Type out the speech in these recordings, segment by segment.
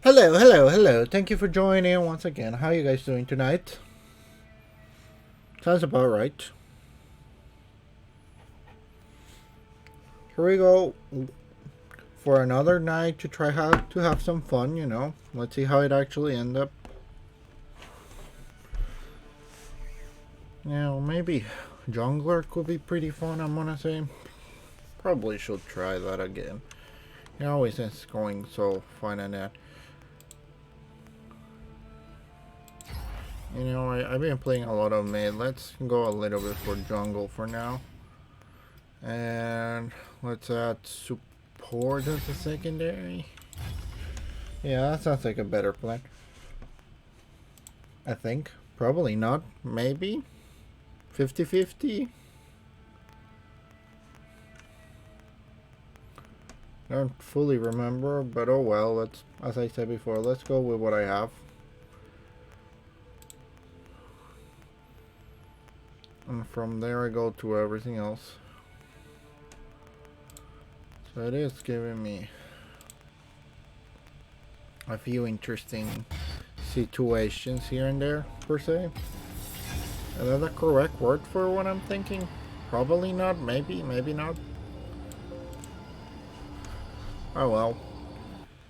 Hello, hello, hello. Thank you for joining once again. How are you guys doing tonight? Sounds about right. Here we go for another night to try how to have some fun, you know. Let's see how it actually ends up. Yeah, maybe jungler could be pretty fun, I'm gonna say. Probably should try that again. It always is going so fun and that. You know, I've been playing a lot of mid. Let's go a little bit for jungle for now. And let's add support as a secondary. Yeah, that sounds like a better plan. I think. Probably not. Maybe. 50-50. Don't fully remember, but oh well. Let's, as I said before, let's go with what I have. And from there I go to everything else. So it is giving me a few interesting situations here and there, per se. Is that the correct word for what I'm thinking? Probably not, maybe, maybe not. Oh well.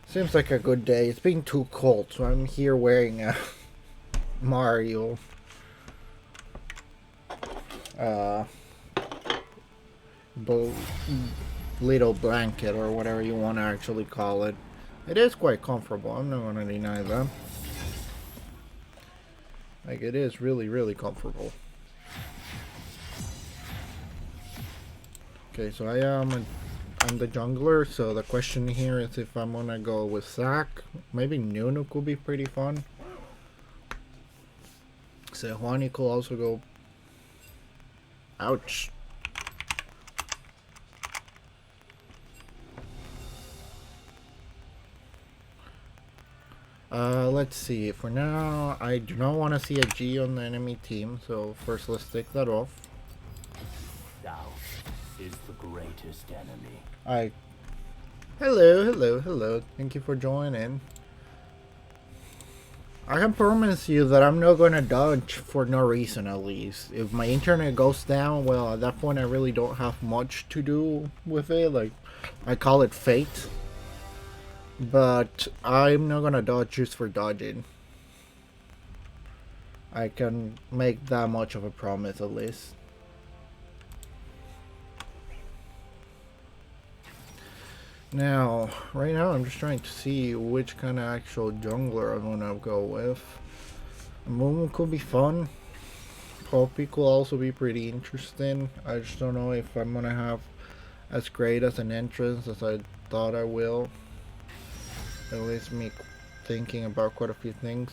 Seems like a good day. It's been too cold, so I'm here wearing a Mario little blanket or whatever you want to actually call it. It is quite comfortable, I'm not gonna deny that. Like, it is really, really comfortable. Okay, so I'm the jungler, so the question here is if I'm gonna go with Zac. Maybe Nunu could be pretty fun. Sejuani could also go. Ouch. Let's see. For now, I do not want to see a G on the enemy team, so first let's take that off. Doubt is the greatest enemy. Hello, hello, hello. Thank you for joining. I can promise you that I'm not gonna dodge for no reason, at least. If my internet goes down, well, at that point I really don't have much to do with it. Like, I call it fate. But I'm not gonna dodge just for dodging. I can make that much of a promise, at least. Now, right now I'm just trying to see which kind of actual jungler I'm gonna go with. Moon could be fun. Poppy could also be pretty interesting. I just don't know if I'm gonna have as great as an entrance as I thought I will. At least me thinking about quite a few things.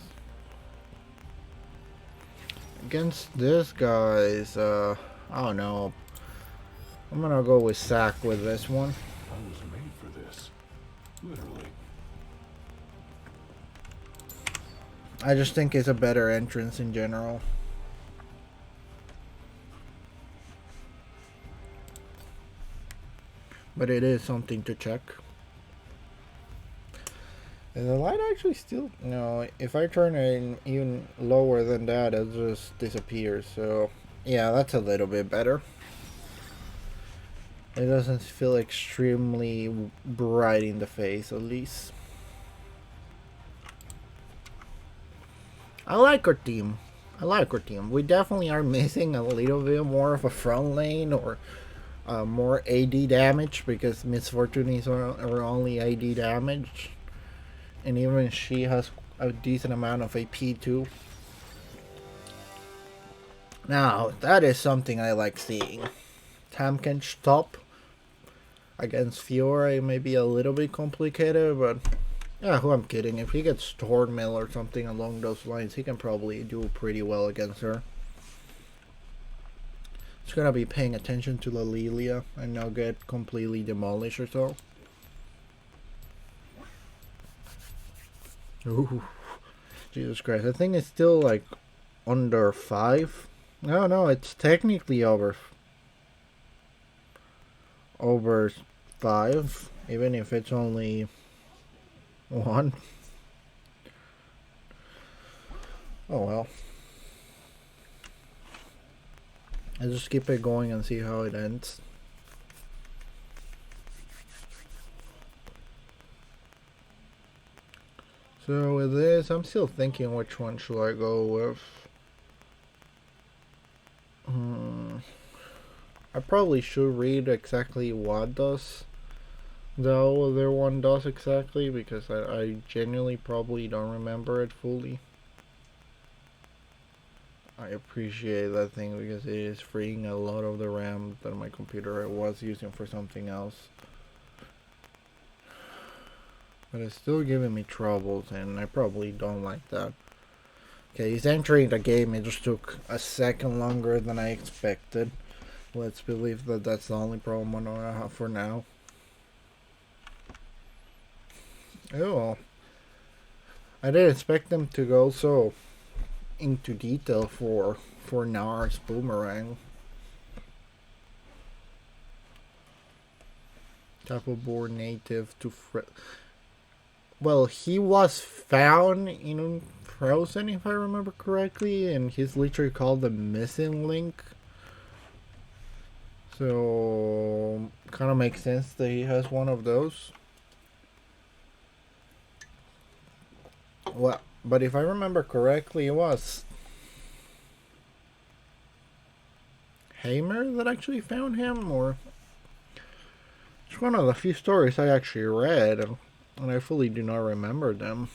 Against this guys, I don't know. I'm gonna go with Zac with this one. I was made for this. Literally. I just think it's a better entrance in general. But it is something to check. Is the light actually still? No, if I turn it even lower than that, it just disappears. So, yeah, that's a little bit better. It doesn't feel extremely bright in the face, at least. I like our team. We definitely are missing a little bit more of a front lane or more AD damage, because Miss Fortune is our only AD damage. And even she has a decent amount of AP too. Now, that is something I like seeing. Tahm-Kench top against Fiora may be a little bit complicated, but yeah, who I'm kidding. If he gets Thornmail or something along those lines, he can probably do pretty well against her. Just gotta be paying attention to the Lilia and not get completely demolished or so. Ooh, Jesus Christ! I think it's still like under 5. No, it's technically over 5, even if it's only 1. Oh well. I just keep it going and see how it ends. So with this, I'm still thinking which one should I go with. I probably should read exactly what does the other one does exactly, because I genuinely probably don't remember it fully. I appreciate that thing because it is freeing a lot of the RAM that my computer was using for something else. But it's still giving me troubles, and I probably don't like that. Okay, he's entering the game. It just took a second longer than I expected. Let's believe that that's the only problem I'm gonna have for now. Oh, I didn't expect them to go so into detail for Nar's boomerang. Type of born native to well, he was found in Frozen, if I remember correctly, and he's literally called the missing link. So, kind of makes sense that he has one of those. Well, but if I remember correctly, it was Hamer that actually found him, or it's one of the few stories I actually read, and I fully do not remember them.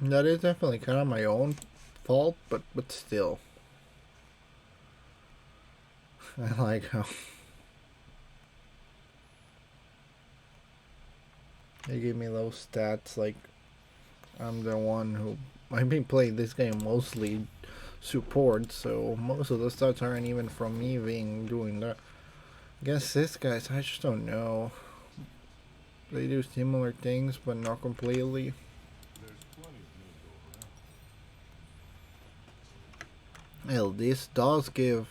That is definitely kind of my own fault, but still. I like how they give me those stats like I'm the one who I've been playing this game mostly support, so most of the stats aren't even from me being doing that. I guess this guys, I just don't know. They do similar things, but not completely. Hell, this does give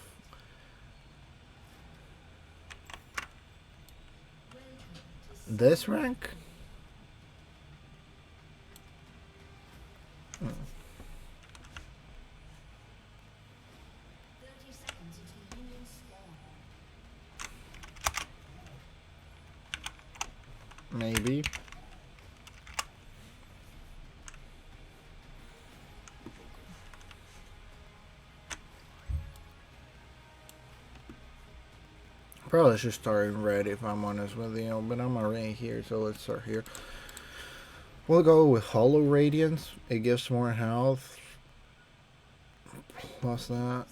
this rank. Maybe. Probably should start in red if I'm honest with you, but I'm already here, so let's start here. We'll go with Hollow Radiance. It gives more health. Plus that.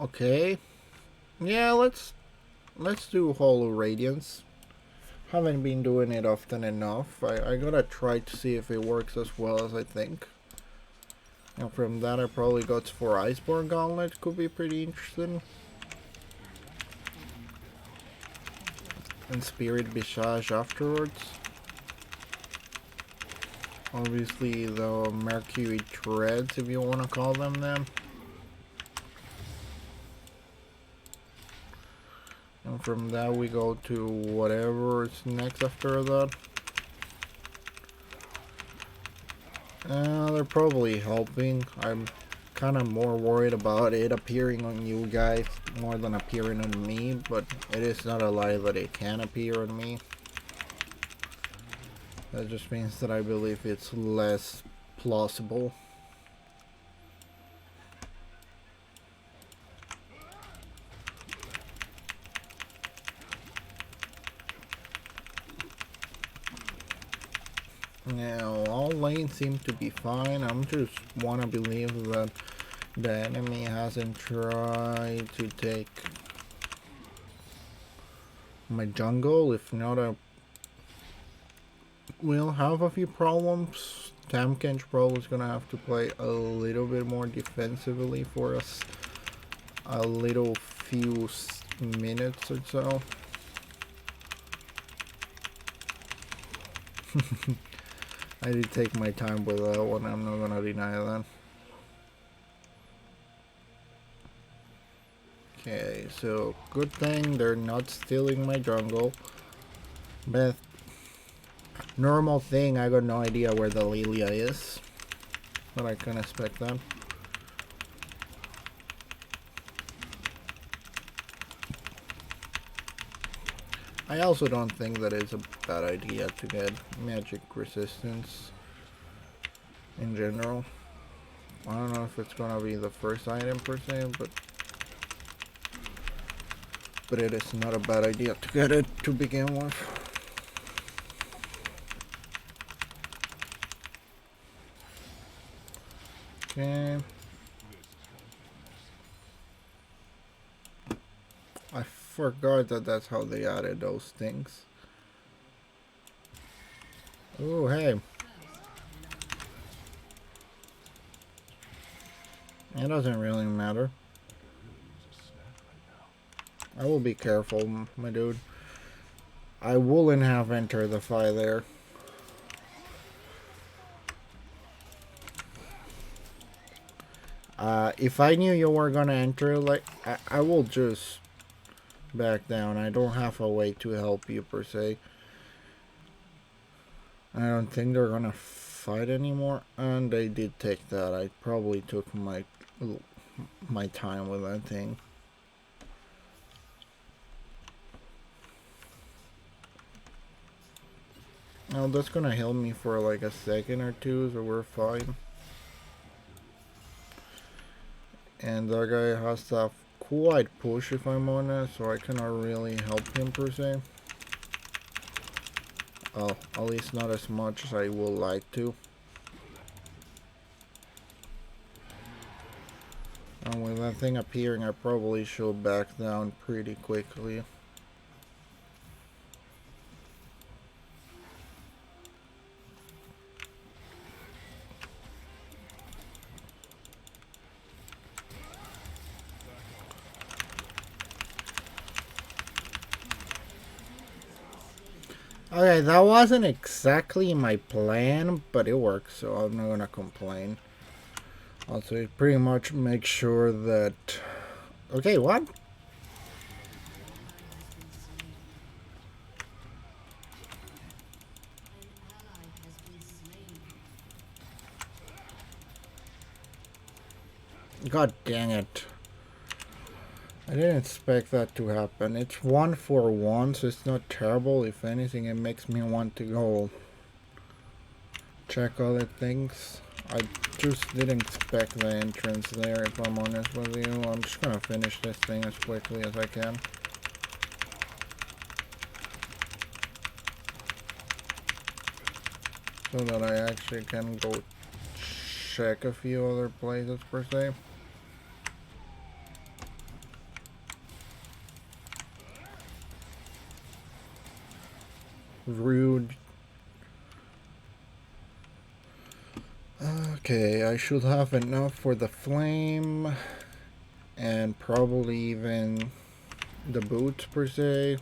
Okay. Yeah, let's do Hollow Radiance. Haven't been doing it often enough. I gotta try to see if it works as well as I think. And from that I probably got for Iceborne Gauntlet, could be pretty interesting. And Spirit Visage afterwards. Obviously the Mercury Treads, if you wanna call them that. And from that we go to whatever is next after that. They're probably helping. I'm kind of more worried about it appearing on you guys more than appearing on me, but it is not a lie that it can appear on me. That just means that I believe it's less plausible. Now, all lanes seem to be fine. I'm just want to believe that the enemy hasn't tried to take my jungle. If not, we'll have a few problems. Tahm Kench probably is gonna have to play a little bit more defensively for us. A little few minutes or so. I did take my time with that one, I'm not gonna deny that. Okay, so good thing they're not stealing my jungle. But normal thing, I got no idea where the Lilia is. But I can expect that. I also don't think that it's a bad idea to get magic resistance in general. I don't know if it's gonna be the first item per se, but it is not a bad idea to get it to begin with. Okay. I forgot that that's how they added those things. Oh, hey. It doesn't really matter. I will be careful, my dude. I wouldn't have entered the fight there. If I knew you were gonna enter, like, I will just back down. I don't have a way to help you, per se. I don't think they're gonna fight anymore, and they did take that. I probably took my time with that thing. Now that's gonna help me for like a second or two, so we're fine. And that guy has to quite push, if I'm honest, so I cannot really help him per se. Oh, at least not as much as I would like to. And with that thing appearing, I probably should back down pretty quickly. Okay, that wasn't exactly my plan, but it worked, so I'm not gonna complain. Also, it pretty much makes sure that... Okay, what? God dang it. I didn't expect that to happen. It's 1-for-1, so it's not terrible. If anything, it makes me want to go check other things. I just didn't expect the entrance there, if I'm honest with you. I'm just gonna finish this thing as quickly as I can. So that I actually can go check a few other places per se. Rude. Okay, I should have enough for the flame and probably even the boots per se.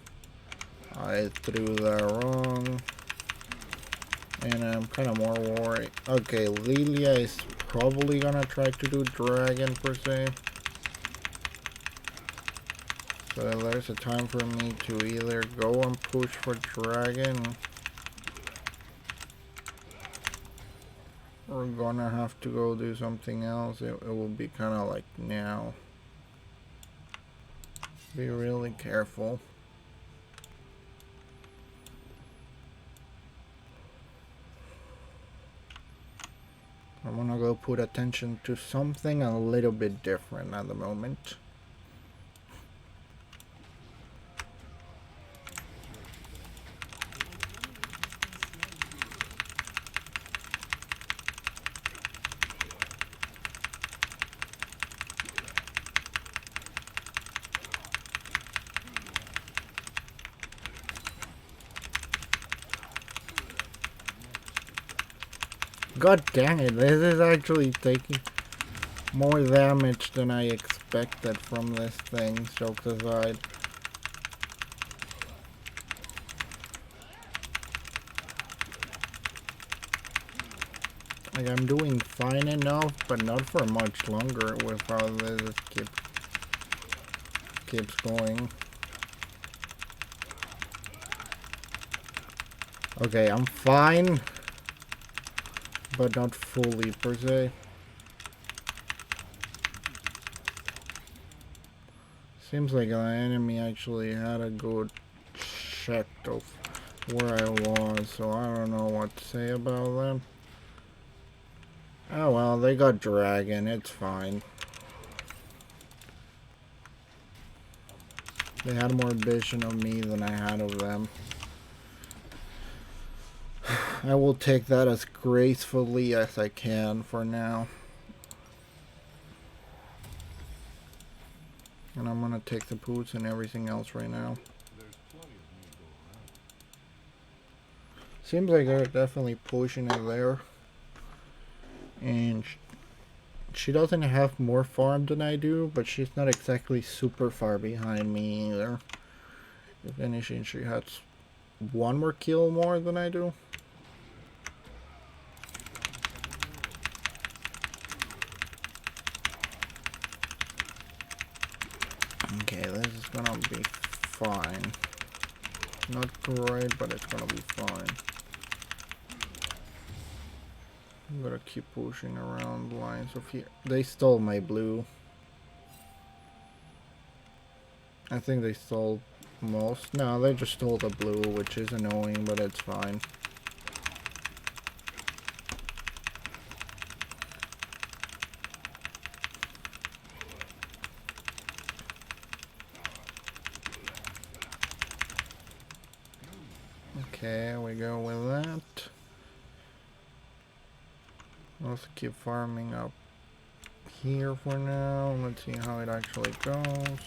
I threw that wrong. And I'm kind of more worried. Okay, Lilia is probably gonna try to do dragon per se. So there's a time for me to either go and push for dragon, or gonna have to go do something else. It will be kind of like now. Be really careful. I'm gonna go put attention to something a little bit different at the moment. God dang it, this is actually taking more damage than I expected from this thing, jokes aside. Like, I'm doing fine enough, but not for much longer with how this keeps keeps going. Okay, I'm fine, but not fully per se. Seems like the enemy actually had a good check of where I was, so I don't know what to say about them. Oh well, they got dragon, it's fine. They had more vision of me than I had of them. I will take that as gracefully as I can for now. And I'm gonna take the boots and everything else right now. Seems like they're definitely pushing it there. And she doesn't have more farm than I do, but she's not exactly super far behind me either. If anything, she has one more kill more than I do. Okay, this is gonna be fine. Not great, but it's gonna be fine. I'm gonna keep pushing around lines of here. They stole my blue. I think they stole most. No, they just stole the blue, which is annoying, but it's fine. Okay, we go with that. Let's keep farming up here for now. Let's see how it actually goes.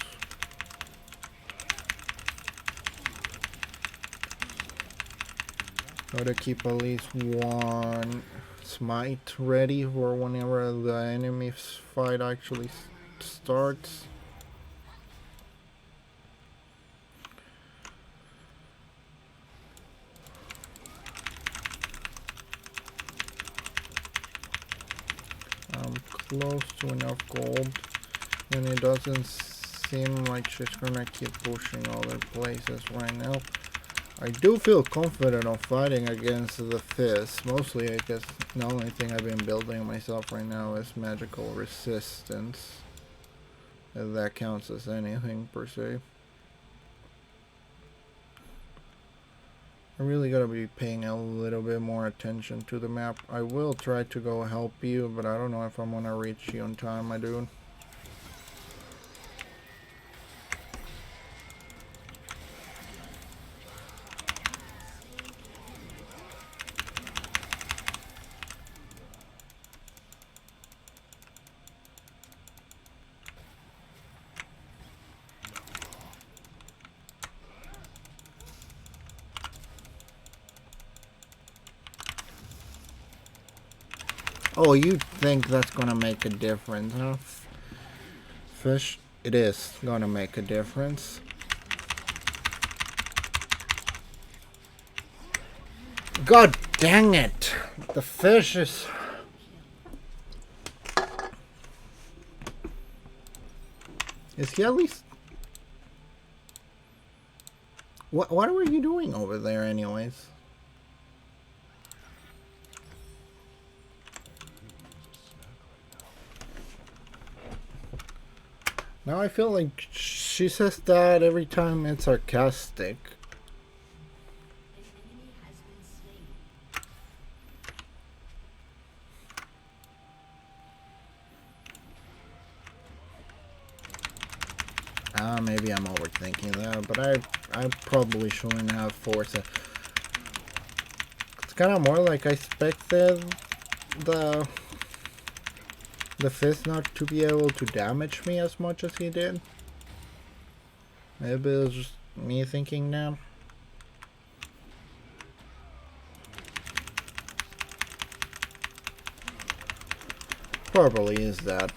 Gotta keep at least one smite ready for whenever the enemy's fight actually starts. I'm close to enough gold, and it doesn't seem like she's gonna keep pushing other places right now. I do feel confident of fighting against the Fizz. Mostly, I guess the only thing I've been building myself right now is magical resistance. If that counts as anything per se. I really gotta be paying a little bit more attention to the map. I will try to go help you, but I don't know if I'm gonna reach you on time, my dude. Oh, you think that's gonna make a difference, huh? Fish, it is gonna make a difference. God dang it! The fish is... Is he at least... What were you doing over there anyways? Now I feel like she says that every time it's sarcastic. Maybe I'm overthinking that, but I probably shouldn't have forced it. It's kind of more like I expected the Fizz not to be able to damage me as much as he did. Maybe it was just me thinking now. Probably is that.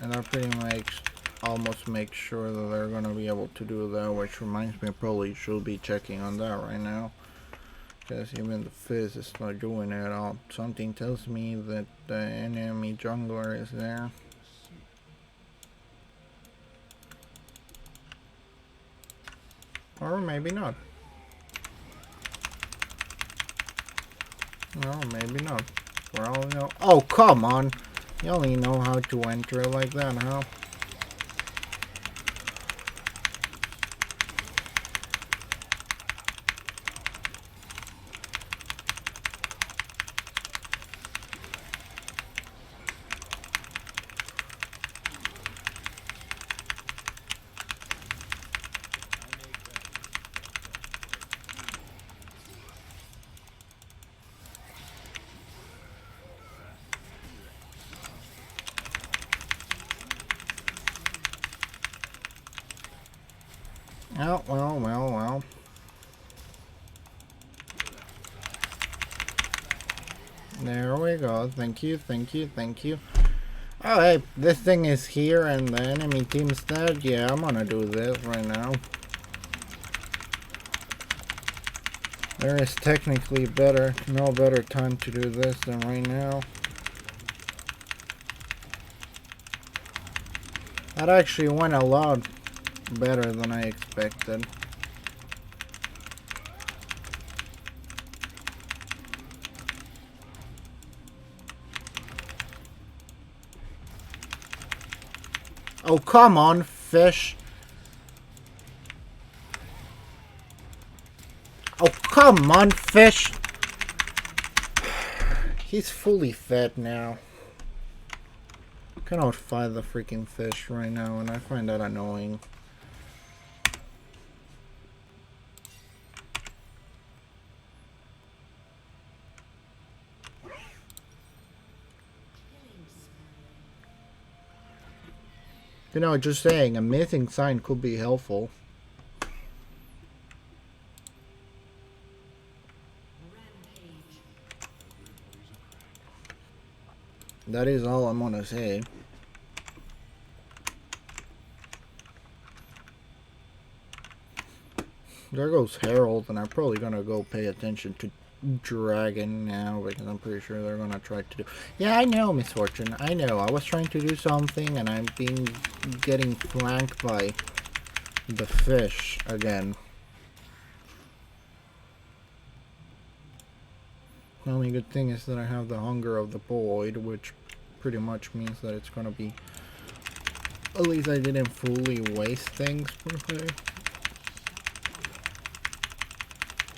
And I pretty much almost make sure that they're gonna be able to do that, which reminds me I probably should be checking on that right now. Because even the Fizz is not doing it at all. Something tells me that the enemy jungler is there. Or maybe not. No, maybe not. For all we know. Oh, come on! You only know how to enter like that, huh? Oh, well. There we go. Thank you. Oh, hey, this thing is here and the enemy team's dead. Yeah, I'm gonna do this right now. There is technically no better time to do this than right now. That actually went a lot better than I expected. Oh, come on, fish. Oh, come on, fish. He's fully fed now. Cannot fight the freaking fish right now, and I find that annoying. You know, just saying, a missing sign could be helpful. That is all I'm gonna say. There goes Harold, and I'm probably gonna go pay attention to Dragon now, because I'm pretty sure they're gonna try to do... Yeah, I know, Misfortune, I know. I was trying to do something, and I'm getting flanked by the fish again. The only good thing is that I have the Hunger of the Void, which pretty much means that it's gonna be... At least I didn't fully waste things, per se.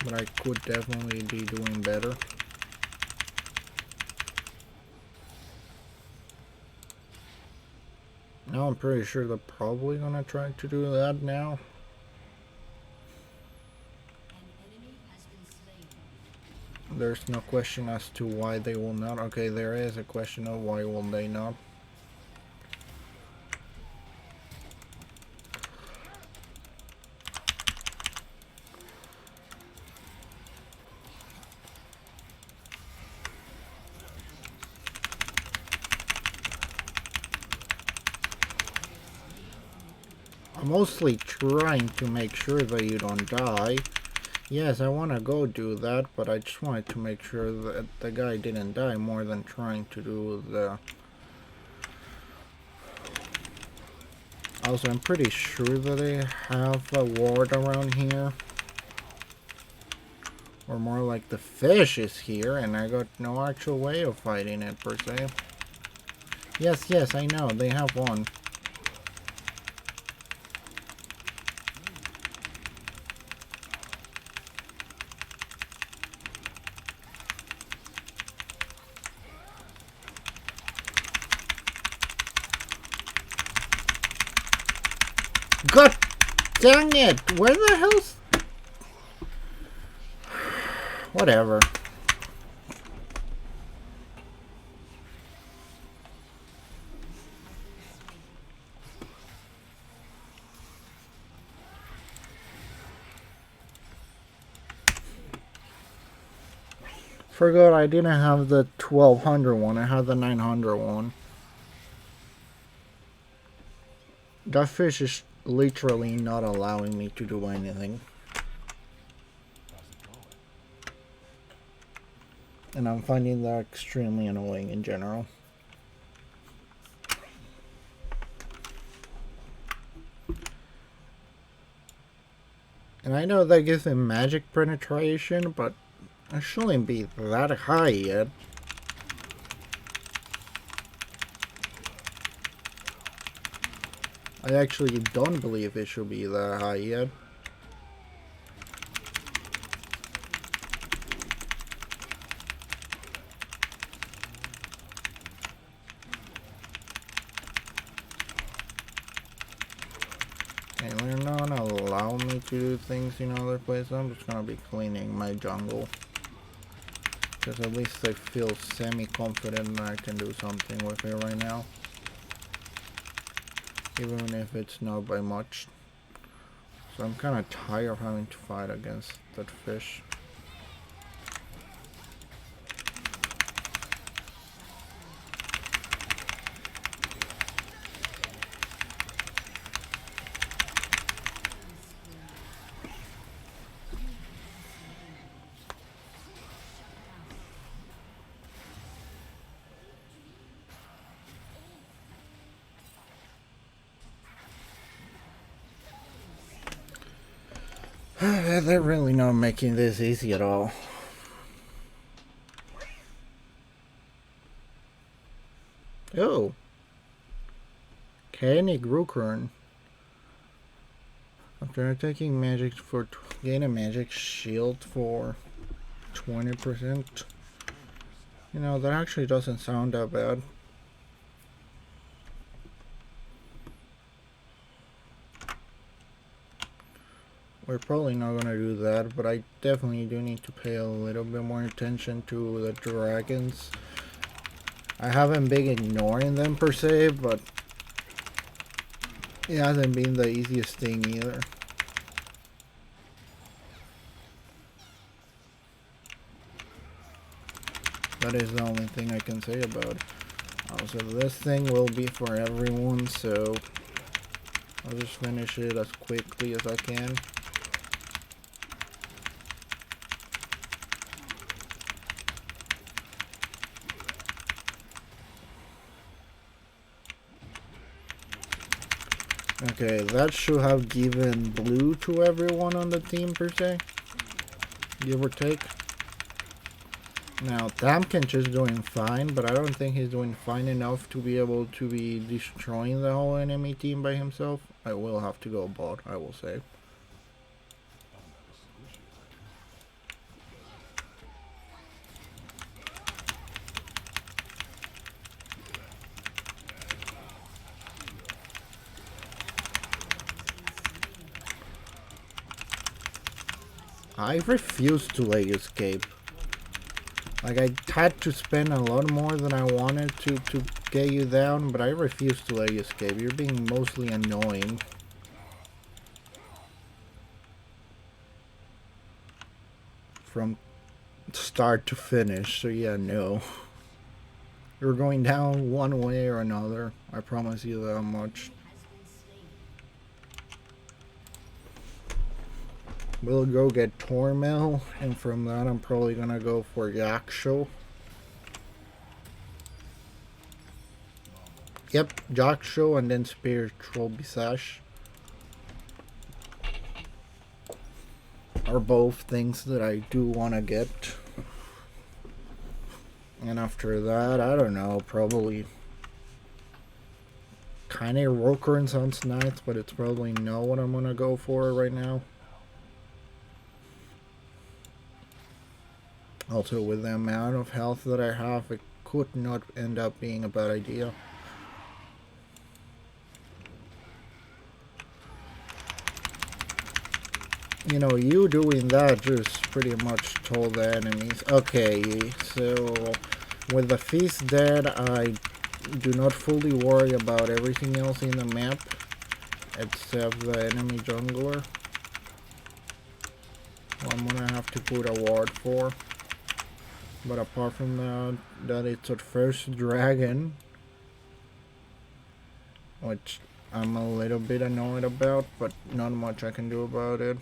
But I could definitely be doing better. Now I'm pretty sure they're probably gonna try to do that now. There's no question as to why they will not. Okay, there is a question of why will they not. I'm mostly trying to make sure that you don't die. Yes, I want to go do that, but I just wanted to make sure that the guy didn't die more than trying to do the... Also, I'm pretty sure that they have a ward around here. Or more like the fish is here, and I got no actual way of fighting it, per se. Yes, I know, they have one. God dang it! Where the hell's... Whatever. Forgot I didn't have the 1200 one, I had the 900 one. That fish is literally not allowing me to do anything. And I'm finding that extremely annoying in general. And And I know that gives him magic penetration, but it shouldn't be that high yet. I actually don't believe it should be that high yet. And they're not gonna allow me to do things in other places. I'm just gonna be cleaning my jungle. Because at least I feel semi-confident that I can do something with it right now. Even if it's not by much. So I'm kind of tired of having to fight against that fish. They're really not making this easy at all. Oh. Kenny Grukern. After taking magic for gain a magic shield for 20%. You know, that actually doesn't sound that bad. We're probably not gonna do that, but I definitely do need to pay a little bit more attention to the dragons. I haven't been ignoring them per se, but it hasn't been the easiest thing either. That is the only thing I can say about it. Also, this thing will be for everyone, so I'll just finish it as quickly as I can. Okay, that should have given blue to everyone on the team per se, give or take. Now, Tamkinch is doing fine, but I don't think he's doing fine enough to be able to be destroying the whole enemy team by himself. I will have to go bot, I will say. I refuse to let you escape. Like, I had to spend a lot more than I wanted to get you down, but I refuse to let you escape. You're being mostly annoying. From start to finish, so yeah, no. You're going down one way or another. I promise you that much. We'll go get Tormel, and from that I'm probably gonna go for Yaksho. Yep, Yaksho and then Spiritual Visage are both things that I do want to get. And after that, I don't know, probably kind of Rokern sounds nice, but it's probably not what I'm gonna go for right now. Also, with the amount of health that I have, it could not end up being a bad idea. You know, you doing that just pretty much told the enemies. Okay, so with the feast dead, I do not fully worry about everything else in the map, except the enemy jungler. I'm gonna have to put a ward for. But apart from that it's our first dragon, which I'm a little bit annoyed about, but not much I can do about it.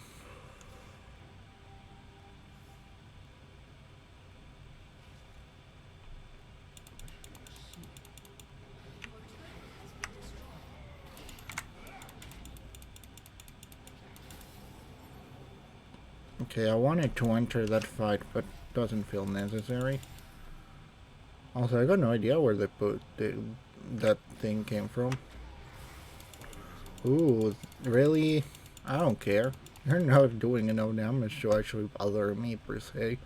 Okay, I wanted to enter that fight, but doesn't feel necessary. Also, I got no idea where they put that thing came from. Ooh, really? I don't care. You're not doing enough damage to actually bother me, per se.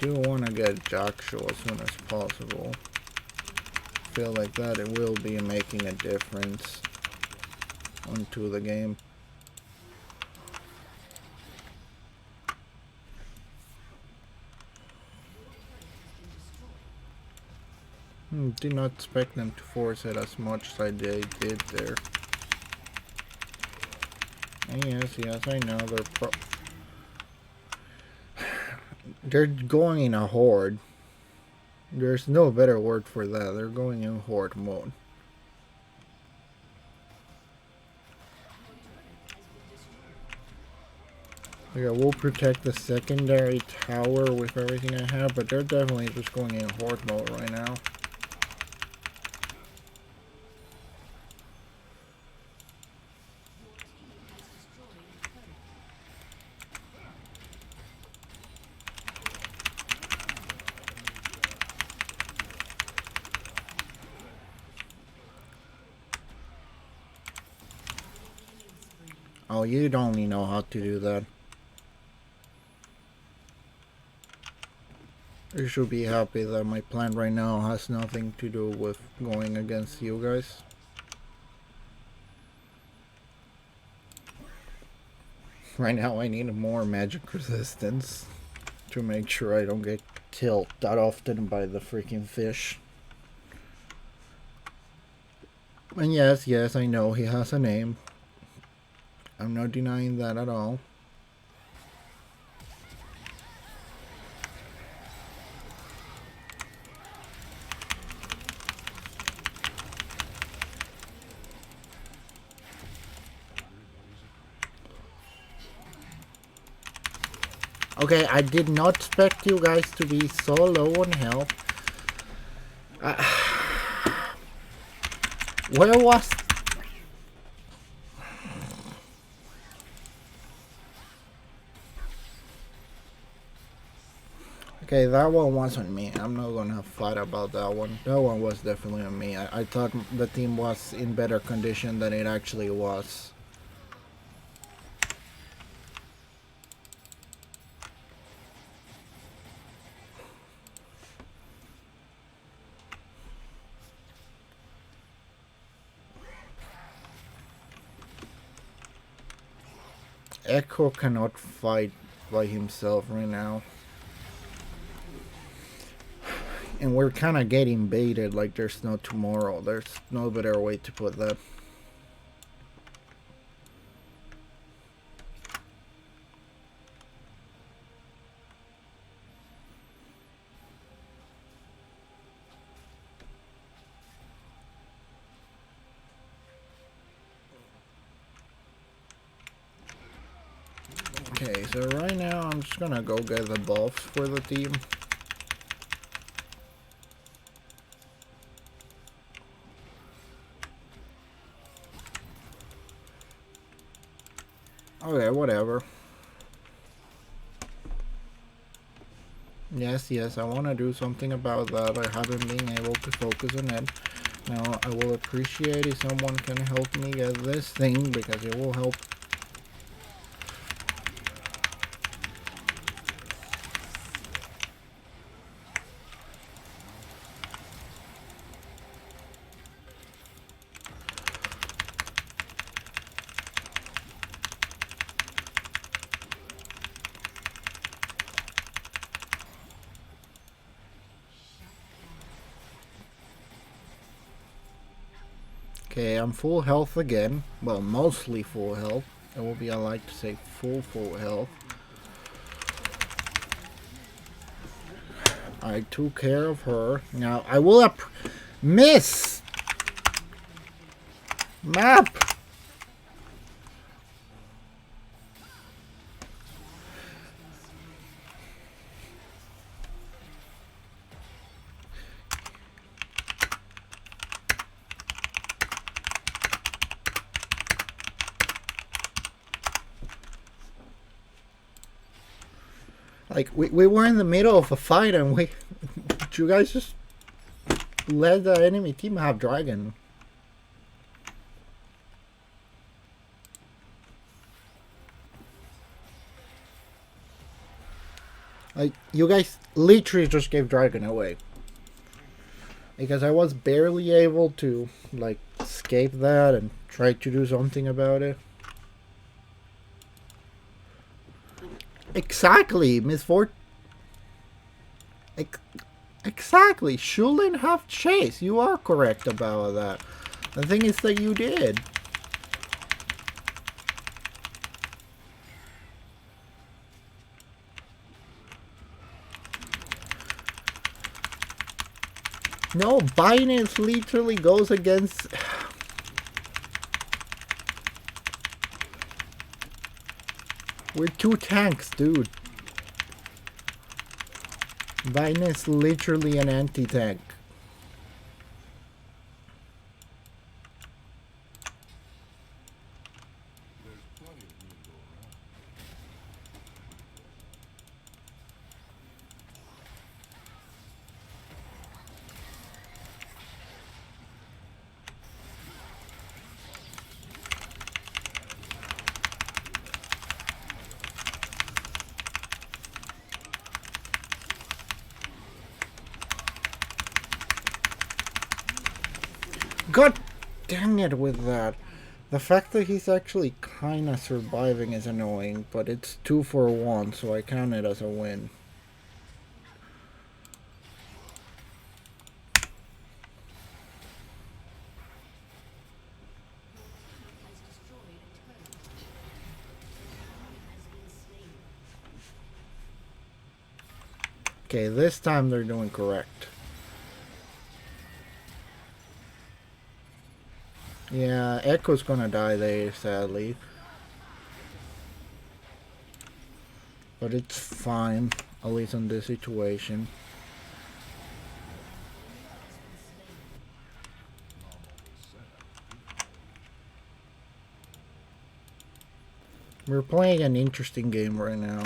Do want to get Jaksho as soon as possible. Feel like that it will be making a difference onto the game. Did not expect them to force it as much as they did there. And yes, I know they're going in a horde. There's no better word for that. They're going in horde mode. Okay, we'll protect the secondary tower with everything I have, but they're definitely just going in horde mode right now. Oh, you don't even know how to do that. You should be happy that my plan right now has nothing to do with going against you guys. Right now I need more magic resistance to make sure I don't get killed that often by the freaking fish. And yes, I know he has a name. I'm not denying that at all. Okay, I did not expect you guys to be so low on health. Where was... Okay, that one was on me. I'm not gonna fight about that one. That one was definitely on me. I thought the team was in better condition than it actually was. Echo cannot fight by himself right now. And we're kind of getting baited like there's no tomorrow. There's no better way to put that. Okay, so right now I'm just gonna go get the buffs for the team. Okay, whatever. Yes, I want to do something about that. I haven't been able to focus on it. Now, I will appreciate if someone can help me get this thing, because it will help. Okay, I'm full health again. Well, mostly full health. It will be, I like to say, full health. I took care of her. Now, I will miss! Map! Like, we were in the middle of a fight and you guys just let the enemy team have dragon. Like, you guys literally just gave dragon away. Because I was barely able to, like, escape that and try to do something about it. Exactly, Miss Fort. Exactly, shouldn't have chased. You are correct about that. The thing is that you did. No, Binance literally goes against... We're 2 tanks, dude. Binance literally an anti-tank. God dang it with that. The fact that he's actually kinda surviving is annoying, but it's 2 for 1, so I count it as a win. Okay, this time they're doing correct. Yeah, Echo's gonna die there, sadly. But it's fine, at least in this situation. We're playing an interesting game right now.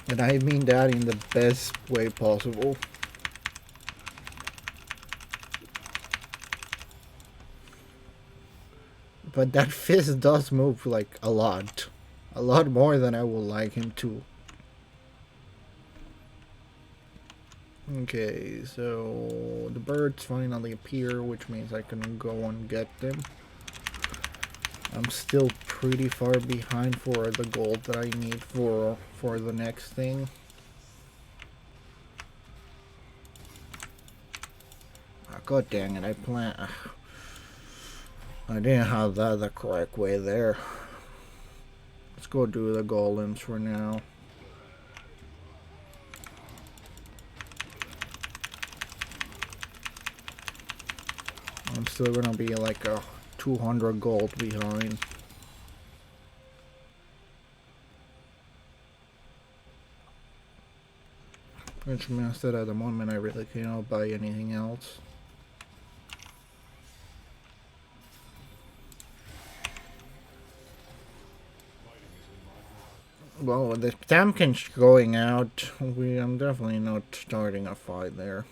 And I mean that in the best way possible. But that fist does move like a lot. A lot more than I would like him to. Okay, so the birds finally appear, which means I can go and get them. I'm still pretty far behind for the gold that I need for the next thing. Oh, God dang it, I didn't have that the correct way there. Let's go do the golems for now. I'm still gonna be like a 200 gold behind. Which means that at the moment I really cannot buy anything else. Well, with the Tamkin's going out, I'm definitely not starting a fight there.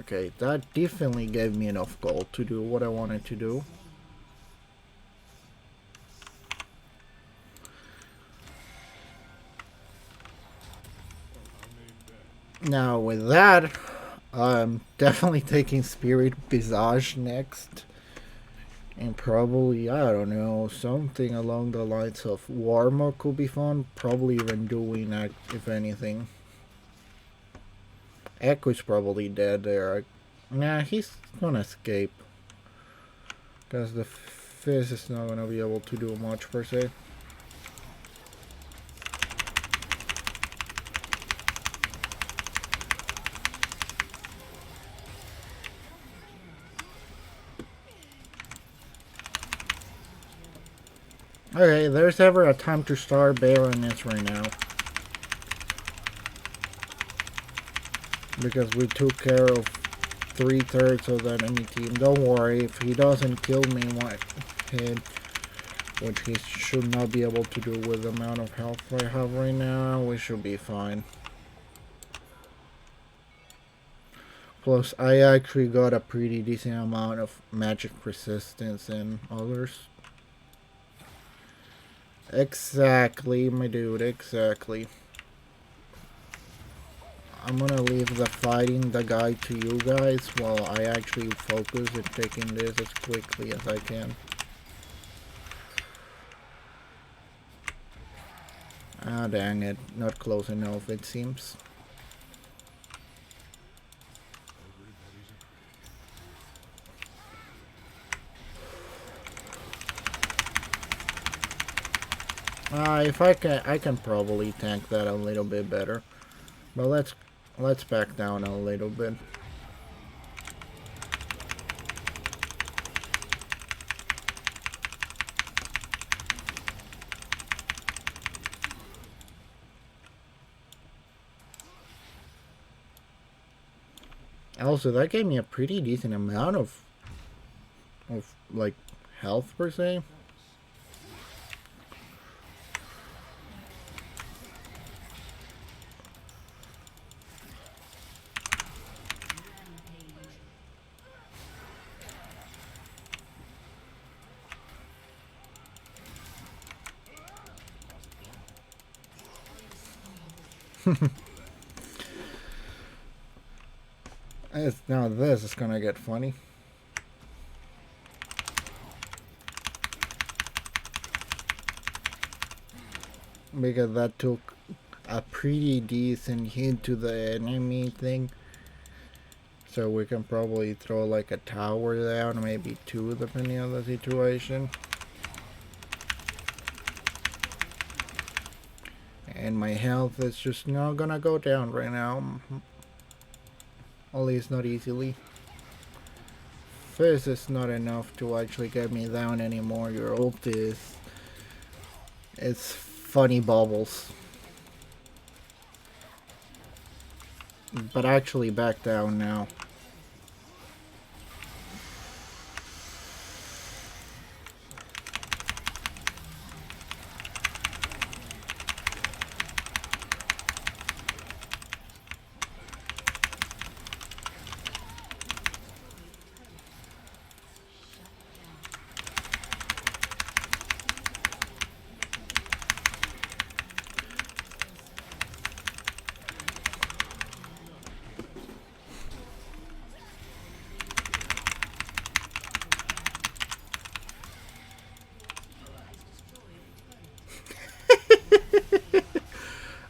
Okay, that definitely gave me enough gold to do what I wanted to do. Now with that, I'm definitely taking Spirit Visage next. And probably, I don't know, something along the lines of Warmog could be fun. Probably even doing that, if anything. Echo's probably dead there. Nah, he's gonna escape. Because the Fizz is not gonna be able to do much per se. Okay, there's ever a time to start Baroness right now. because we took care of 3/3 of the enemy team. Don't worry, if he doesn't kill me one hit, which he should not be able to do with the amount of health I have right now, we should be fine. Plus, I actually got a pretty decent amount of magic resistance and others. Exactly, my dude, exactly. I'm gonna leave the fighting the guy to you guys while I actually focus on taking this as quickly as I can. Ah, dang it. Not close enough, it seems. If I can probably tank that a little bit better. But let's back down a little bit. Also, that gave me a pretty decent amount of like health per se. Now this is gonna get funny. Because that took a pretty decent hit to the enemy thing. So we can probably throw like a tower down, maybe two depending on the situation. And my health is just not gonna go down right now. At least not easily. First, is not enough to actually get me down anymore. Your ult is... it's funny bubbles. But actually back down now.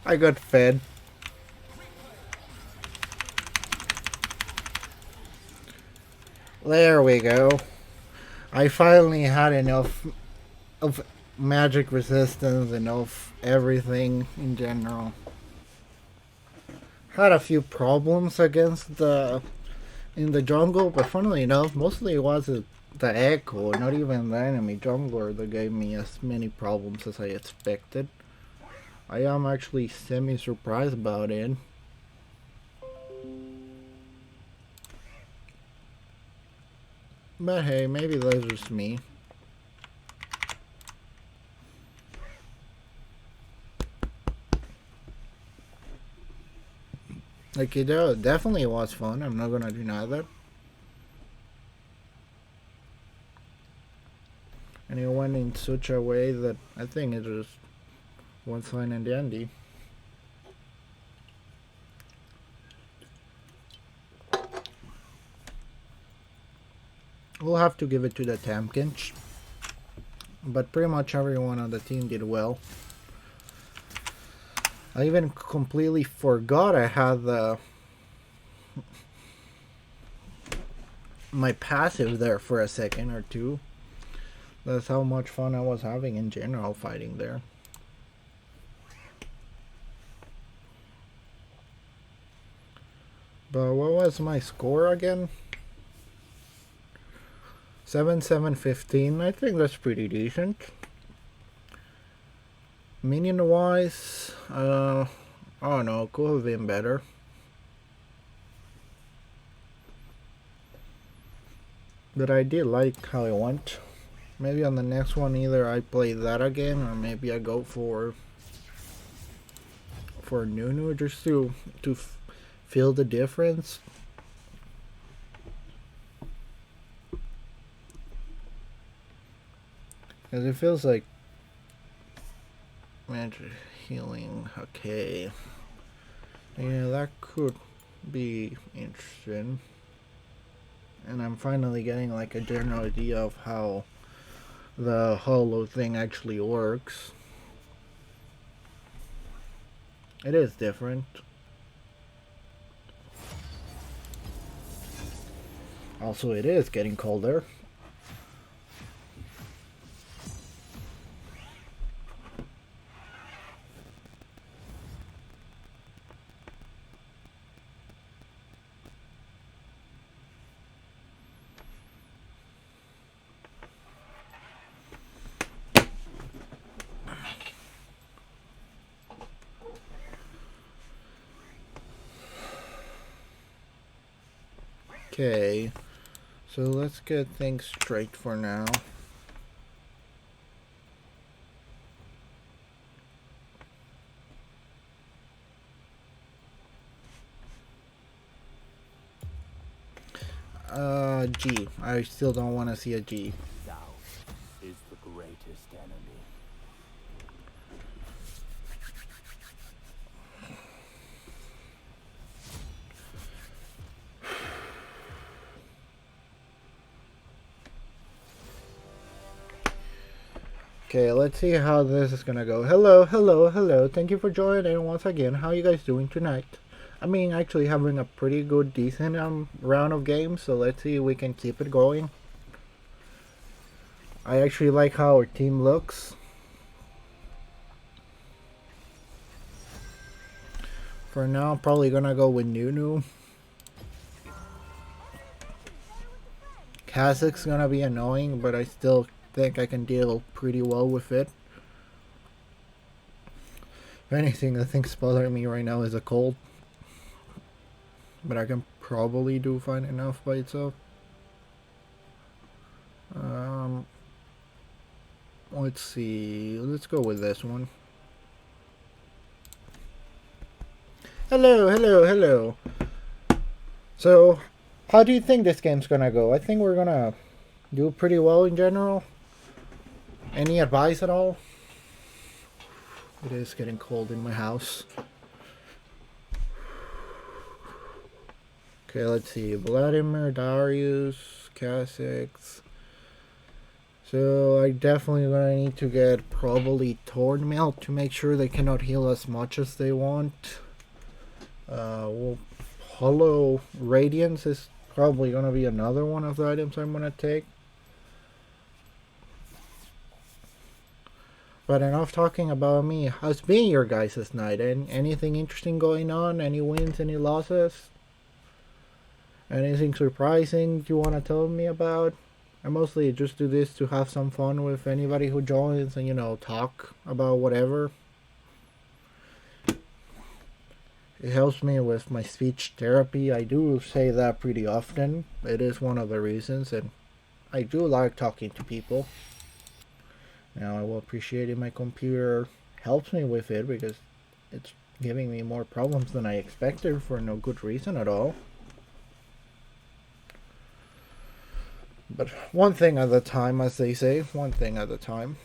I got fed. There we go. I finally had enough of magic resistance, enough everything in general. Had a few problems against in the jungle, but funnily enough, mostly it was the echo, not even the enemy jungler that gave me as many problems as I expected. I am actually semi-surprised about it. But hey, maybe that's just me. Like, it definitely was fun, I'm not gonna deny that. And it went in such a way that I think it just one fine and dandy. We'll have to give it to the Tamkinch. But pretty much everyone on the team did well. I even completely forgot I had my passive there for a second or two. That's how much fun I was having in general fighting there. But what was my score again? 7-7-15. I think that's pretty decent. Minion wise, I don't know, could have been better. But I did like how it went. Maybe on the next one either I play that again or maybe I go for Nunu just to feel the difference. Because it feels like magic healing. Okay. Yeah, that could be interesting. And I'm finally getting like a general idea of how the hollow thing actually works. It is different. Also, it is getting colder. Okay, so let's get things straight for now. G. I still don't want to see a G. Doubt is the greatest enemy. Okay, let's see how this is gonna go. Hello, hello, hello. Thank you for joining once again. How are you guys doing tonight? I mean, actually having a pretty good, decent round of games, so let's see if we can keep it going. I actually like how our team looks. For now, I'm probably gonna go with Nunu. Kazakh's gonna be annoying, but I still think I can deal pretty well with it. If anything, the thing's bothering me right now is a cold. But I can probably do fine enough by itself. Let's see. Let's go with this one. Hello, hello, hello. So, how do you think this game's gonna go? I think we're gonna do pretty well in general. Any advice at all? It is getting cold in my house. Okay, let's see. Vladimir, Darius, Kazakhs. So I definitely gonna need to get probably Thornmail to make sure they cannot heal as much as they want. Well, Hollow Radiance is probably gonna be another one of the items I'm gonna take. But enough talking about me. How's been your guys' night? And anything interesting going on? Any wins? Any losses? Anything surprising you want to tell me about? I mostly just do this to have some fun with anybody who joins and, you know, talk about whatever. It helps me with my speech therapy. I do say that pretty often. It is one of the reasons, and I do like talking to people. Now, I will appreciate if my computer helps me with it because it's giving me more problems than I expected for no good reason at all. But one thing at a time, as they say. One thing at a time.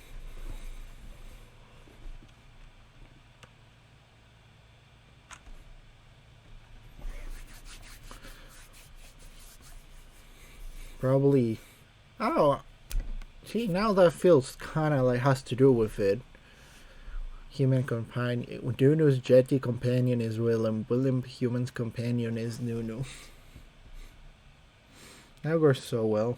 Probably. Oh, see, now that feels kind of like has to do with it. Human companion. Nunu's jetty companion is Willem. Willem, human's companion is Nunu. That works so well.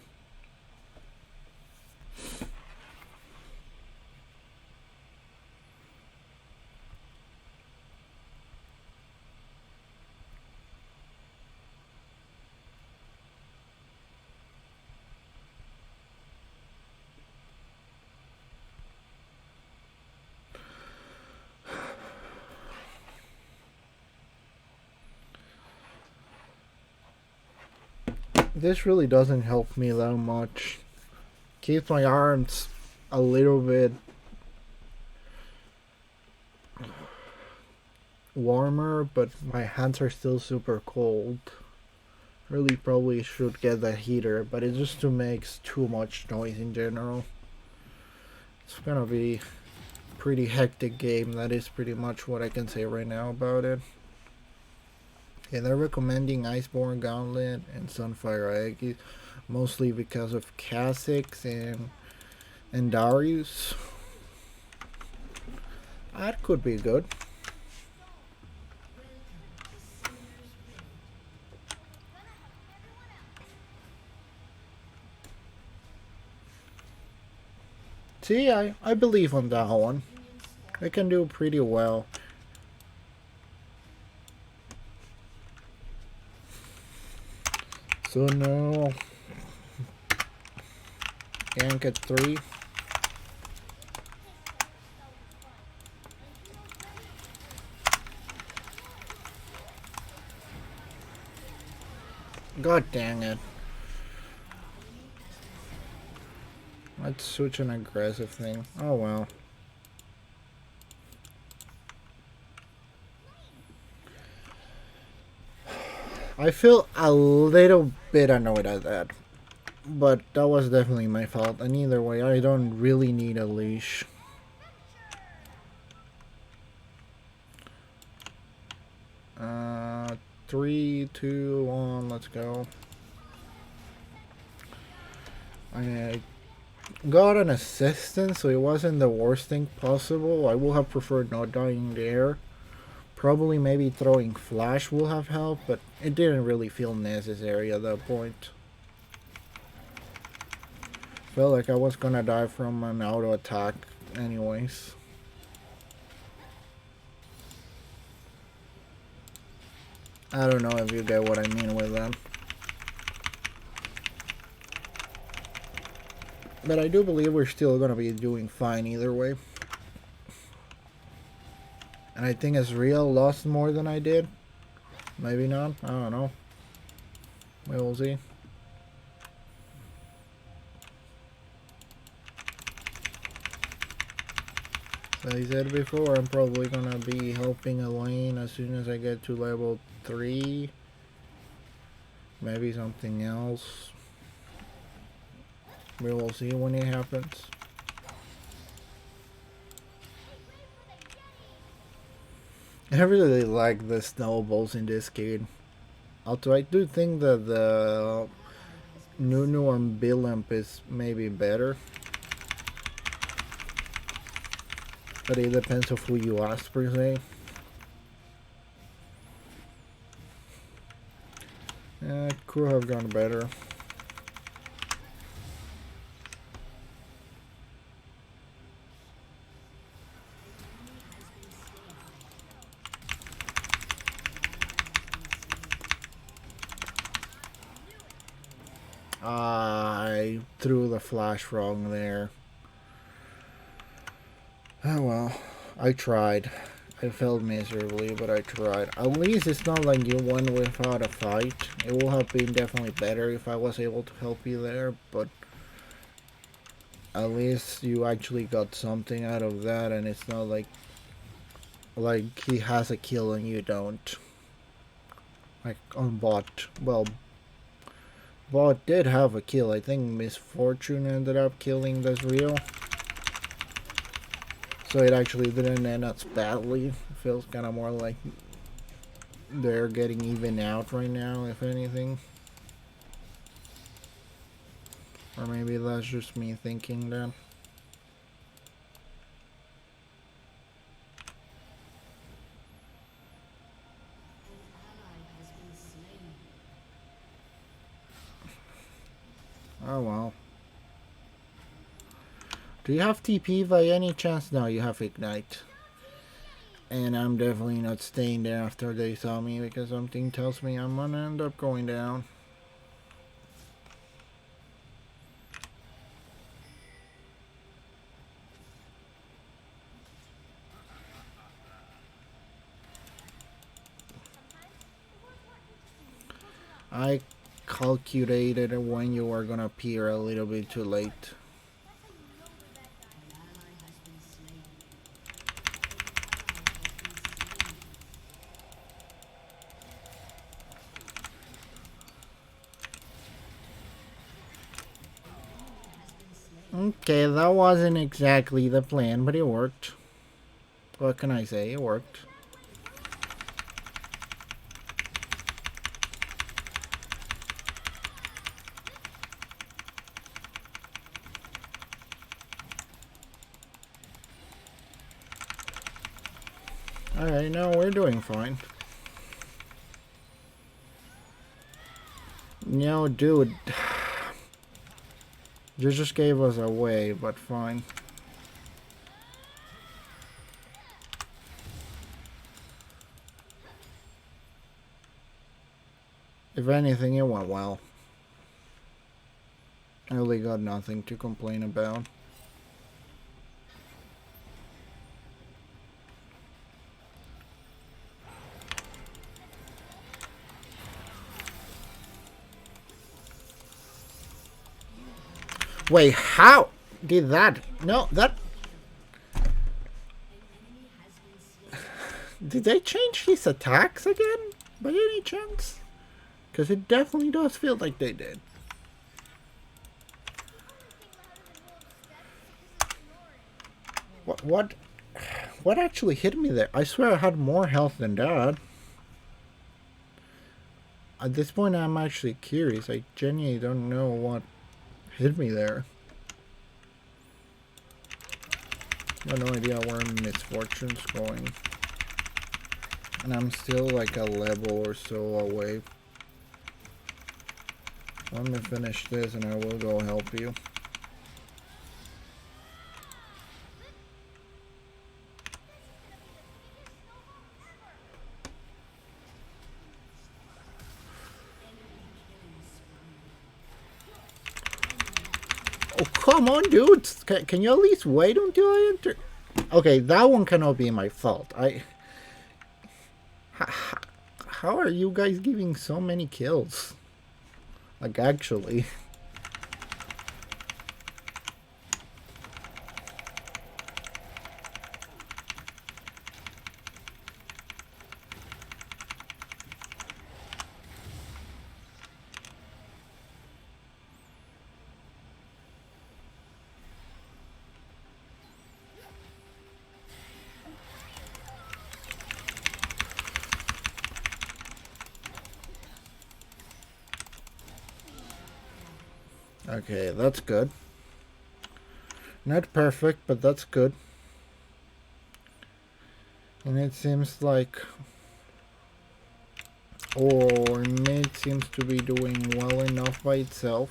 This really doesn't help me that much. Keeps my arms a little bit warmer, but my hands are still super cold. Really probably should get the heater, but it just makes too much noise in general. It's gonna be a pretty hectic game. That is pretty much what I can say right now about it. Yeah, they're recommending Iceborne Gauntlet and Sunfire Egg, mostly because of Kha'Zix and Darius. That could be good. See, I believe on that one. I can do pretty well. So no. Yank at 3. God dang it. That's such an aggressive thing. Oh well. I feel a little bit annoyed at that. But that was definitely my fault. And either way, I don't really need a leash. Uh, 3, 2, 1, let's go. I got an assistant, so it wasn't the worst thing possible. I would have preferred not dying there. Probably maybe throwing flash will have helped, but it didn't really feel necessary at that point. Felt like I was gonna die from an auto attack anyways. I don't know if you get what I mean with that. But I do believe we're still gonna be doing fine either way. And I think Ezreal lost more than I did. Maybe not. I don't know. We will see. As I said before, I'm probably gonna be helping Elaine as soon as I get to level 3. Maybe something else. We will see when it happens. I really like the snowballs in this game. Although I do think that the Nunu and Billimp is maybe better. But it depends on who you ask per se. It could have gone better. I threw the flash wrong there. Oh well, I tried. I failed miserably, but I tried. At least it's not like you won without a fight. It would have been definitely better if I was able to help you there, but at least you actually got something out of that, and it's not like he has a kill and you don't. Like on bot. Well, bot did have a kill. I think Misfortune ended up killing this real. So it actually didn't end as badly. It feels kind of more like they're getting even out right now, if anything. Or maybe that's just me thinking that. Oh well. Do you have TP by any chance? No, you have Ignite. And I'm definitely not staying there after they saw me because something tells me I'm gonna end up going down. I calculated when you are gonna appear a little bit too late. Okay, that wasn't exactly the plan, but it worked. What can I say? It worked. Alright, no, we're doing fine. No, dude. You just gave us away, but fine. If anything, it went well. I really got nothing to complain about. Wait, how did that? No, that... Did they change his attacks again? By any chance? Because it definitely does feel like they did. What actually hit me there? I swear I had more health than that. At this point, I'm actually curious. I genuinely don't know what hit me there. I have no idea where Miss Fortune's going. And I'm still like a level or so away. Let me finish this and I will go help you. Oh, come on, dude! Can you at least wait until I enter? Okay, that one cannot be my fault. How are you guys giving so many kills? Like, actually. Okay, that's good. Not perfect, but that's good. And it seems like... or mid seems to be doing well enough by itself.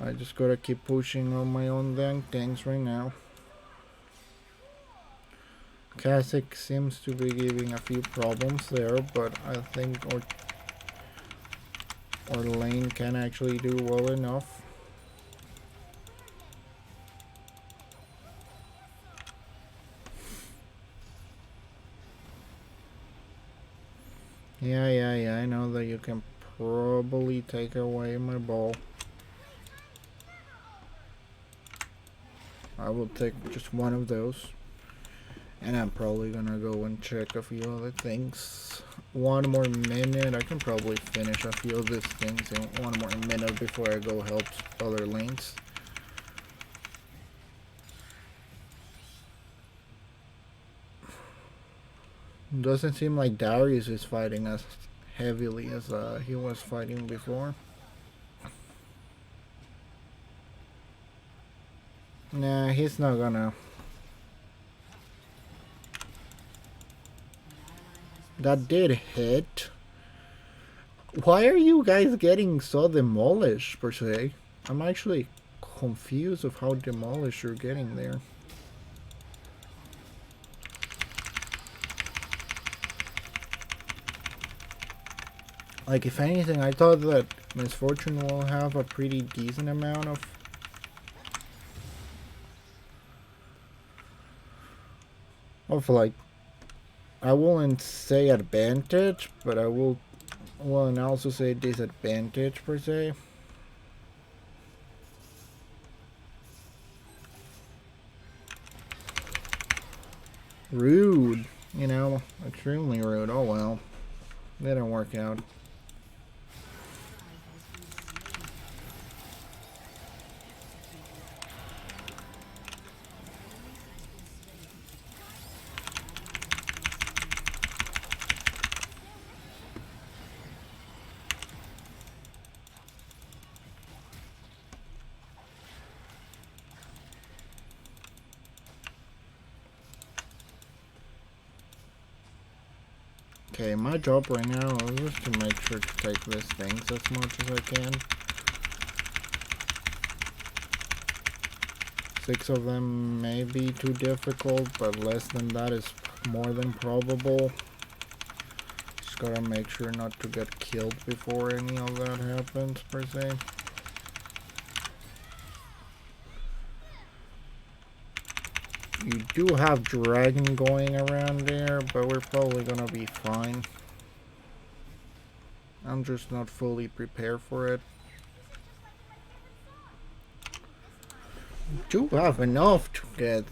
I just gotta keep pushing on my own dang things right now. Kasich seems to be giving a few problems there, but I think our lane can actually do well enough. Yeah, I know that you can probably take away my ball. I will take just one of those. And I'm probably gonna go and check a few other things. One more minute, I can probably finish a few of these things in one more minute before I go help other lanes. Doesn't seem like Darius is fighting as heavily as he was fighting before. Nah, he's not gonna. That did hit. Why are you guys getting so demolished, per se? I'm actually confused of how demolished you're getting there. Like, if anything, I thought that Miss Fortune will have a pretty decent amount of like, I wouldn't say advantage, but I will Well, and also say disadvantage per se. Rude, you know, extremely rude. Oh well, didn't work out. Okay, my job right now is just to make sure to take these things as much as I can. 6 of them may be too difficult, but less than that is more than probable. Just gotta make sure not to get killed before any of that happens, per se. You do have dragon going around there, but we're probably gonna be fine. I'm just not fully prepared for it. Do have enough to get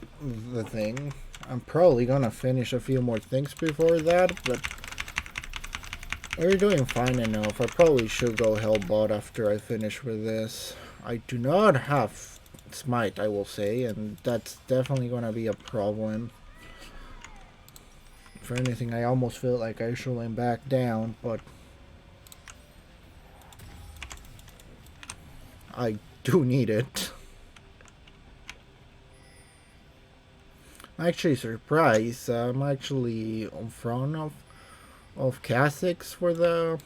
the thing. I'm probably gonna finish a few more things before that, but we're doing fine enough. I probably should go Hellbot after I finish with this. I do not have Smite, I will say, and that's definitely gonna be a problem. For anything, I almost feel like I should back down, but I do need it. I'm actually surprised. I'm actually in front of Kha'Zix for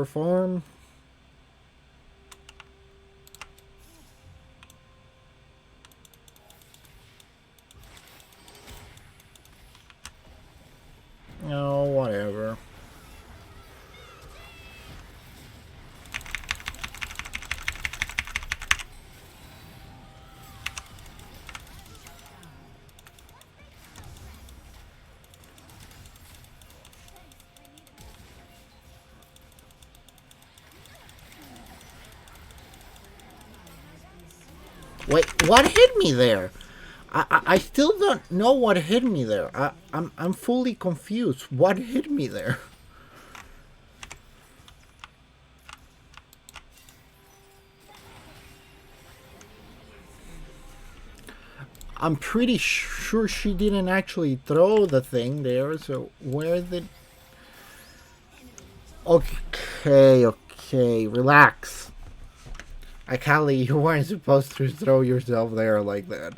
farm. No, whatever. Wait, what hit me there? I still don't know what hit me there. I'm fully confused. What hit me there? I'm pretty sure she didn't actually throw the thing there, so where did... Okay, relax. Akali, you weren't supposed to throw yourself there like that.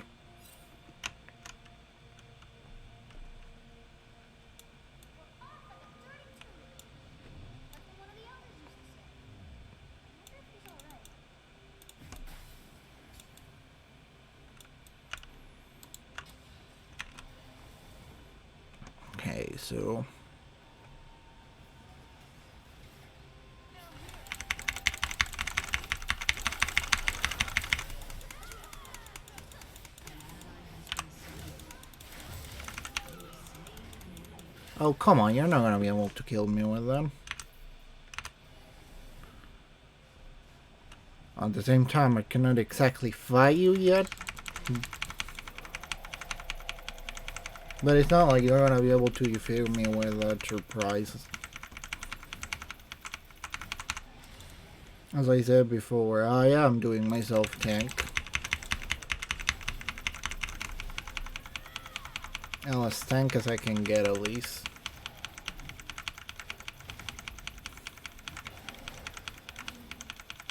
Okay, so... Oh, come on, you're not gonna be able to kill me with them. At the same time, I cannot exactly fight you yet. But it's not like you're gonna be able to defeat me with a surprise. As I said before, I am doing myself tank. And as tank as I can get at least.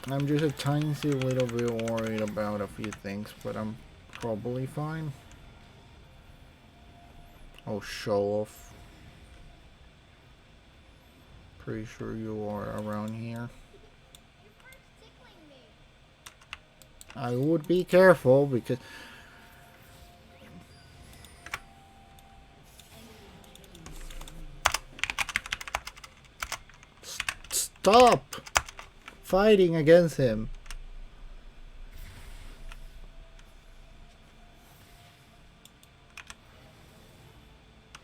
I'm just a tiny little bit worried about a few things, but I'm probably fine. Oh, show off. Pretty sure you are around here. I would be careful because... Stop fighting against him.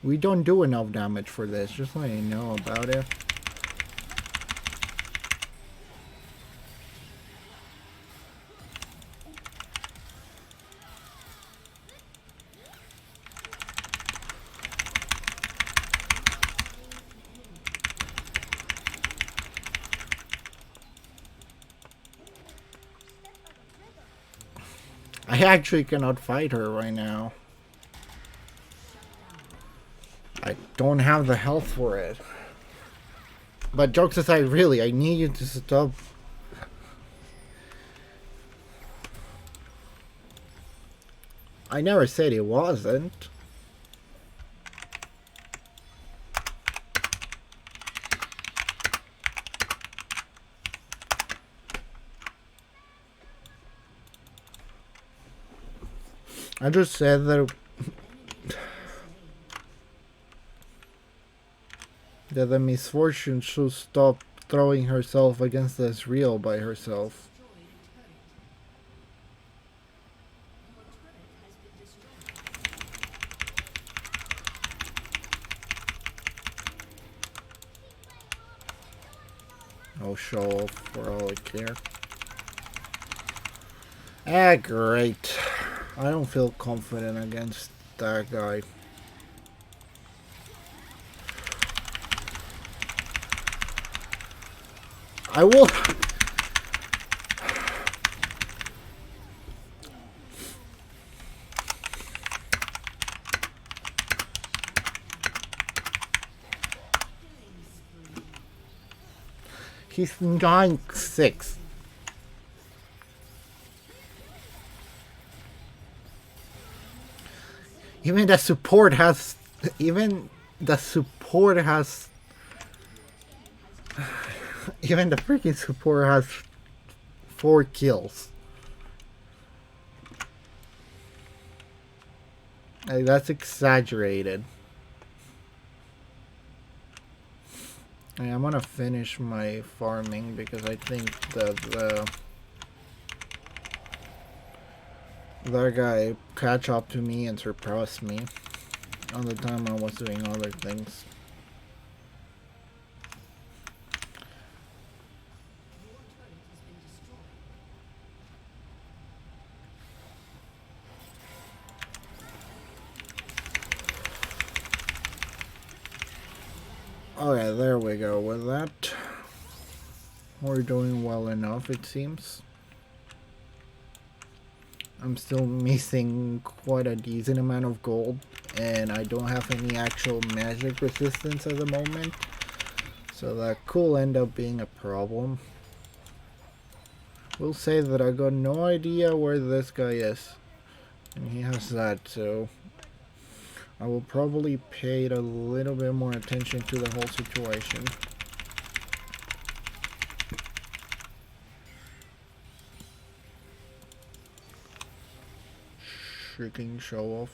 We don't do enough damage for this, just letting you know about it. I actually cannot fight her right now. I don't have the health for it. But jokes aside, really, I need you to stop. I never said it wasn't. I just said that the misfortune should stop throwing herself against Ezreal by herself. I'll show off for all I care. Ah, great. I don't feel confident against that guy. I will. He's 9-6. Even the support has. Even the support has. Even the freaking support has 4 kills. Like, that's exaggerated. And I'm gonna finish my farming because I think that that guy catch up to me and surpass me on the time I was doing other things. Okay, there we go with that. We're doing well enough, it seems. I'm still missing quite a decent amount of gold, and I don't have any actual magic resistance at the moment. So that could end up being a problem. We'll say that I got no idea where this guy is. And he has that, so I will probably pay a little bit more attention to the whole situation. Freaking show off.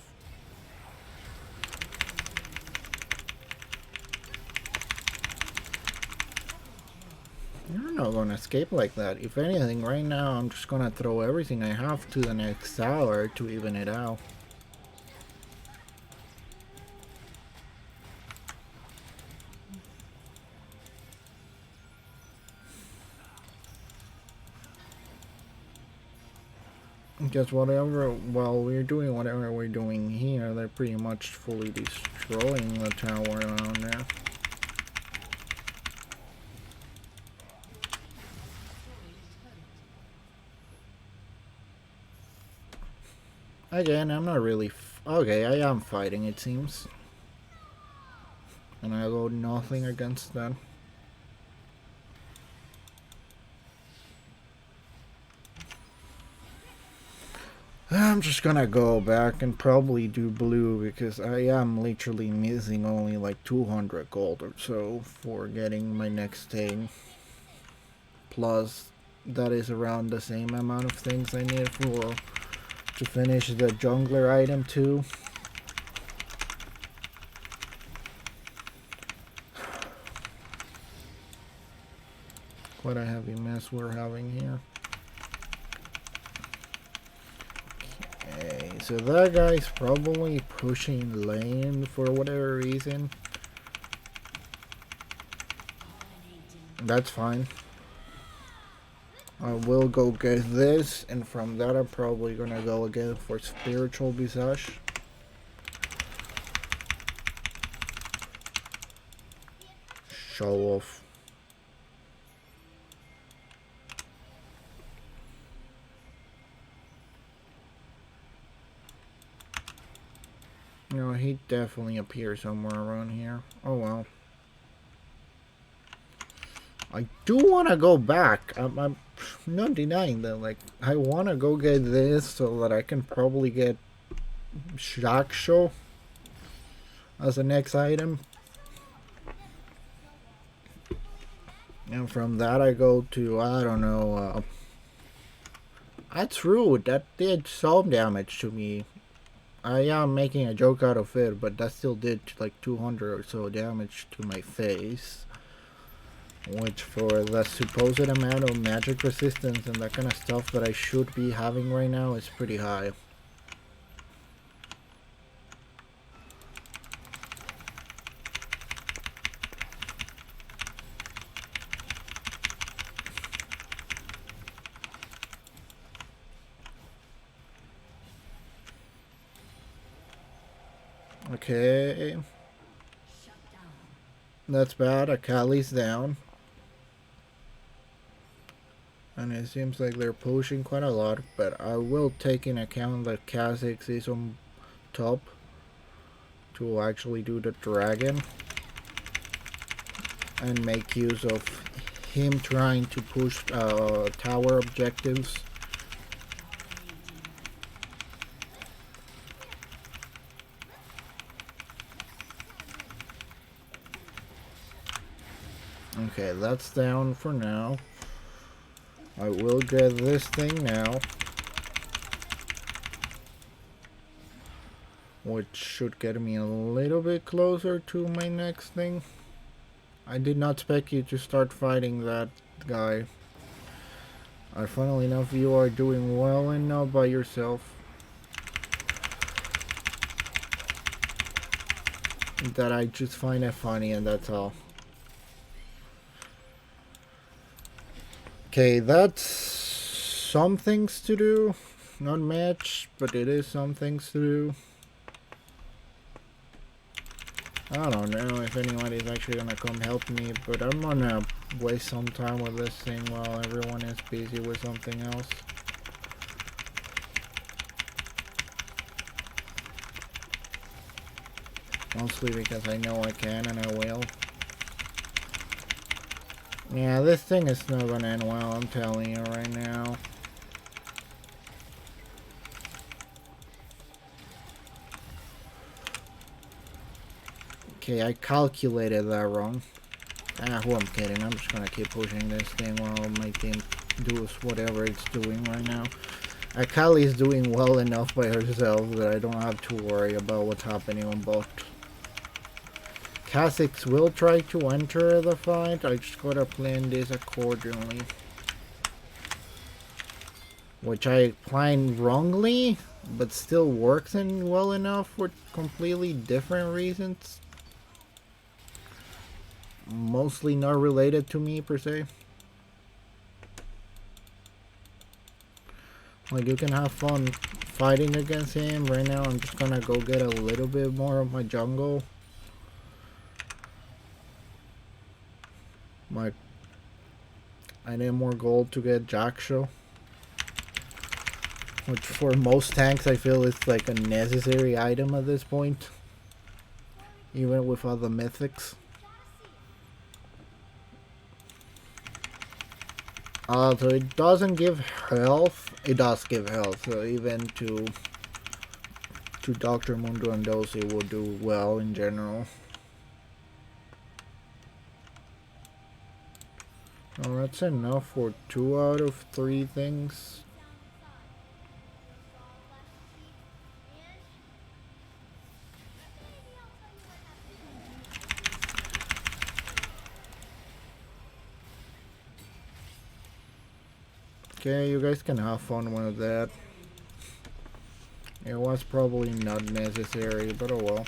You're not gonna escape like that. If anything, right now I'm just gonna throw everything I have to the next tower to even it out. Because whatever, while we're doing whatever we're doing here, they're pretty much fully destroying the tower around there. Again, I'm not really... okay, I am fighting, it seems. And I got nothing against that. I'm just gonna go back and probably do blue because I am literally missing only like 200 gold or so for getting my next thing. Plus, that is around the same amount of things I need for to finish the jungler item too. Quite a heavy mess we're having here. Okay, so that guy's probably pushing lane for whatever reason. That's fine. I will go get this, and from that I'm probably gonna go again for Spiritual Visage. Show off. You know, he definitely appears somewhere around here. Oh well. I do want to go back. I'm not denying that. Like, I want to go get this so that I can probably get Shaksho as the next item. And from that I go to, I don't know, that's rude. That did some damage to me. I am making a joke out of it, but that still did like 200 or so damage to my face. Which, for the supposed amount of magic resistance and that kind of stuff that I should be having right now, is pretty high. Okay. That's bad. Akali's down. And it seems like they're pushing quite a lot, but I will take in account that Kha'Zix is on top to actually do the dragon and make use of him trying to push tower objectives. Okay, that's down for now. I will get this thing now, which should get me a little bit closer to my next thing. I did not expect you to start fighting that guy. Funnily enough, you are doing well enough by yourself that I just find it funny, and that's all. Okay, that's some things to do. Not much, but it is some things to do. I don't know if anybody's actually gonna come help me, but I'm gonna waste some time with this thing while everyone is busy with something else. Mostly because I know I can and I will. Yeah, this thing is not gonna end well, I'm telling you right now. Okay, I calculated that wrong. Who I'm kidding. I'm just gonna keep pushing this thing while my team does whatever it's doing right now. Akali is doing well enough by herself that I don't have to worry about what's happening on bot. Kha'Zix will try to enter the fight. I just gotta plan this accordingly. Which I planned wrongly, but still works in well enough for completely different reasons. Mostly not related to me per se. Like, you can have fun fighting against him. Right now I'm just gonna go get a little bit more of my jungle. I need more gold to get Jaksho, which for most tanks I feel is like a necessary item at this point, even with other mythics. So it doesn't give health. It does give health, so even to Dr. Mundo and those, it will do well in general. Oh, that's enough for 2 out of 3 things. Okay, you guys can have fun with that. It was probably not necessary, but oh well.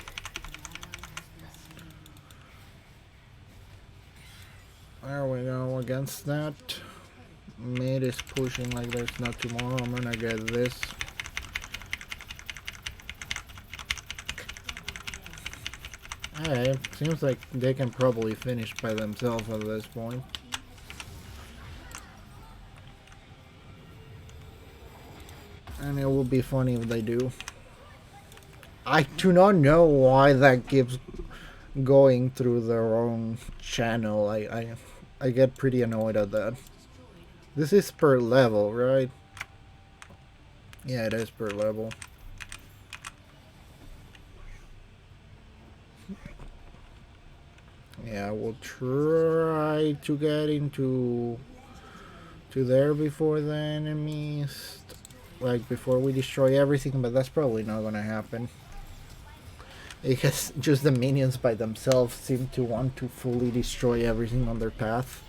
There we go, against that. Mid is pushing like there's no tomorrow. I'm gonna get this. Hey, seems like they can probably finish by themselves at this point. And it will be funny if they do. I do not know why that keeps going through their own channel. I get pretty annoyed at that. This is per level, right? Yeah, it is per level. Yeah, we'll try to get into there before the enemies, like before we destroy everything, but that's probably not gonna happen. Because just the minions by themselves seem to want to fully destroy everything on their path.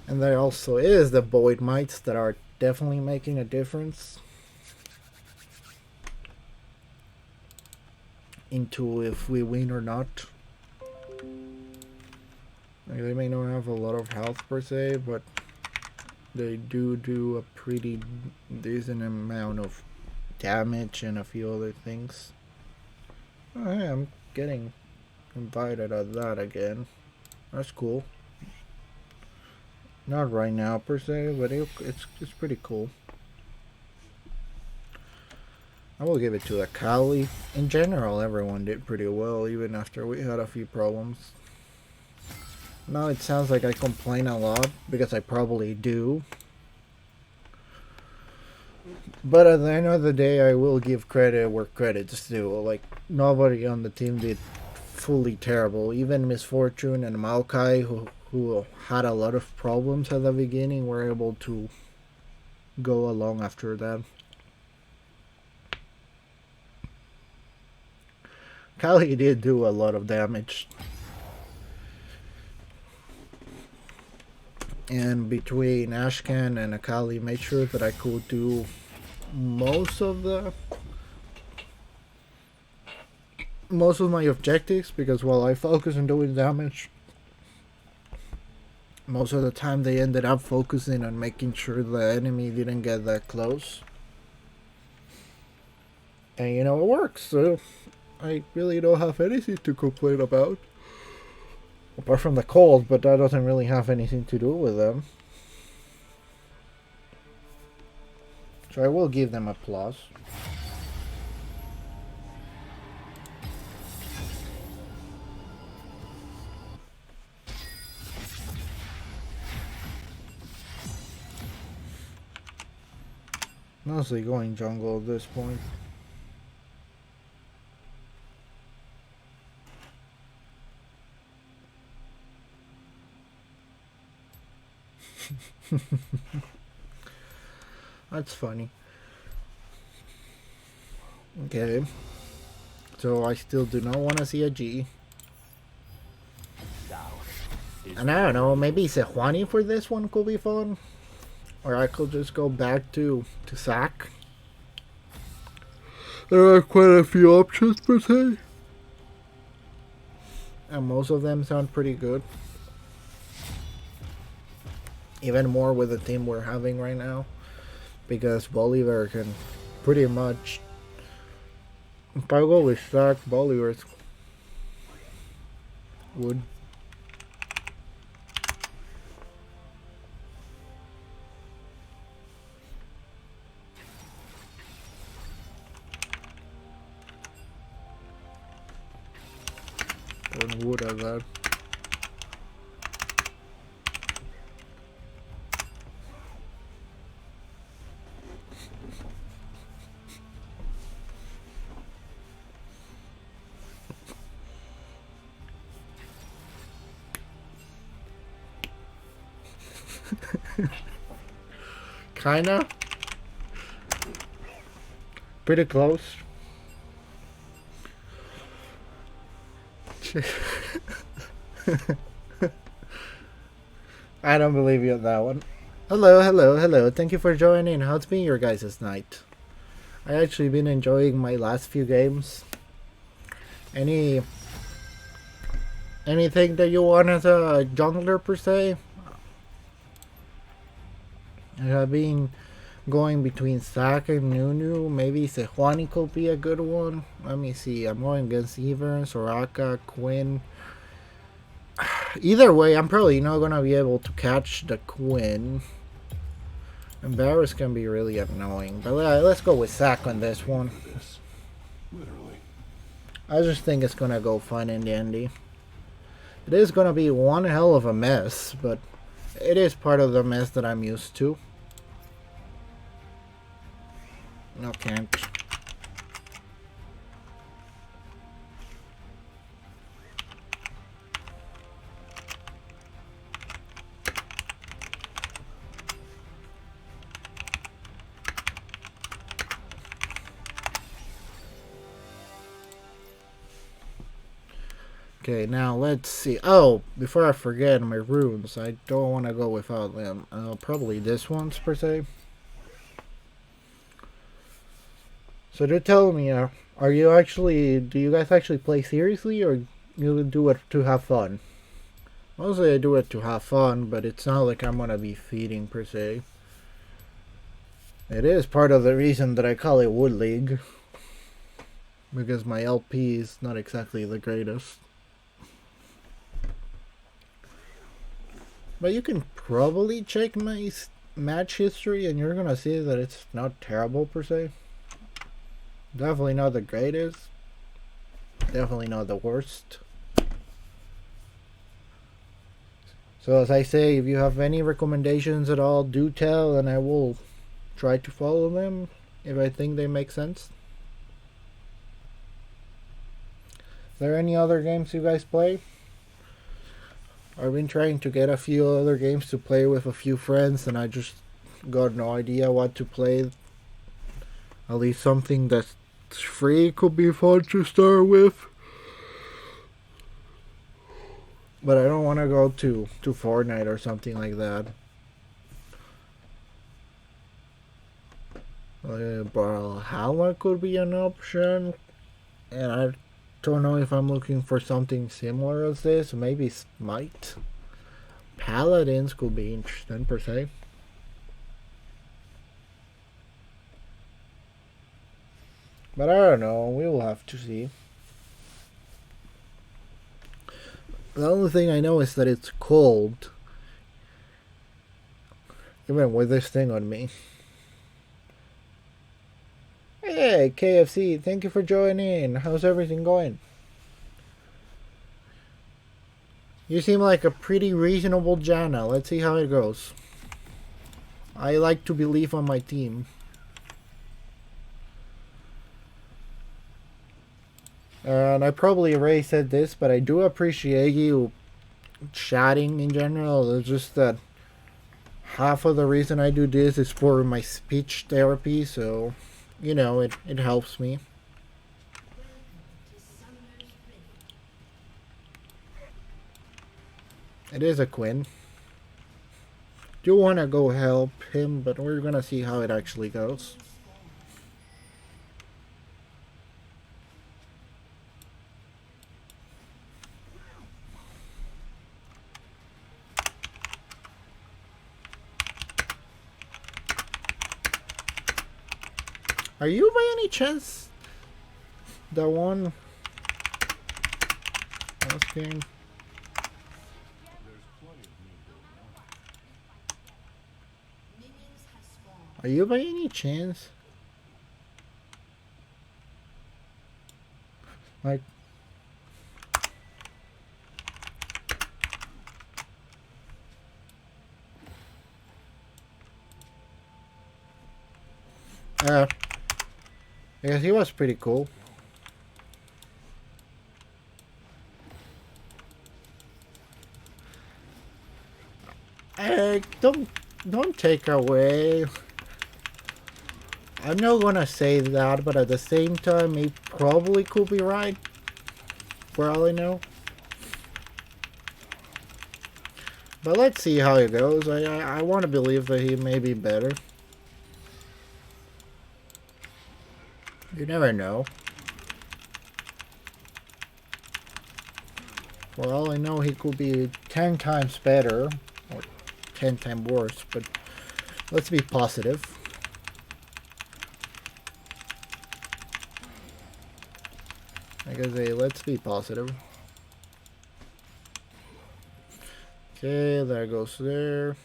And there also is the Void Mites that are definitely making a difference into if we win or not. Like, they may not have a lot of health per se, but they do a pretty decent amount of damage and a few other things. Oh, hey, I'm getting invited at that again. That's cool. Not right now per se, but it's pretty cool. I will give it to Akali. In general, everyone did pretty well, even after we had a few problems. Now it sounds like I complain a lot, because I probably do. But at the end of the day, I will give credit where credit's due. Like, nobody on the team did fully terrible. Even Miss Fortune and Maokai, who had a lot of problems at the beginning, were able to go along after that. Kali did do a lot of damage. And between Ashcan and Akali, made sure that I could do most of my objectives, because while I focus on doing damage, most of the time they ended up focusing on making sure the enemy didn't get that close. And you know, it works, so I really don't have anything to complain about. Apart from the cold, but that doesn't really have anything to do with them. So I will give them applause. Mostly going jungle at this point. That's funny. Okay. So I still do not want to see a G. And I don't know, maybe Sejuani for this one could be fun. Or I could just go back to Zac. There are quite a few options per se. And most of them sound pretty good. Even more with the team we're having right now. Because Bolivar can pretty much... If I go with Zac, Bolivar would... would have that. Kinda. Pretty close. I don't believe you on that one. Hello, hello, hello. Thank you for joining. How's been your guys' night? I actually been enjoying my last few games. Anything that you want as a jungler per se? I've been going between Saka and Nunu. Maybe Sejuani could be a good one. Let me see. I'm going against Ivern, Soraka, Quinn. Either way, I'm probably not gonna be able to catch the Quinn. And Varus can be really annoying. But let's go with Sack on this one. This. Literally. I just think it's gonna go fun in the end. It is gonna be one hell of a mess, but it is part of the mess that I'm used to. No, can't. Okay, now let's see. Oh, before I forget my runes, I don't want to go without them. Probably this one's per se. So they're telling me, do you guys actually play seriously, or you do it to have fun? Mostly I do it to have fun, but it's not like I'm gonna be feeding per se. It is part of the reason that I call it Wood League. Because my LP is not exactly the greatest. But you can probably check my match history and you're gonna see that it's not terrible per se. Definitely not the greatest. Definitely not the worst. So as I say, if you have any recommendations at all, do tell and I will try to follow them if I think they make sense. Is there any other games you guys play? I've been trying to get a few other games to play with a few friends and I just got no idea what to play. At least something that's free could be fun to start with. But I don't want to go to Fortnite or something like that. Brawlhalla could be an option. And I don't know if I'm looking for something similar as this. Maybe Smite. Paladins could be interesting per se. But I don't know. We will have to see. The only thing I know is that it's cold. Even with this thing on me. Hey, KFC, thank you for joining. How's everything going? You seem like a pretty reasonable Jana. Let's see how it goes. I like to believe on my team. And I probably already said this, but I do appreciate you chatting in general. It's just that half of the reason I do this is for my speech therapy, so you know, it helps me. It is a Quinn. Do want to go help him, but we're gonna see how it actually goes. Are you by any chance the one last game? Are you by any chance like because he was pretty cool. Don't take away. I'm not gonna say that, but at the same time, he probably could be right. For all I know. But let's see how it goes. I want to believe that he may be better. You never know. For all I know, he could be 10 times better, or 10 times worse, but let's be positive. Like I say, let's be positive. Okay, there goes there.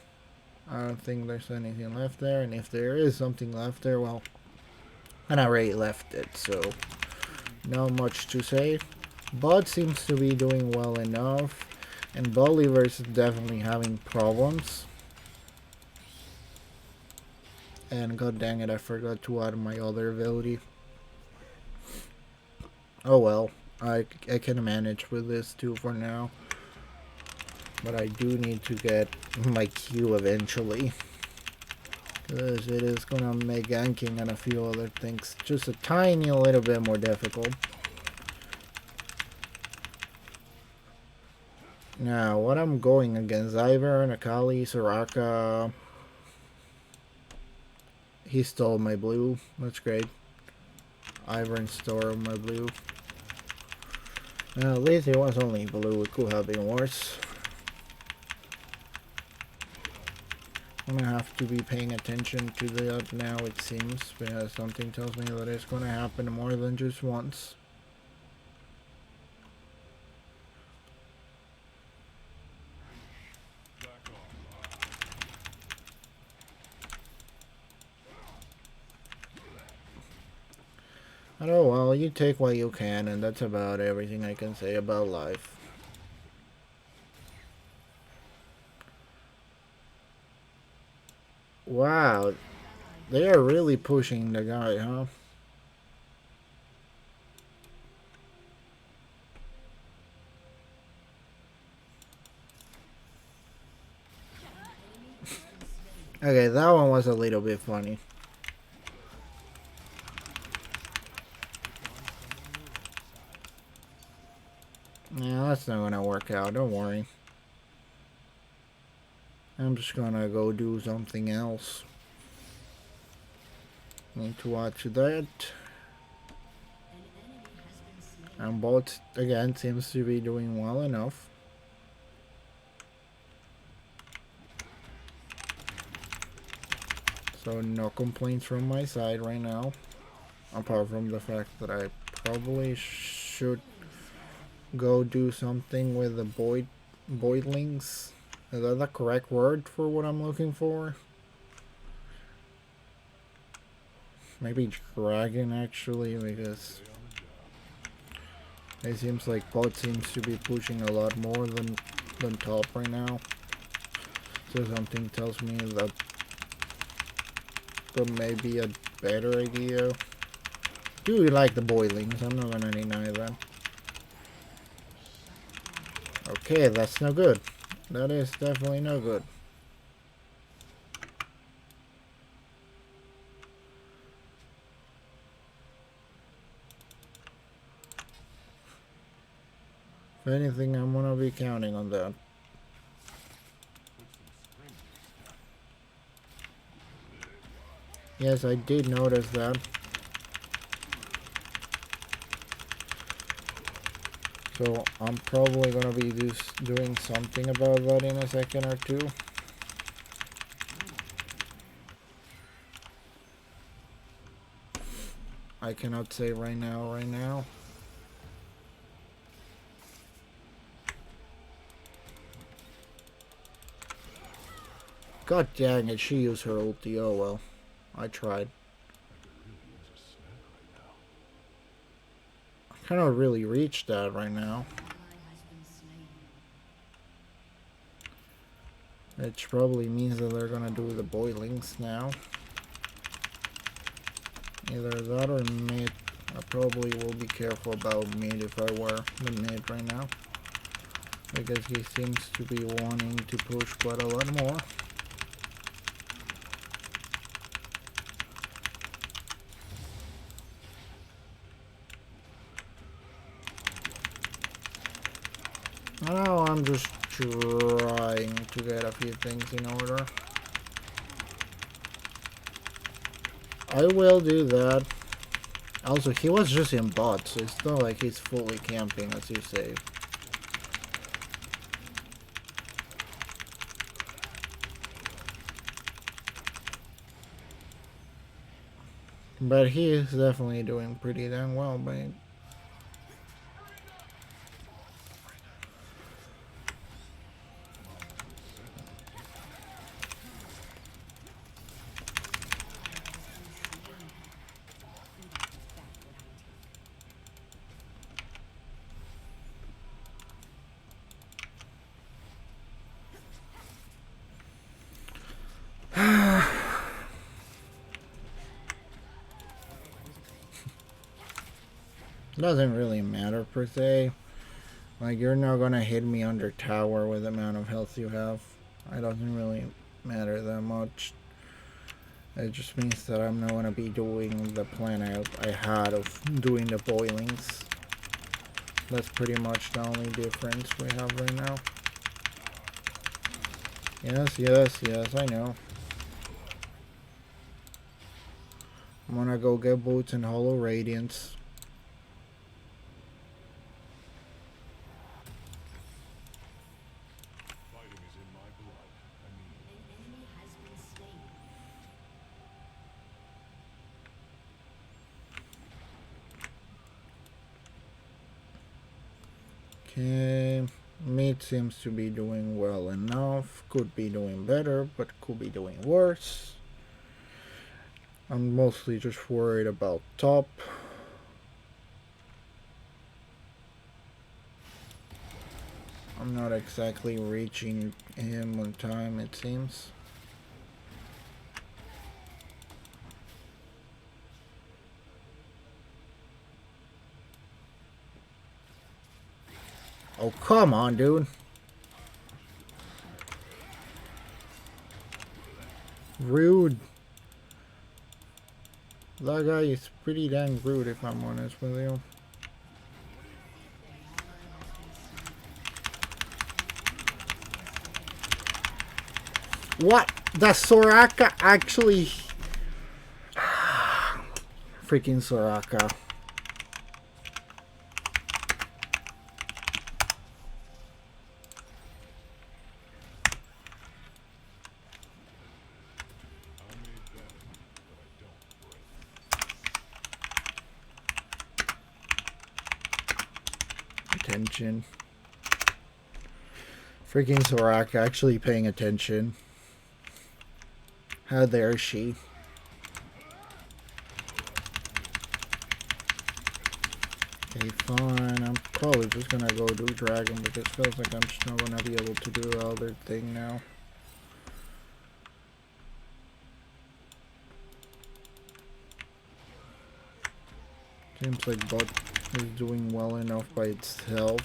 I don't think there's anything left there, and if there is something left there, well, and I already left it, so not much to say. Bud seems to be doing well enough, and Bolivar's definitely having problems. And god dang it, I forgot to add my other ability. Oh well, I can manage with this too for now. But I do need to get my Q eventually. Because it is gonna make ganking and a few other things just a tiny little bit more difficult. Now, what I'm going against, Ivern, Akali, Soraka. He stole my blue. That's great. Ivern stole my blue. At least it was only blue. It could have been worse. I'm gonna have to be paying attention to that now, it seems, because something tells me that it's gonna happen more than just once. But oh well, you take what you can, and that's about everything I can say about life. Wow, they are really pushing the guy, huh? Okay, that one was a little bit funny. Yeah, that's not gonna work out, don't worry. I'm just gonna go do something else. Need to watch that. And Bolt, again, seems to be doing well enough. So no complaints from my side right now. Apart from the fact that I probably should go do something with the boilings. Is that the correct word for what I'm looking for? Maybe dragon actually, because it seems like bot seems to be pushing a lot more than top right now. So something tells me that may be a better idea. Do like the boilings, I'm not gonna deny that. Okay, that's no good. That is definitely no good. If anything, I'm gonna be counting on that. Yes, I did notice that. So I'm probably gonna be doing something about that in a second or two. I cannot say right now. God dang it, she used her ulti. Oh well. I tried. I cannot really reach that right now. Which probably means that they're gonna do the boilings now. Either that or mid. I probably will be careful about mid if I were the mid right now. Because he seems to be wanting to push quite a lot more. Now I'm just trying to get a few things in order. I will do that. Also, he was just in bot, so it's not like he's fully camping, as you say. But he is definitely doing pretty damn well, but doesn't really matter per se. Like, you're not gonna hit me under tower with the amount of health you have. It doesn't really matter that much. It just means that I'm not gonna be doing the plan I had of doing the boilings. That's pretty much the only difference we have right now. Yes, yes, yes, I know. I'm gonna go get boots and hollow radiance. Fighting is in my blood. Okay, mid seems to be doing well enough. Could be doing better, but could be doing worse. I'm mostly just worried about top. I'm not exactly reaching him on time, it seems. Oh, come on, dude. Rude. That guy is pretty dang rude, if I'm honest with you. What? The Soraka actually... Freaking Soraka. Attention. Freaking Soraka actually paying attention. How dare she? Okay, fine. I'm probably just gonna go do dragon because it feels like I'm just not gonna be able to do the other thing now. Seems like bot is doing well enough by itself.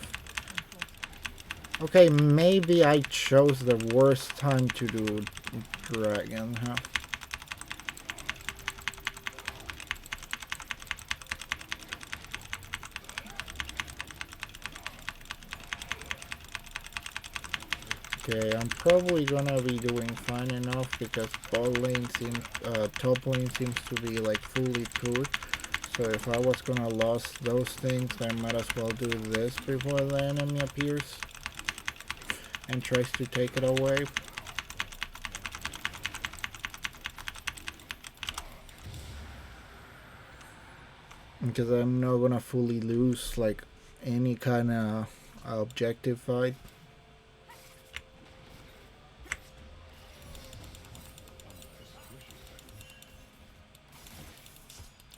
Okay, maybe I chose the worst time to do dragon, huh? Okay, I'm probably gonna be doing fine enough because bot lane seems, top lane seems to be like fully food. So if I was gonna lose those things, I might as well do this before the enemy appears and tries to take it away. Because I'm not gonna fully lose like any kind of objective fight.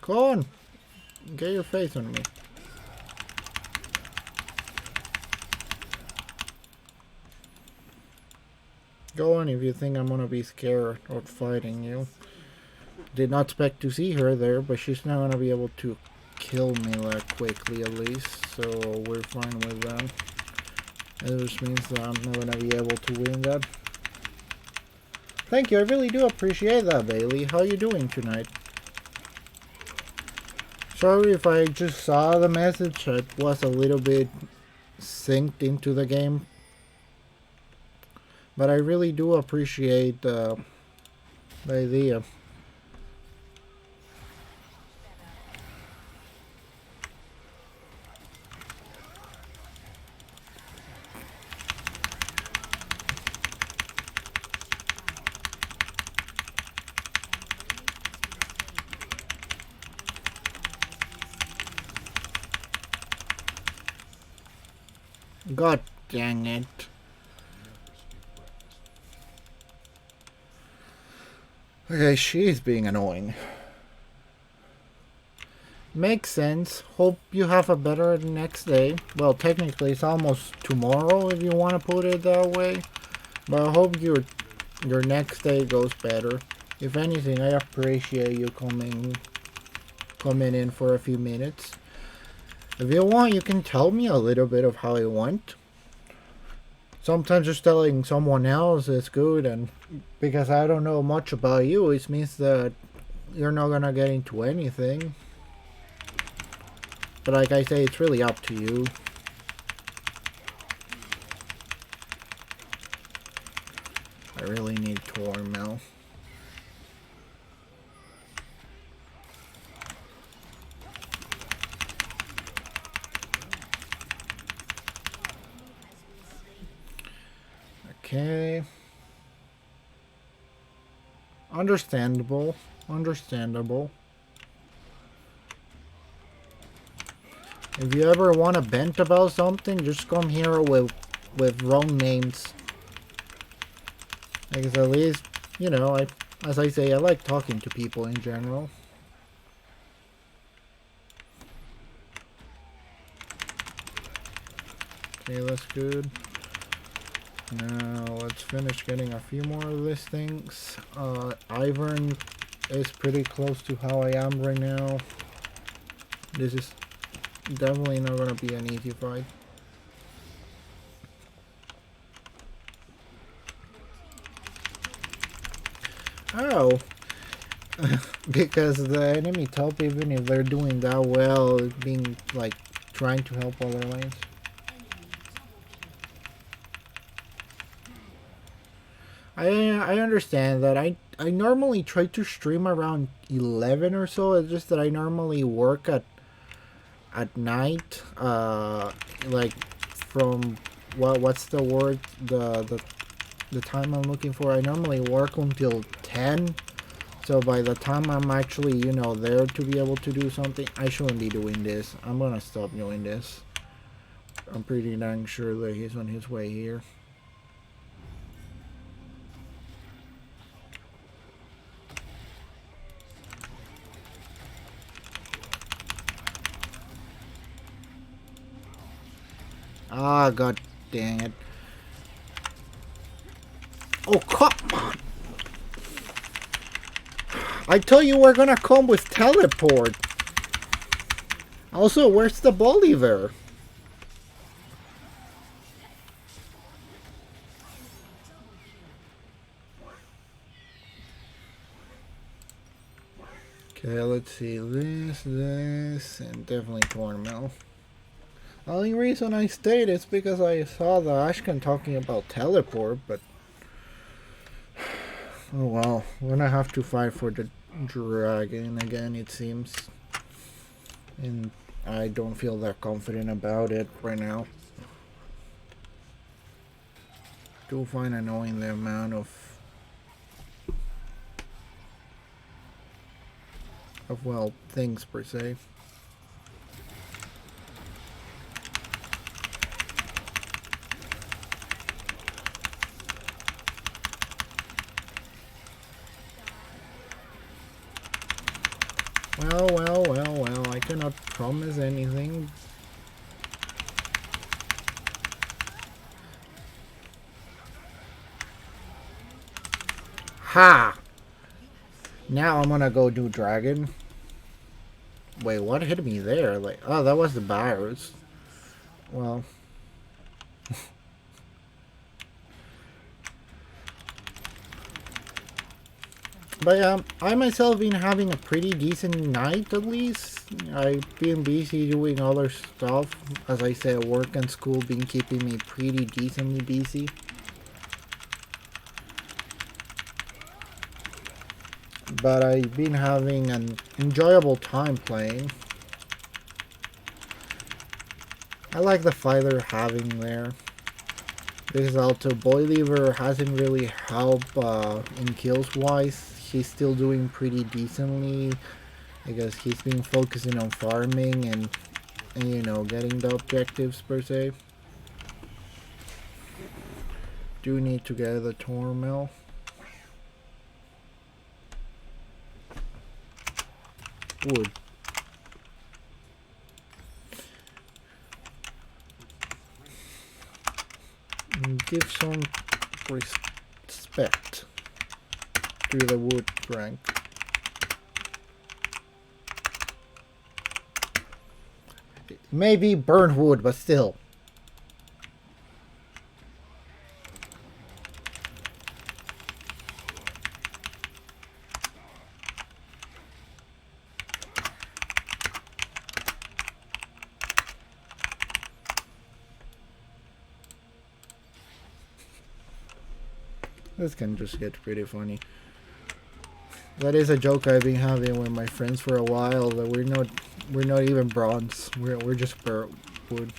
Go on! Get your face on me. Go on if you think I'm gonna be scared of fighting you. Did not expect to see her there, but she's not gonna be able to kill me like quickly at least, so we're fine with that. It just means that I'm not gonna be able to win that. Thank you, I really do appreciate that, Bailey. How you doing tonight? Sorry if I just saw the message, I was a little bit synced into the game. But I really do appreciate the idea. God dang it. Never skip breakfast. Okay, she's being annoying. Makes sense. Hope you have a better next day. Well, technically it's almost tomorrow if you want to put it that way. But I hope your next day goes better. If anything, I appreciate you coming in for a few minutes. If you want, you can tell me a little bit of how it went. Sometimes just telling someone else is good, and because I don't know much about you, it means that you're not gonna get into anything. But like I say, it's really up to you. I really need Tormel. Okay. Understandable. Understandable. If you ever want to vent about something, just come here with wrong names. Because at least, you know, as I say, I like talking to people in general. Okay, that's good. Now let's finish getting a few more listings. Ivern is pretty close to how I am right now. This is definitely not gonna be an easy fight. Oh, because the enemy top, even if they're doing that well, being like trying to help other lanes. I understand that. I normally try to stream around 11 or so. It's just that I normally work at night. Like from what's the word, the time I'm looking for. I normally work until 10. So by the time I'm actually, you know, there to be able to do something, I shouldn't be doing this. I'm gonna stop doing this. I'm pretty dang sure that he's on his way here. Ah, god dang it. Oh, come on! I told you we're gonna come with teleport! Also, where's the Bolivar? Okay, let's see. This, and definitely Tormel. The only reason I stayed is because I saw the Ashkan talking about teleport, but... Oh well, we're gonna have to fight for the dragon again, it seems. And I don't feel that confident about it right now. Do find annoying the amount of well, things per se. Well, I cannot promise anything. Ha! Now I'm gonna go do dragon. Wait, what hit me there? Like, oh, that was the virus. Well. But I myself been having a pretty decent night at least. I've been busy doing other stuff. As I said, work and school been keeping me pretty decently busy. But I've been having an enjoyable time playing. I like the fight they're having there. Because also Bolivar hasn't really helped in kills wise. He's still doing pretty decently. Because he's been focusing on farming and you know, getting the objectives per se. do need to get the Tormel. Wood. Give some respect to the wood rank. Maybe burnt wood, but still. This can just get pretty funny. That is a joke I've been having with my friends for a while, that we're not even bronze. We're just burnt wood.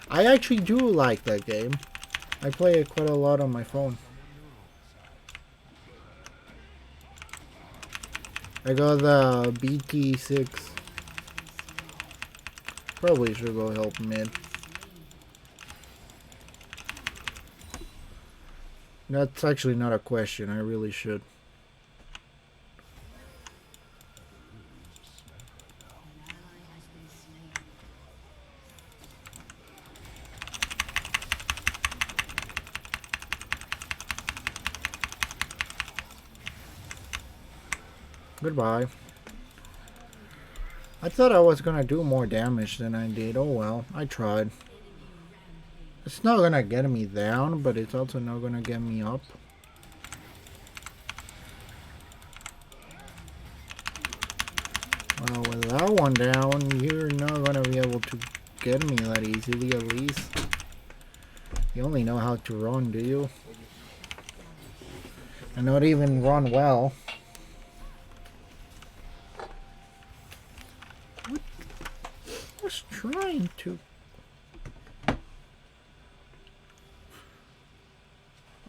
I actually do like that game. I play it quite a lot on my phone. I got the BT6. Probably should go help mid. That's actually not a question. I really should. Goodbye. I thought I was gonna do more damage than I did. Oh well, I tried. It's not gonna get me down, but it's also not gonna get me up. Well, with that one down, you're not gonna be able to get me that easily, at least. You only know how to run, do you? And not even run well. What? I was trying to...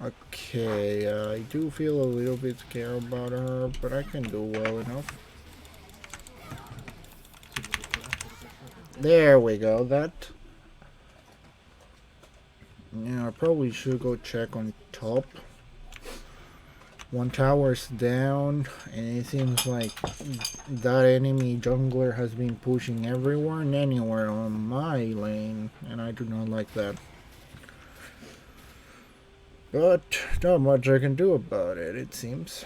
Okay, I do feel a little bit scared about her, but I can do well enough. There we go, that. Yeah, I probably should go check on top. One tower's down, and it seems like that enemy jungler has been pushing everywhere and anywhere on my lane, and I do not like that. But not much I can do about it, it seems.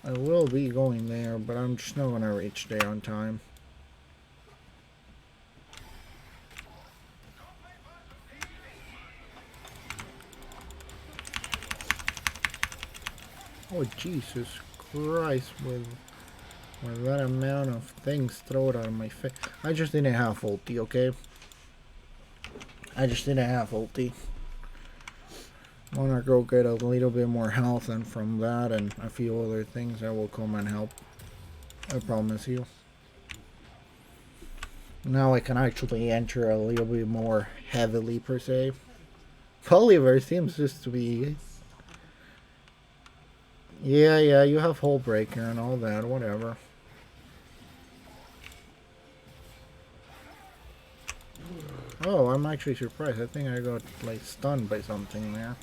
I will be going there, but I'm just not gonna reach there on time. Oh Jesus Christ, with that amount of things thrown out of my face. I just didn't have ulti, okay? I just didn't have ulti. Wanna go get a little bit more health, and from that and a few other things I will come and help. I promise you. Now I can actually enter a little bit more heavily per se. Polyver seems just to be... Yeah, you have Hull Breaker and all that, whatever. Oh, I'm actually surprised. I think I got like stunned by something there.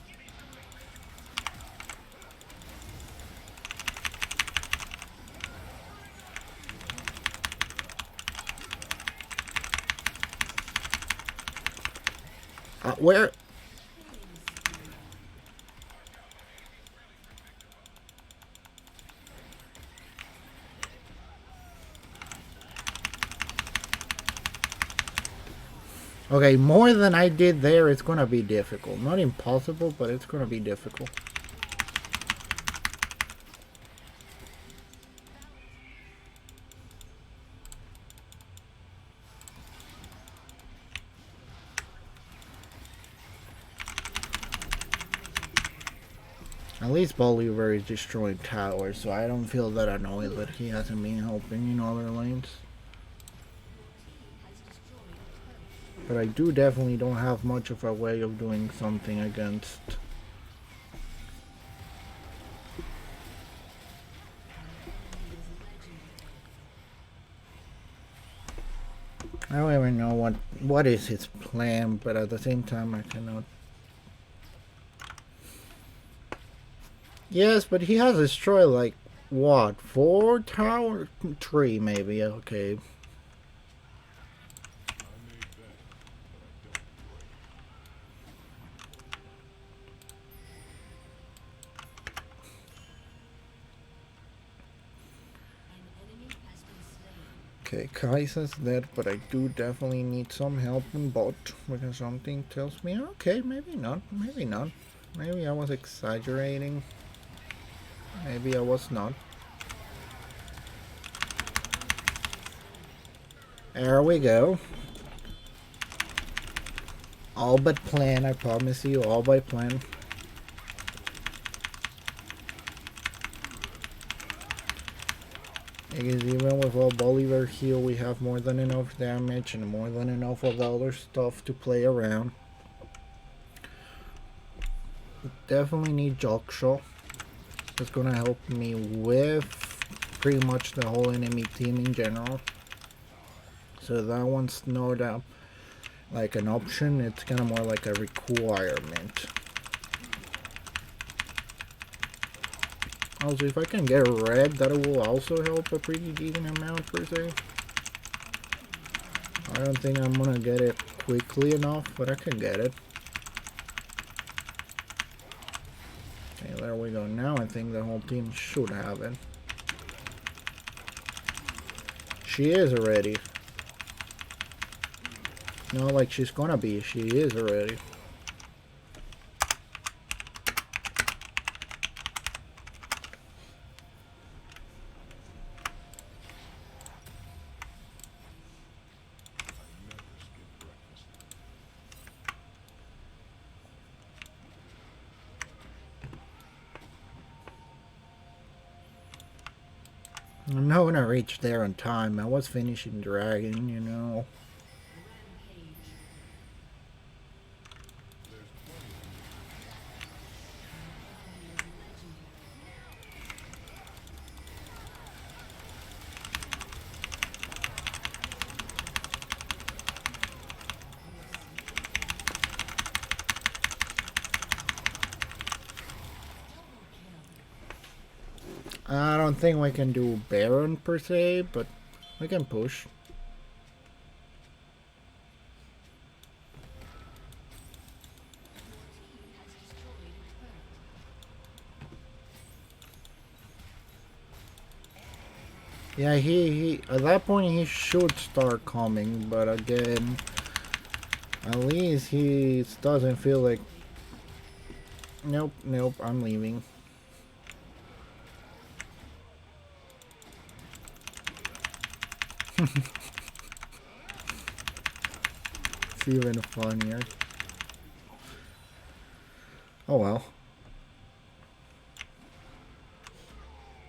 Where? Okay, more than I did there, it's gonna be difficult. Not impossible, but it's gonna be difficult. At least Bolivar is destroying towers, so I don't feel that annoyed that he hasn't been helping in other lanes. But I do definitely don't have much of a way of doing something against... I don't even know what is his plan, but at the same time I cannot. Yes, but he has destroyed like what, 4 tower, 3 maybe. Okay. I may beg, but I don't break. Okay, Kaisa's dead, but I do definitely need some help in bot because something tells me okay, maybe not, maybe not. Maybe I was exaggerating. Maybe I was not. There we go. All but plan, I promise you, all by plan. Because even with all Bolivar heal, we have more than enough damage and more than enough of the other stuff to play around. Definitely need Jokshaw. It's gonna help me with pretty much the whole enemy team in general. So that one's not like an option, it's kind of more like a requirement. Also, if I can get red, that will also help a pretty decent amount per se. I don't think I'm gonna get it quickly enough, but I can get it. Okay, there we go. Now I think the whole team should have it. She is already. Not like she's gonna be, she is already. I never skip breakfast. I'm not gonna reach there on time. I was finishing Dragon, you know. There's plenty of meat. I don't think we can do Baron per se, but we can push. Yeah, he at that point he should start coming, but again, at least he doesn't feel like. Nope, nope, I'm leaving. It's even funnier. Oh well.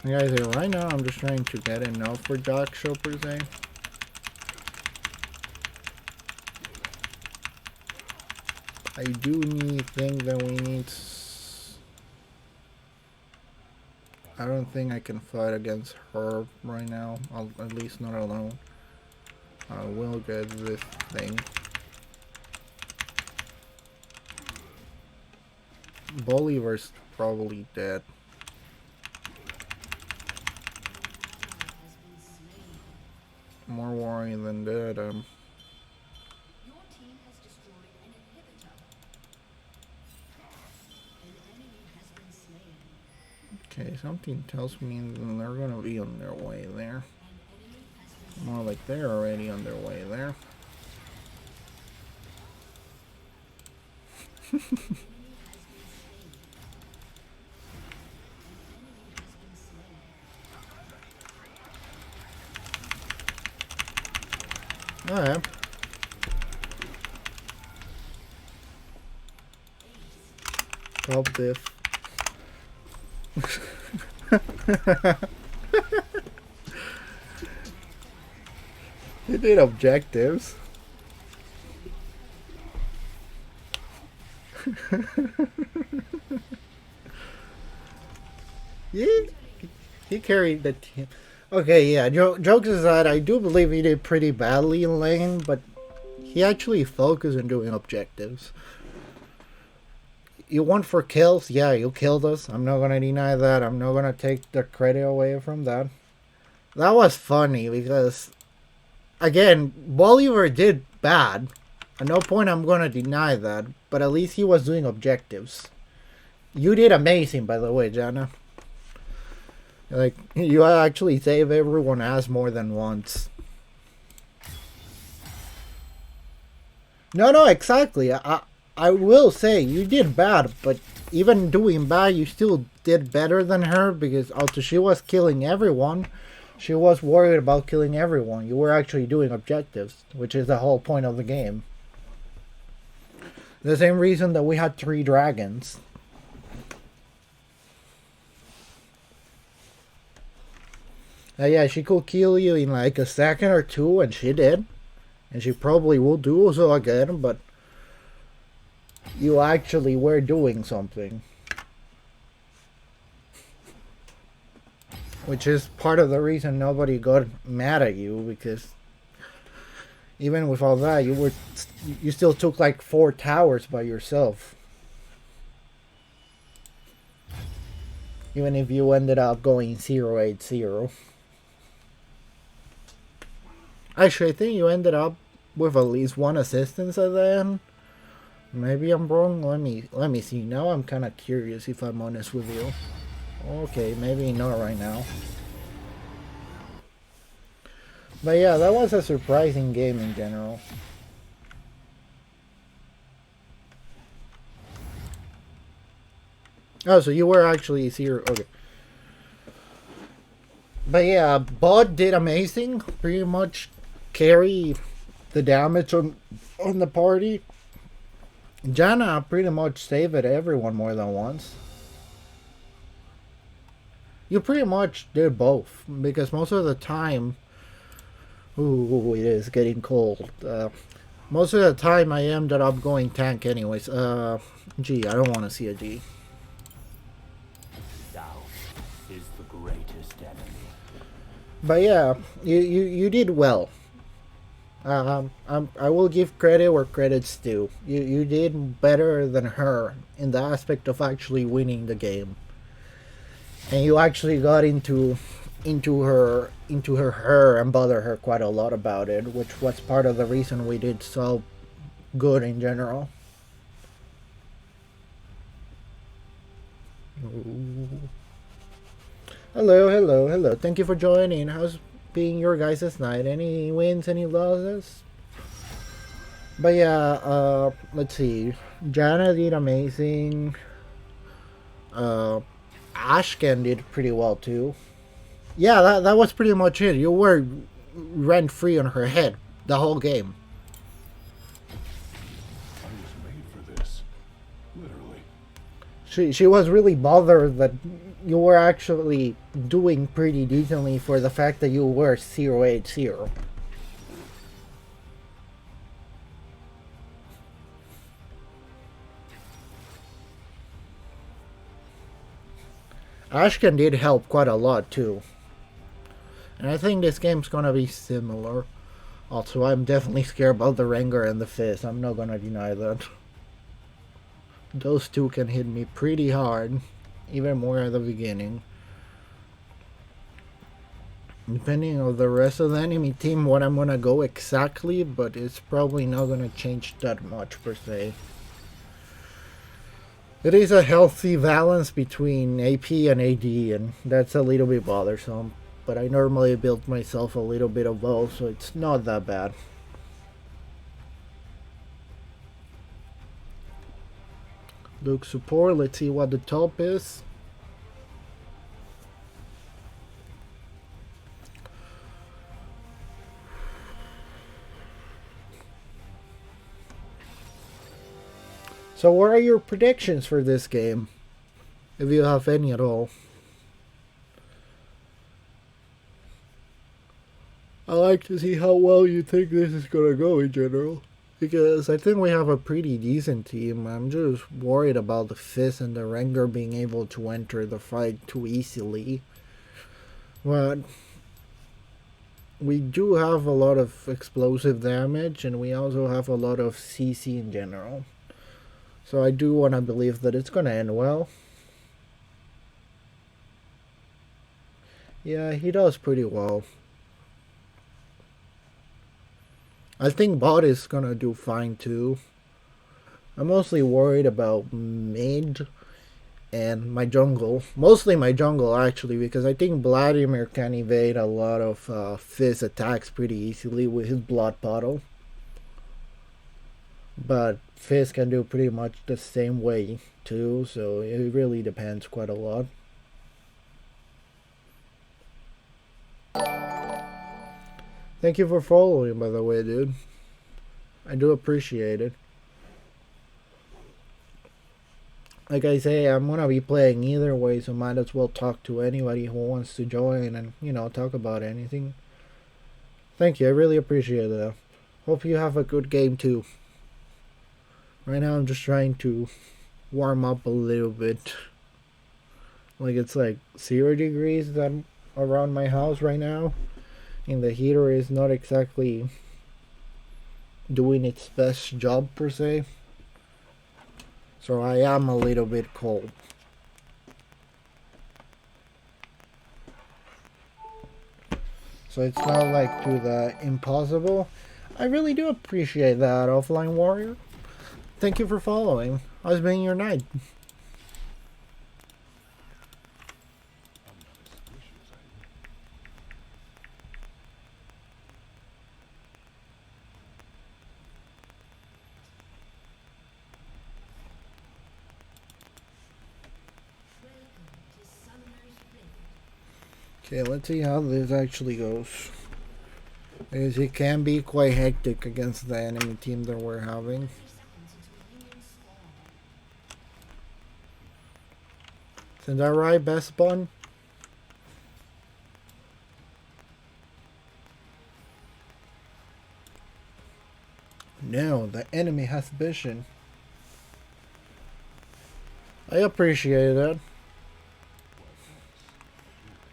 Guys, right now I'm just trying to get enough for Jokshaw per se. I do think that we need. I don't think I can fight against her right now. At least not alone. I will get this thing. Bolivar's probably dead. More worry than dead. Your team has destroyed an inhibitor. An enemy has been slain. Okay, something tells me that they're gonna be on their way there. An enemy has been More like they're already on their way there. Alright. Top diff. He did objectives. Yeah, he carried the team. Okay, yeah, jokes aside, I do believe he did pretty badly in lane, but he actually focused on doing objectives. You went for kills, yeah, you killed us. I'm not gonna deny that. I'm not gonna take the credit away from that. That was funny because, again, Bolivar did bad. At no point I'm gonna deny that, but at least he was doing objectives. You did amazing, by the way, Jana. Like, you actually save everyone ass more than once. No, exactly. I will say you did bad, but even doing bad, you still did better than her because although she was killing everyone, she was worried about killing everyone. You were actually doing objectives, which is the whole point of the game. The same reason that we had 3 dragons. Yeah, she could kill you in like a second or two, and she did. And she probably will do so again, but you actually were doing something. Which is part of the reason nobody got mad at you, because even with all that, you still took like 4 towers by yourself. Even if you ended up going 0-8-0. Actually, I think you ended up with at least 1 assistance at the end. Maybe I'm wrong. Let me see. Now I'm kind of curious, if I'm honest with you. Okay, maybe not right now. But yeah, that was a surprising game in general. Oh, so you were actually 0. Okay. But yeah, Bot did amazing. Pretty much carry the damage on the party. Jana pretty much saved everyone more than once. You pretty much did both, because most of the time... Ooh, it is getting cold. Most of the time I ended up going tank anyways. G, I don't want to see a G. Doubt is the greatest enemy. But yeah, you did well. I will give credit where credit's due. You did better than her in the aspect of actually winning the game, and you actually got into her and bothered her quite a lot about it, which was part of the reason we did so good in general. Ooh. Hello. Thank you for joining. How's being your guys' night? Any wins, any losses? But yeah, let's see. Jana did amazing. Ashken did pretty well too. Yeah, that was pretty much it. You were rent free on her head the whole game. I was made for this. Literally. She was really bothered that you were actually doing pretty decently for the fact that you were 0-8-0. Ashken did help quite a lot too. And I think this game's gonna be similar. Also, I'm definitely scared about the Rengar and the Fizz. I'm not gonna deny that. Those two can hit me pretty hard. Even more at the beginning. Depending on the rest of the enemy team, what I'm gonna go exactly, but it's probably not gonna change that much per se. It is a healthy balance between AP and AD, and that's a little bit bothersome. But I normally build myself a little bit of both, so it's not that bad. Luke support, let's see what the top is. So what are your predictions for this game? If you have any at all. I like to see how well you think this is gonna go in general. Because I think we have a pretty decent team. I'm just worried about the Fizz and the Rengar being able to enter the fight too easily. But we do have a lot of explosive damage, and we also have a lot of CC in general. So I do want to believe that it's going to end well. Yeah, he does pretty well. I think bot is going to do fine too. I'm mostly worried about mid and my jungle. Mostly my jungle actually, because I think Vladimir can evade a lot of Fizz attacks pretty easily with his blood bottle. But Fizz can do pretty much the same way too, so it really depends quite a lot. Thank you for following, by the way, dude. I do appreciate it. Like I say, I'm gonna be playing either way, so might as well talk to anybody who wants to join and, you know, talk about anything. Thank you, I really appreciate it. Hope you have a good game too. Right now I'm just trying to warm up a little bit. Like it's like 0 degrees that I'm around my house right now. And the heater is not exactly doing its best job per se. So I am a little bit cold. So it's not like to the impossible. I really do appreciate that, Offline Warrior. Thank you for following. How's been your night? Okay, let's see how this actually goes. Because it can be quite hectic against the enemy team that we're having. Is that right, Best Bun? No, the enemy has vision. I appreciate that.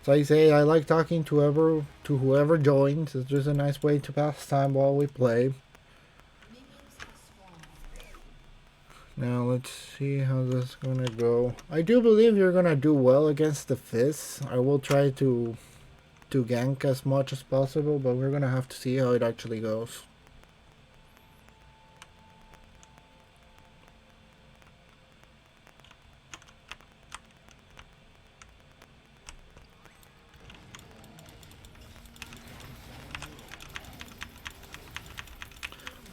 So I say I like talking to whoever joins. It's just a nice way to pass time while we play. Now let's see how this is gonna go. I do believe you're gonna do well against the Fizz. I will try to gank as much as possible, but we're gonna have to see how it actually goes.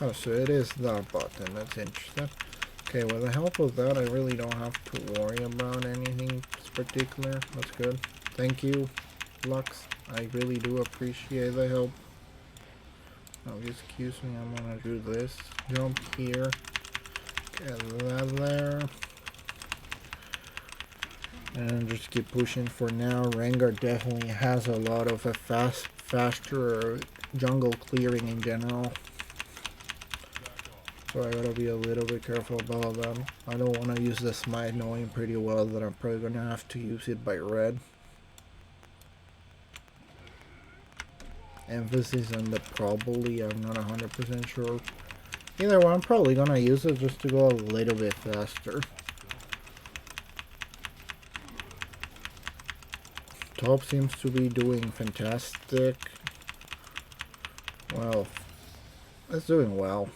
Oh, so it is that button. That's interesting. Okay, with the help of that, I really don't have to worry about anything particular. That's good. Thank you, Lux. I really do appreciate the help. Oh, excuse me, I'm gonna do this. Jump here. Get that there. And just keep pushing for now. Rengar definitely has a lot of a faster jungle clearing in general. So I gotta be a little bit careful about that. I don't want to use the smite knowing pretty well that I'm probably gonna have to use it by red. Emphasis on the probably, I'm not 100% sure. Either way, I'm probably gonna use it just to go a little bit faster. Top seems to be doing fantastic. Well, it's doing well.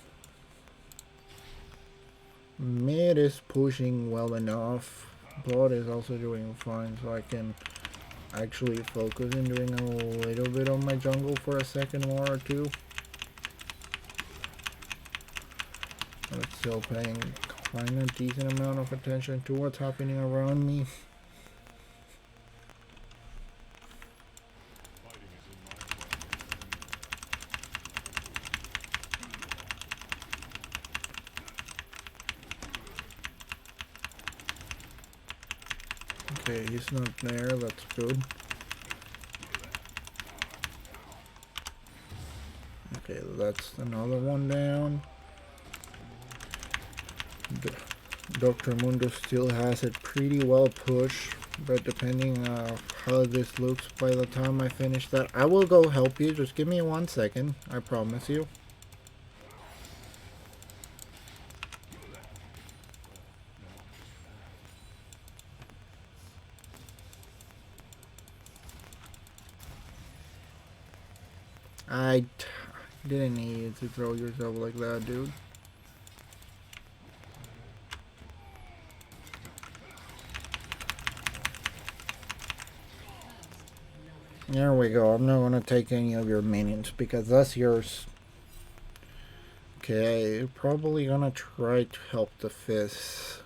Mid is pushing well enough. Bot is also doing fine, so I can actually focus in doing a little bit on my jungle for a second war or two. I'm still paying quite a decent amount of attention to what's happening around me. Okay, he's not there, that's good. Okay, that's another one down. Dr. Mundo still has it pretty well pushed. But depending on how this looks by the time I finish that, I will go help you. Just give me 1 second. I promise you. Didn't need you to throw yourself like that, dude. There we go. I'm not gonna take any of your minions because that's yours. Okay, probably gonna try to help the Fizz.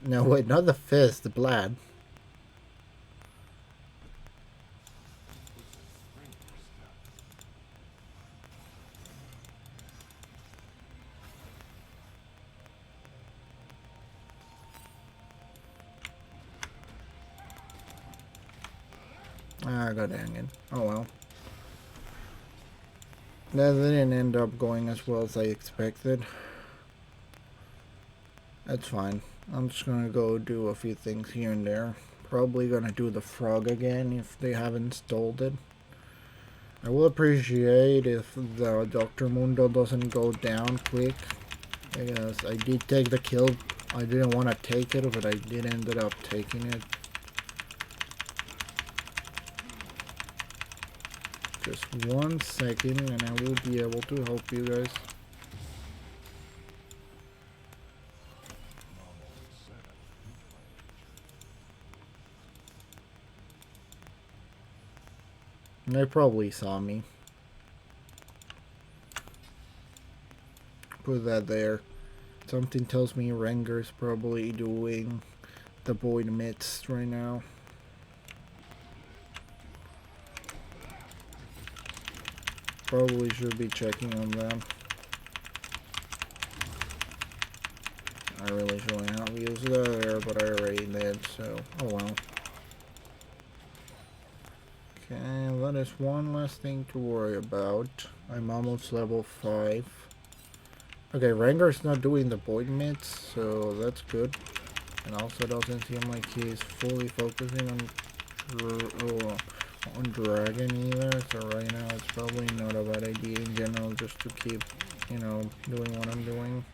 No, wait, not the Fizz, the Blad. Ah, god dang it. Oh well. That didn't end up going as well as I expected. That's fine. I'm just gonna go do a few things here and there. Probably gonna do the frog again if they haven't stalled it. I will appreciate if the Dr. Mundo doesn't go down quick. Because I did take the kill. I didn't want to take it, but I did ended up taking it. Just 1 second and I will be able to help you guys. They probably saw me. Put that there. Something tells me Rengar's probably doing the Void Mist right now. Probably should be checking on them. I really shouldn't have used that there, but I already did, so oh well. Okay, that is one less thing to worry about. I'm almost level 5. Okay, Rengar's not doing the Void Mist, so that's good. And also doesn't seem like he's fully focusing on Dragon either, so right now it's probably not a bad idea in general just to keep, you know, doing what I'm doing.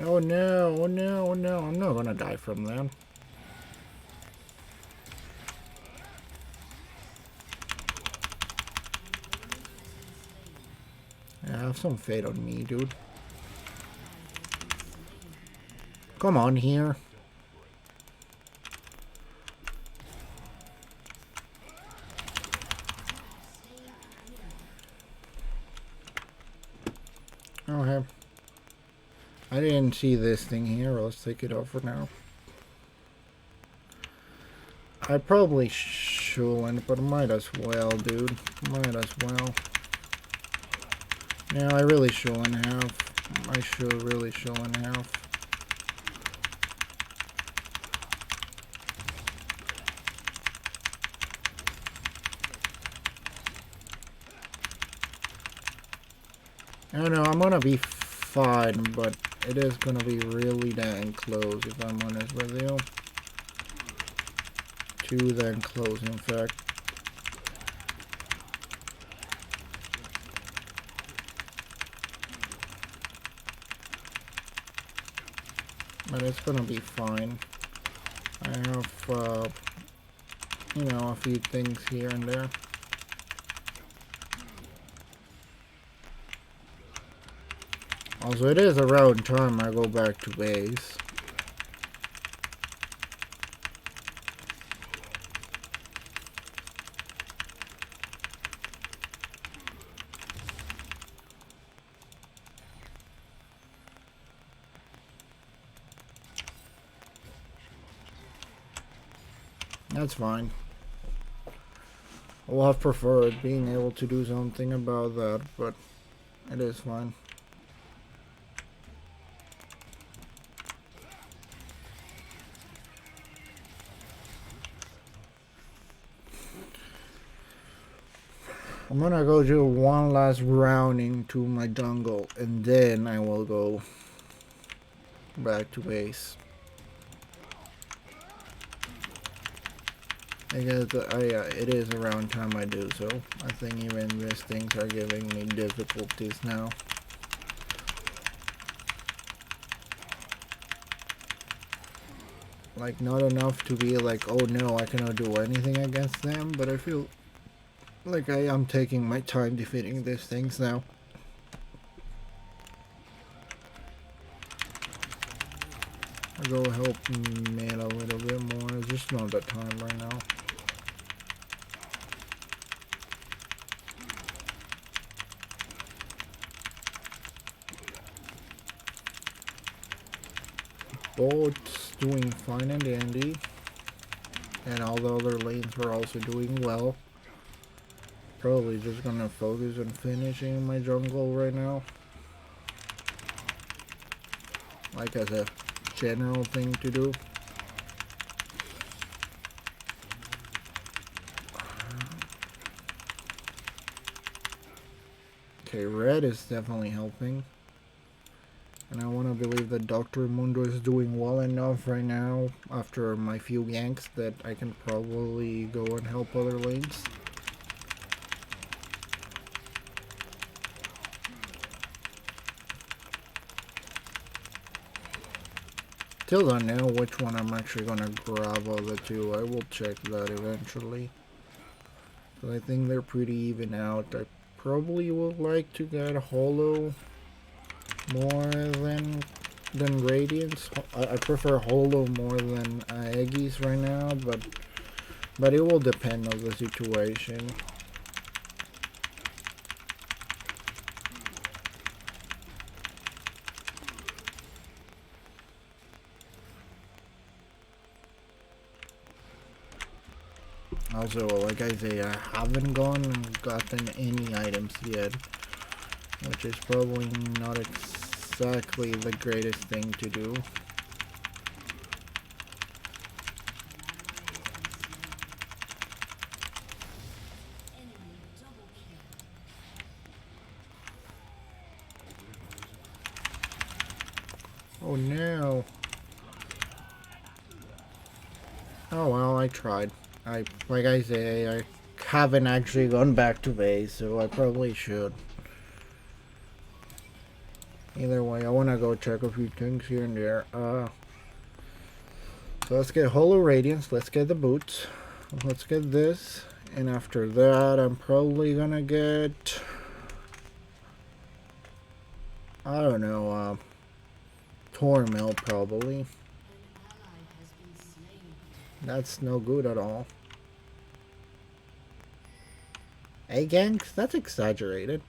Oh no, oh no, oh no, I'm not gonna die from them. Yeah, have some fate on me, dude. Come on here. Okay. I didn't see this thing here. Let's take it over now. I probably shouldn't, but might as well, dude. Might as well. No, I really shouldn't have. Really shouldn't have. I don't know, I'm gonna be fine, but it is gonna be really dang close if I'm honest with you. Too dang close, in fact. But it's gonna be fine. I have, you know, a few things here and there. Also, it is around time I go back to base. That's fine. I would have preferred being able to do something about that, but it is fine. I'm gonna go do one last rounding to my jungle, and then I will go back to base. I guess it is around time I do so. I think even these things are giving me difficulties now. Like, not enough to be like, oh no, I cannot do anything against them, but I feel like I am taking my time defeating these things now. I'll go help mid a little bit more. It's just not that time right now. Both doing fine and dandy, and all the other lanes were also doing well. Probably just gonna focus on finishing my jungle right now, like as a general thing to do. Okay, red is definitely helping. And I want to believe that Dr. Mundo is doing well enough right now after my few ganks that I can probably go and help other lanes. Still don't know which one I'm actually going to grab of the two. I will check that eventually. But I think they're pretty even out. I probably would like to get Holo more than Radiance. I prefer Holo more than Aegis right now, but it will depend on the situation. Also, like I say, I haven't gone and gotten any items yet, which is probably not exactly the greatest thing to do. Oh no. Oh well, I tried. Like I say, I haven't actually gone back to base, so I probably should. Either way, I want to go check a few things here and there. So let's get Holo Radiance, let's get the boots, let's get this, and after that I'm probably gonna get, I don't know, Tormel probably. That's no good at all. Hey ganks, that's exaggerated.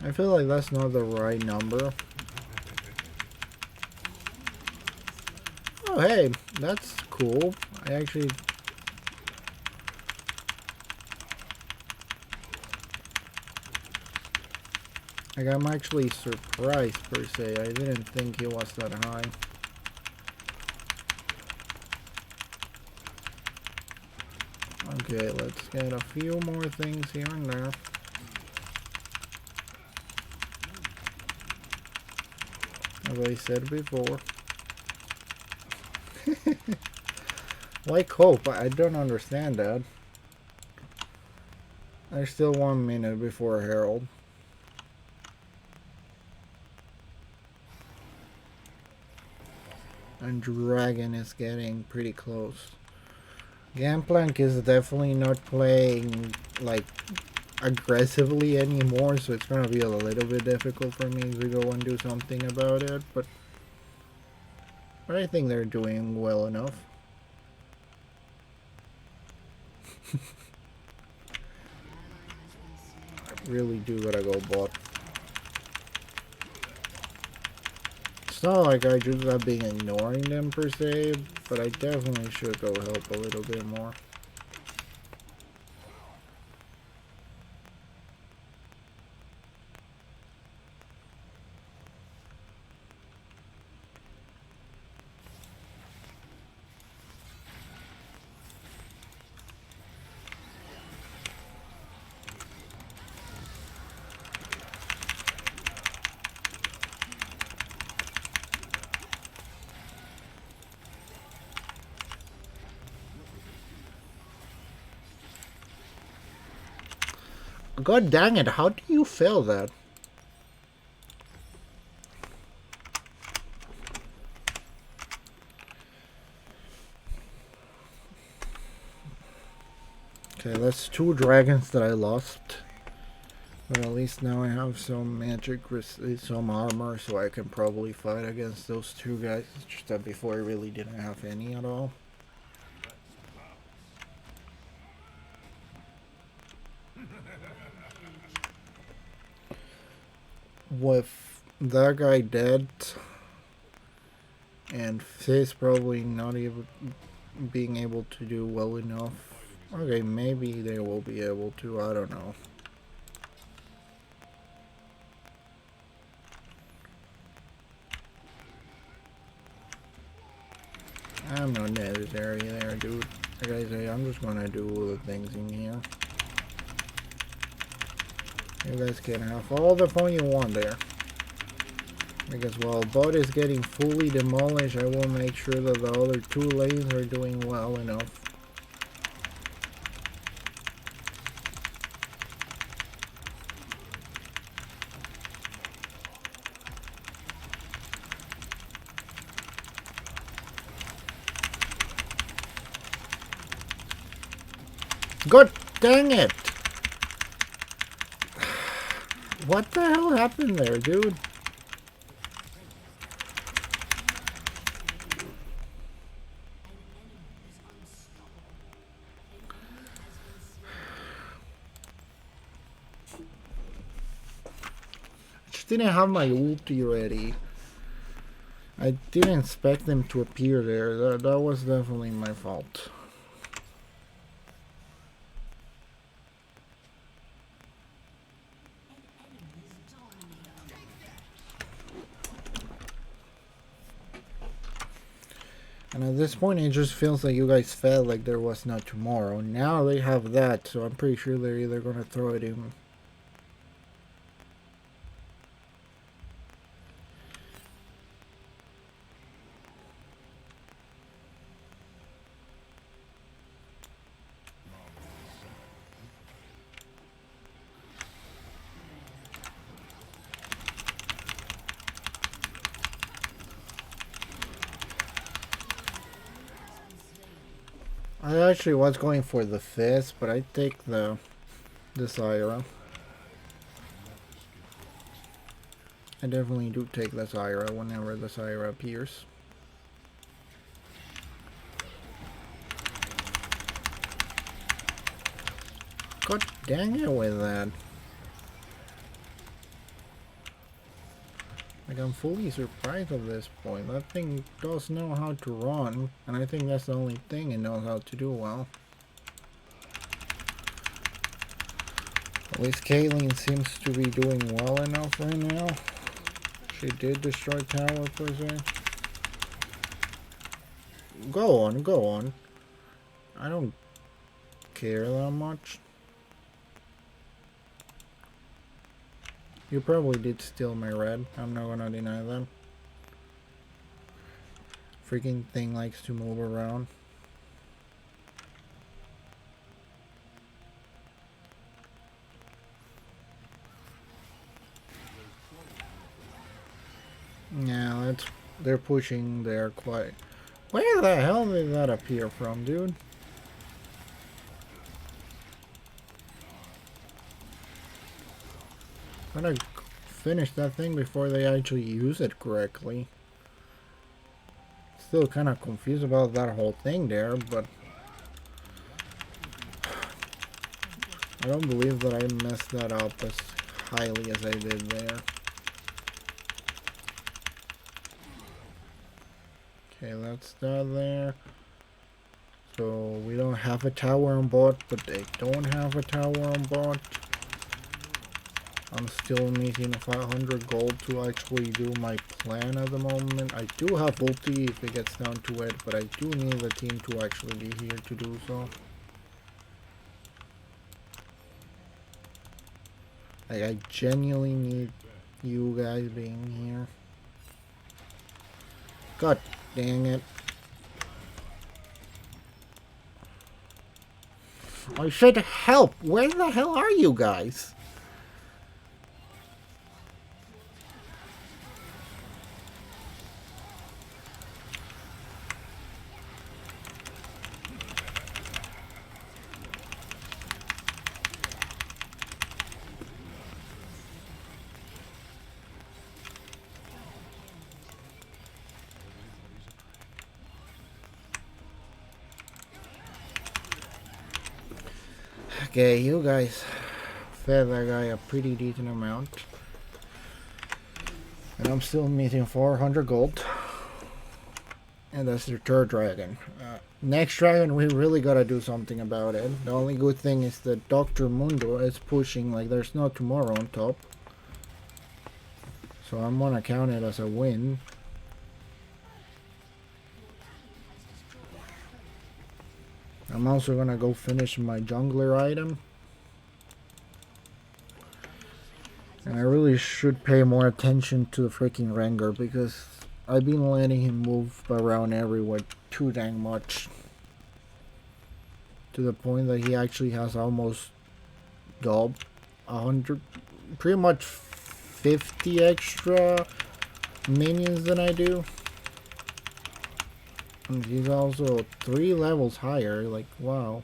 I feel like that's not the right number. Oh hey, that's cool. I actually... Like, I'm actually surprised per se. I didn't think it was that high. Okay, let's get a few more things here and there. As I said before. Why cope? I don't understand that. There's still 1 minute before Herald. And Dragon is getting pretty close. Gangplank is definitely not playing like aggressively anymore, so it's gonna be a little bit difficult for me to go and do something about it, but I think they're doing well enough. I really do gotta go bot. It's not like I just have been ignoring them per se, but I definitely should go help a little bit more. God dang it, how do you fail that? Okay, that's 2 dragons that I lost. But at least now I have some magic, some armor, so I can probably fight against those 2 guys. It's just that before I really didn't have any at all. With that guy dead, and Fizz probably not even being able to do well enough. Okay, maybe they will be able to, I don't know. I'm not necessary there, dude. Like I say, I'm just gonna do all the things in here. You guys can have all the fun you want there. Because while Bud is getting fully demolished, I will make sure that the other 2 lanes are doing well enough. God dang it! What the hell happened there, dude? I just didn't have my ulti ready. I didn't expect them to appear there. That was definitely my fault. And at this point, it just feels like you guys felt like there was no tomorrow. Now they have that, so I'm pretty sure they're either gonna throw it in. I actually was going for the Fizz, but I take the Zyra. I definitely do take the Zyra whenever the Zyra appears. God dang it with that. Like, I'm fully surprised at this point. That thing does know how to run, and I think that's the only thing it knows how to do well. At least Caitlyn seems to be doing well enough right now. She did destroy tower per se. Go on, go on. I don't care that much. You probably did steal my red. I'm not gonna deny that. Freaking thing likes to move around. Yeah, they're pushing there quite. Where the hell did that appear from, dude? Gotta finish that thing before they actually use it correctly. Still kind of confused about that whole thing there, but I don't believe that I messed that up as highly as I did there. Okay, that's that there. So we don't have a tower on bot, but they don't have a tower on bot. I'm still missing 500 gold to actually do my plan at the moment. I do have ulti if it gets down to it, but I do need the team to actually be here to do so. Like, I genuinely need you guys being here. God dang it. I said help! Where the hell are you guys? Okay, you guys fed that guy a pretty decent amount. And I'm still missing 400 gold. And that's the third dragon. Next dragon, we really gotta do something about it. The only good thing is that Dr. Mundo is pushing like there's no tomorrow on top. So I'm gonna count it as a win. I'm also gonna go finish my jungler item. And I really should pay more attention to the freaking Rengar because I've been letting him move around everywhere too dang much. To the point that he actually has almost double 100, pretty much 50 extra minions than I do. And he's also 3 levels higher, like, wow.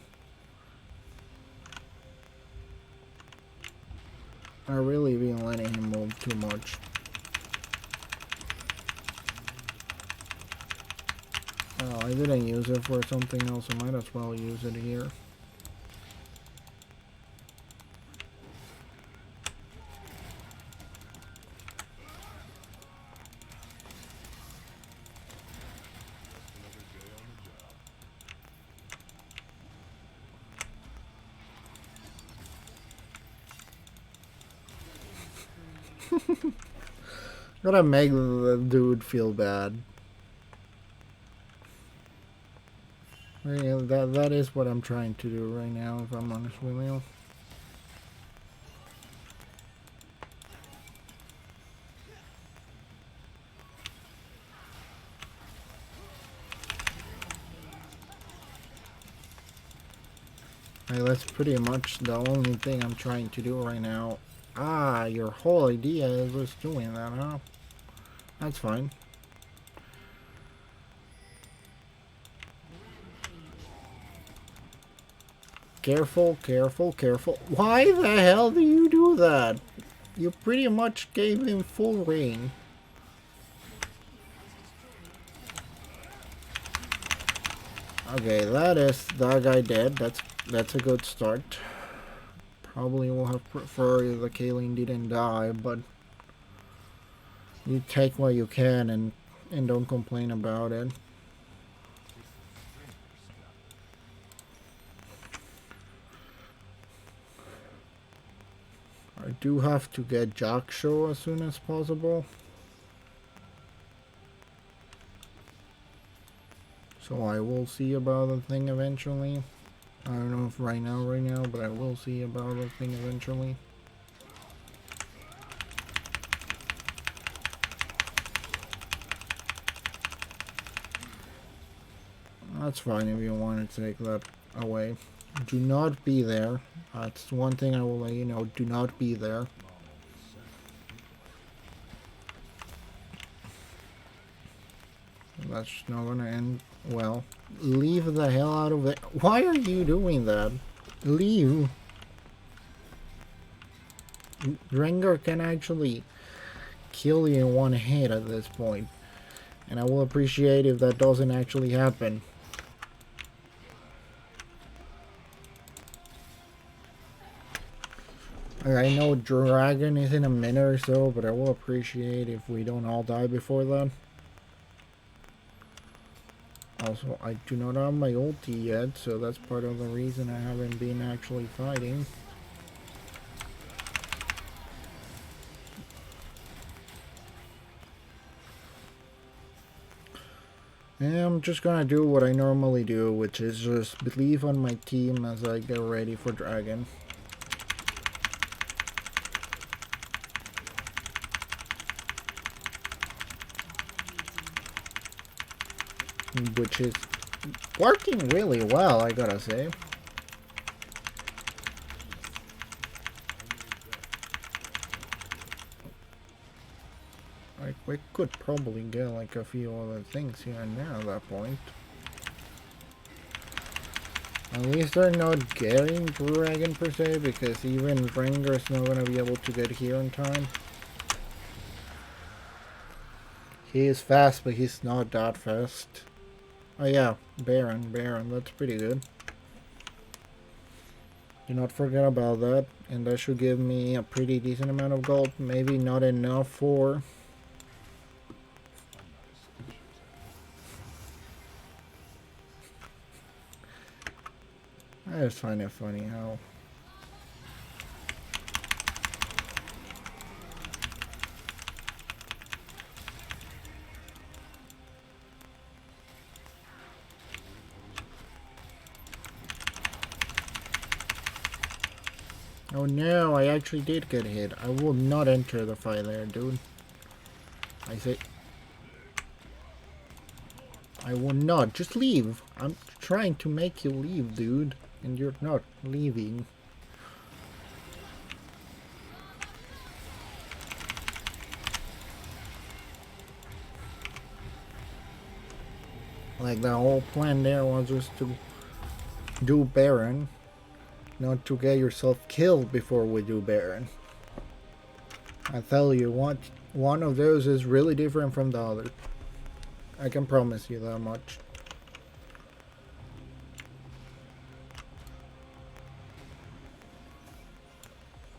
I really been letting him move too much. Oh, I didn't use it for something else, I might as well use it here. Gotta make the dude feel bad. Yeah, that is what I'm trying to do right now, if I'm honest with you. Hey, that's pretty much the only thing I'm trying to do right now. Ah, your whole idea is just doing that, huh? That's fine. Careful, careful, careful. Why the hell do you do that? You pretty much gave him full reign. Okay, that guy dead. That's a good start. Probably will have preferred if the Kaylin didn't die, but you take what you can and don't complain about it. I do have to get Jaksho as soon as possible. So I will see about the thing eventually. I don't know if right now, but I will see about the thing eventually. That's fine if you want to take that away. Do not be there. That's one thing I will let you know. Do not be there. That's not gonna end well. Leave the hell out of it. Why are you doing that? Leave. Rengar can actually kill you in one hit at this point. And I will appreciate if that doesn't actually happen. I know Dragon is in a minute or so, but I will appreciate if we don't all die before that. Also, I do not have my ulti yet, so that's part of the reason I haven't been actually fighting. And I'm just gonna do what I normally do, which is just believe on my team as I get ready for Dragon. Which is working really well, I gotta say. Like, we could probably get like a few other things here and there at that point. At least they're not getting Dragon per se, because even Rengar's not gonna be able to get here in time. He is fast, but he's not that fast. Oh yeah, Baron, that's pretty good. Do not forget about that, and that should give me a pretty decent amount of gold. Maybe not enough for... I just find it funny how... Oh no, I actually did get hit. I will not enter the fight there, dude. I say... I will not. Just leave. I'm trying to make you leave, dude. And you're not leaving. Like, the whole plan there was just to do Baron. Not to get yourself killed before we do Baron. I tell you, one of those is really different from the other. I can promise you that much.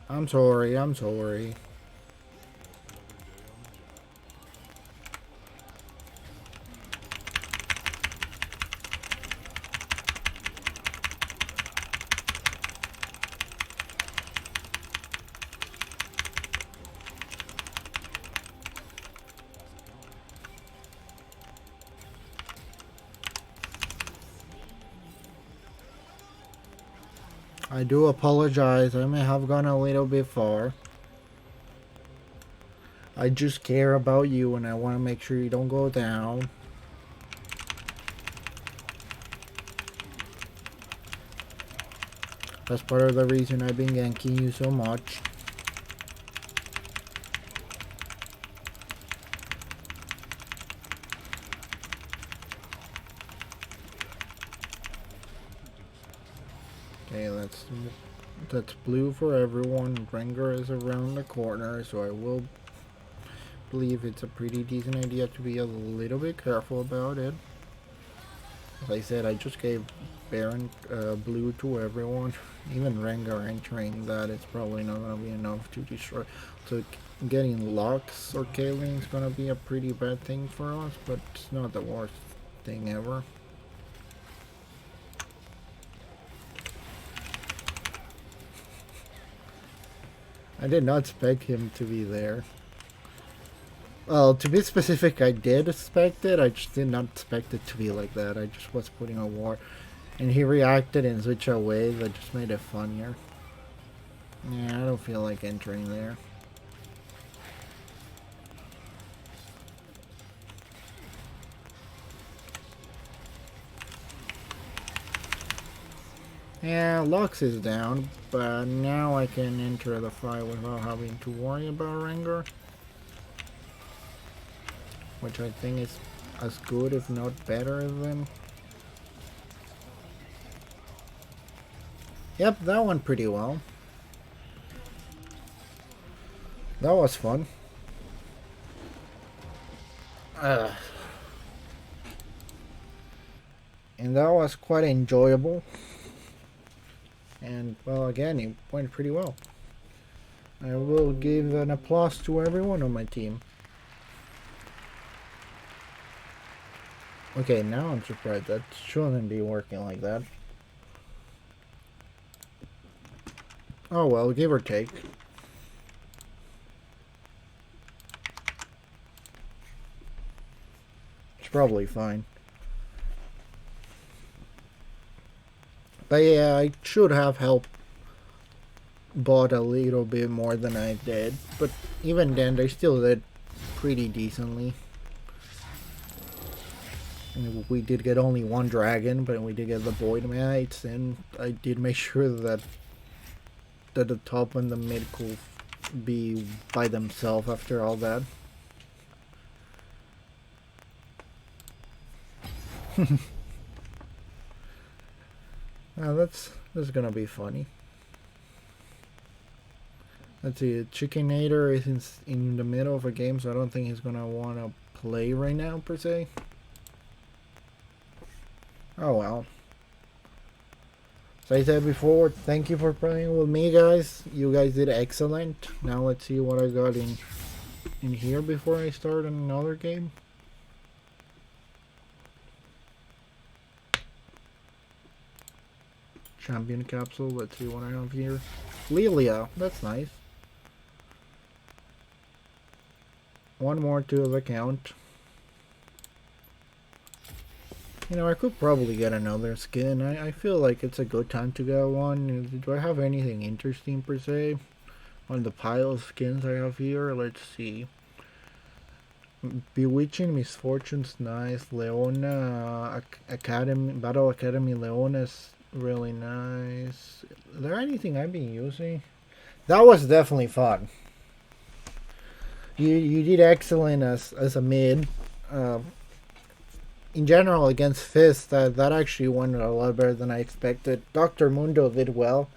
I'm sorry, I'm sorry. I do apologize, I may have gone a little bit far. I just care about you and I want to make sure you don't go down. That's part of the reason I've been ganking you so much. Okay, that's blue for everyone. Rengar is around the corner, so I will believe it's a pretty decent idea to be a little bit careful about it. As I said, I just gave Baron blue to everyone. Even Rengar entering that, it's probably not going to be enough to destroy. So getting Lux or Kaling is going to be a pretty bad thing for us, but it's not the worst thing ever. I did not expect him to be there. Well, to be specific, I did expect it. I just did not expect it to be like that. I just was putting a war. And he reacted in such a way that just made it funnier. Yeah, I don't feel like entering there. Yeah, Lux is down, but now I can enter the fight without having to worry about Rengar. Which I think is as good, if not better than... Yep, that went pretty well. That was fun. And that was quite enjoyable. And, well, again, it went pretty well. I will give an applause to everyone on my team. Okay, now I'm surprised. That shouldn't be working like that. Oh well, give or take. It's probably fine. But yeah, I should have helped bot a little bit more than I did. But even then, they still did pretty decently. And we did get only one dragon, but we did get the Void Knights, and I did make sure that the top and the mid could be by themselves after all that. That's gonna be funny. Let's see, Chickenator is in the middle of a game, so I don't think he's gonna wanna play right now per se. Oh well. As I said before, thank you for playing with me, guys. You guys did excellent. Now let's see what I got in here before I start another game. Champion capsule. Let's see what I have here. Lilia. That's nice. One more to the account. You know, I could probably get another skin. I feel like it's a good time to get one. Do I have anything interesting per se on the pile of skins I have here? Let's see. Bewitching Misfortune's nice. Leona Academy, Battle Academy Leona is really nice. Is there anything I've been using? That was definitely fun. You did excellent as a mid. In general against Fist, that actually went a lot better than I expected. Dr. Mundo did well.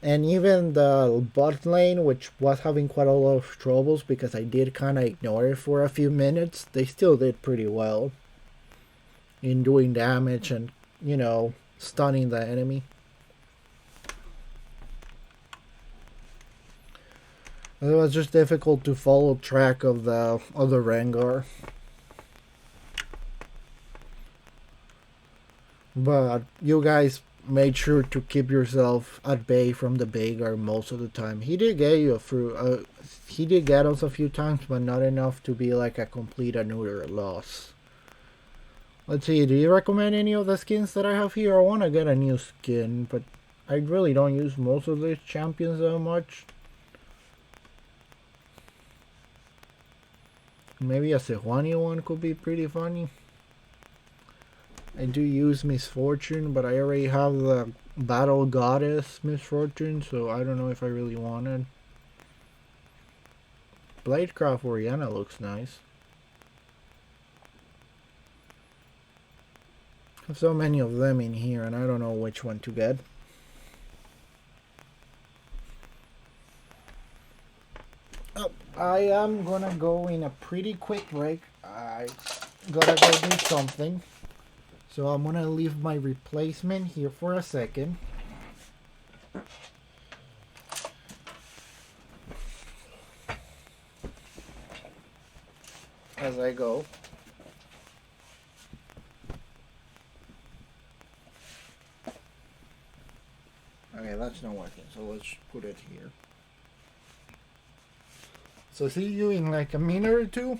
And even the bot lane, which was having quite a lot of troubles because I did kind of ignore it for a few minutes, they still did pretty well in doing damage and, you know, stunning the enemy. It was just difficult to follow track of the other Rengar. But you guys made sure to keep yourself at bay from the Veigar most of the time. He did get you through. He did get us a few times, but not enough to be like a complete and utter loss. Let's see. Do you recommend any of the skins that I have here? I want to get a new skin, but I really don't use most of these champions that much. Maybe a Sejuani one could be pretty funny. I do use Misfortune, but I already have the Battle Goddess Misfortune, so I don't know if I really want it. Bladecraft Oriana looks nice. I have so many of them in here, and I don't know which one to get. Oh, I am gonna go in a pretty quick break. I gotta go do something. So I'm gonna leave my replacement here for a second. As I go. Okay, that's not working, so let's put it here. So see you in like a minute or two.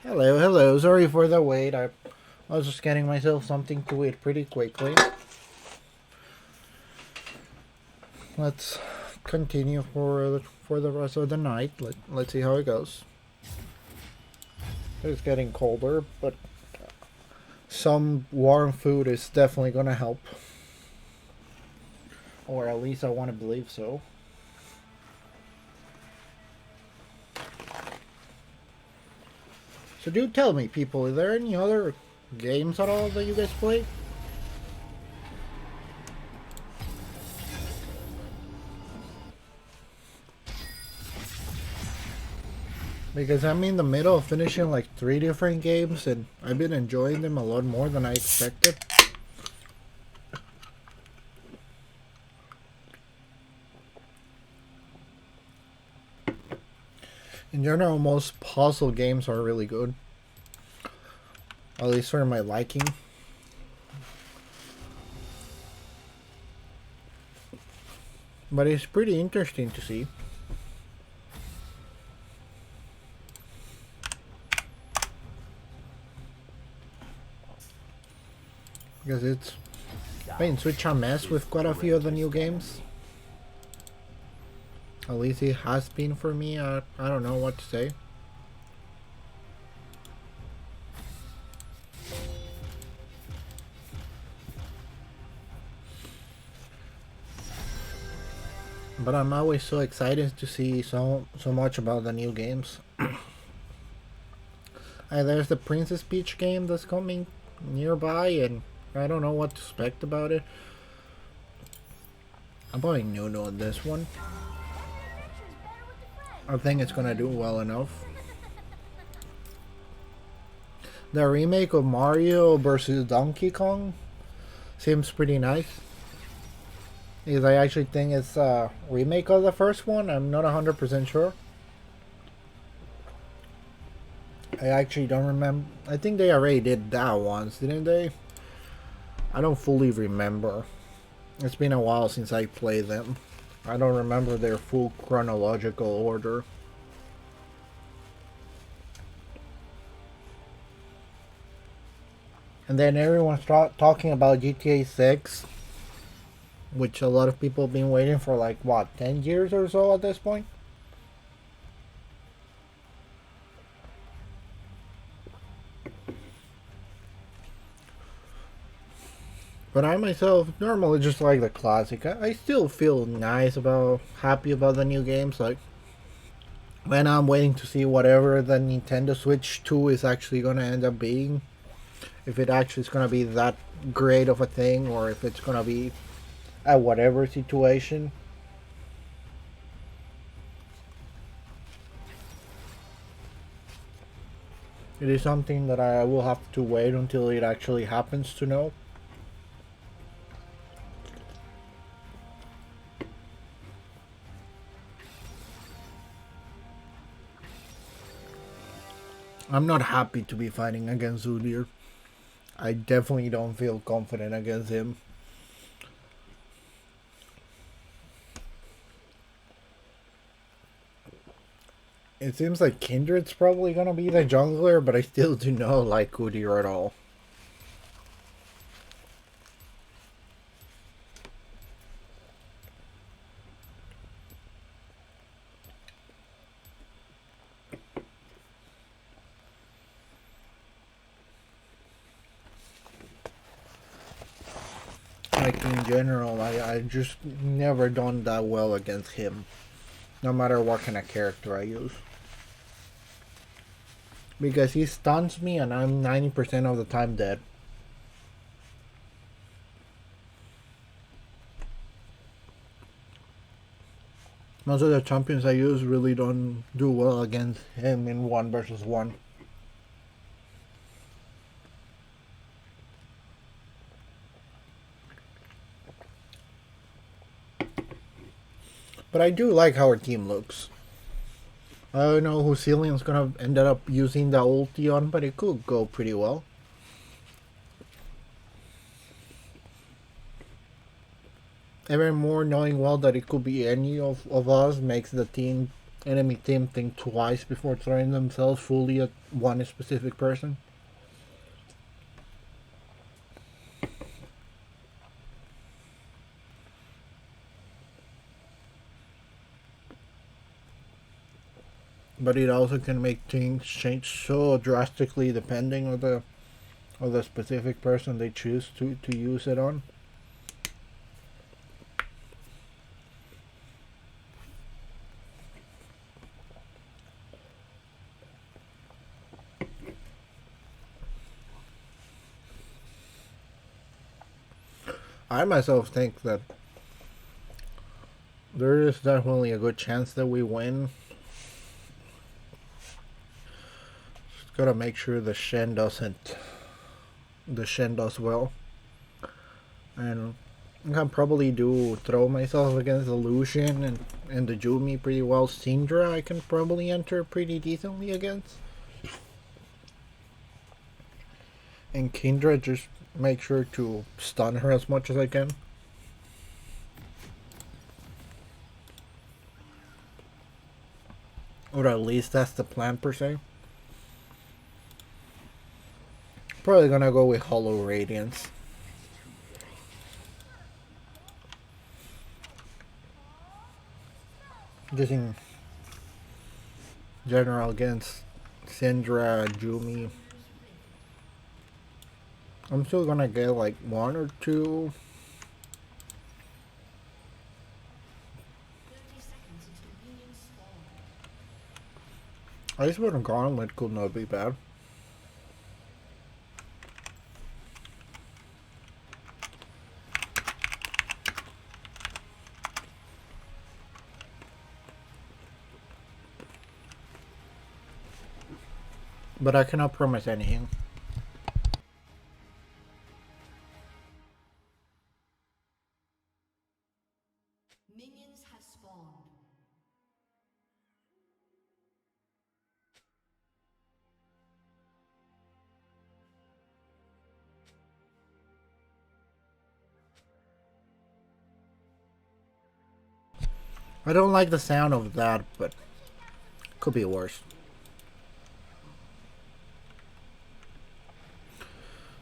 Hello, hello. Sorry for the wait. I was just getting myself something to eat pretty quickly. Let's continue for the rest of the night. Let's see how it goes. It's getting colder, but some warm food is definitely gonna help. Or at least I want to believe so. So do tell me, people, is there any other games at all that you guys play? Because I'm in the middle of finishing like 3 different games and I've been enjoying them a lot more than I expected. In general, most puzzle games are really good. At least for my liking. But it's pretty interesting to see. Because it's been such a mess with quite a few of the new games. At least it has been for me. I don't know what to say. But I'm always so excited to see so much about the new games. There's the Princess Peach game that's coming nearby, and I don't know what to expect about it. I'm probably new on this one. I think it's gonna do well enough. The remake of Mario vs. Donkey Kong seems pretty nice. Because I actually think it's a remake of the first one. I'm not 100% sure. I actually don't remember. I think they already did that once, didn't they? I don't fully remember. It's been a while since I played them. I don't remember their full chronological order. And then everyone's talking about GTA 6, which a lot of people have been waiting for like, what, 10 years or so at this point? But I myself normally just like the classic. I still feel happy about the new games. Like when I'm waiting to see whatever the Nintendo Switch 2 is actually gonna end up being. If it actually is gonna be that great of a thing, or if it's gonna be a whatever situation. It is something that I will have to wait until it actually happens to know. I'm not happy to be fighting against Udyr. I definitely don't feel confident against him. It seems like Kindred's probably gonna be the jungler, but I still do not like Udyr at all. Like in general, I just never done that well against him. No matter what kind of character I use. Because he stuns me and I'm 90% of the time dead. Most of the champions I use really don't do well against him in 1 versus 1. But I do like how our team looks. I don't know who Cillian's gonna end up using the ulti on, but it could go pretty well. Even more knowing well that it could be any of us makes the team enemy team think twice before throwing themselves fully at one specific person. But it also can make things change so drastically depending on the specific person they choose to use it on. I myself think that there is definitely a good chance that we win. Just gotta make sure the Shen does well. And I can probably throw myself against the Lucian and the Jumi pretty well. Syndra I can probably enter pretty decently against. And Kindra, just make sure to stun her as much as I can. Or at least that's the plan per se. Probably gonna go with Hollow Radiance. Just in general against Syndra, Jumi. I'm still gonna get like one or two. 30 seconds until minions spawn. Iceborne Gauntlet could not be bad. But I cannot promise anything. Minions have spawned. I don't like the sound of that, but could be worse.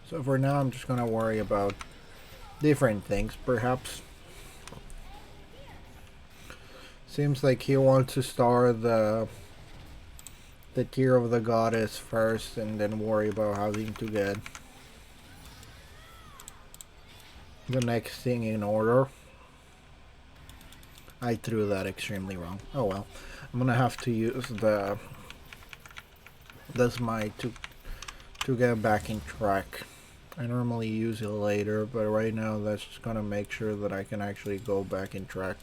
So for now, I'm just gonna worry about different things, perhaps. Seems like he wants to start the Tear of the Goddess first, and then worry about having to get the next thing in order. I threw that extremely wrong. Oh well. I'm gonna have to use the smite to get back in track. I normally use it later, but right now that's just gonna make sure that I can actually go back in track.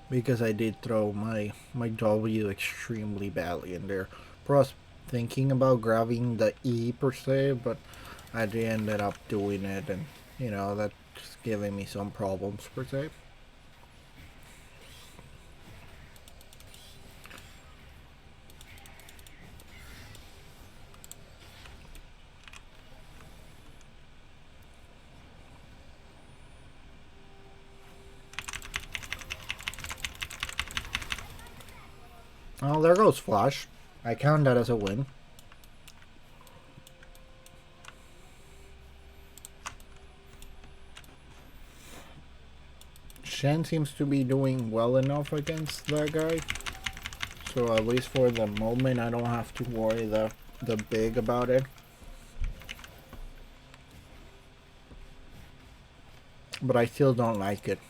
Because I did throw my W extremely badly in there. Plus thinking about grabbing the E per se, but I ended up doing it, and you know, that's giving me some problems per se. Oh, there goes Flash. I count that as a win. Shen seems to be doing well enough against that guy. So at least for the moment, I don't have to worry the big about it. But I still don't like it.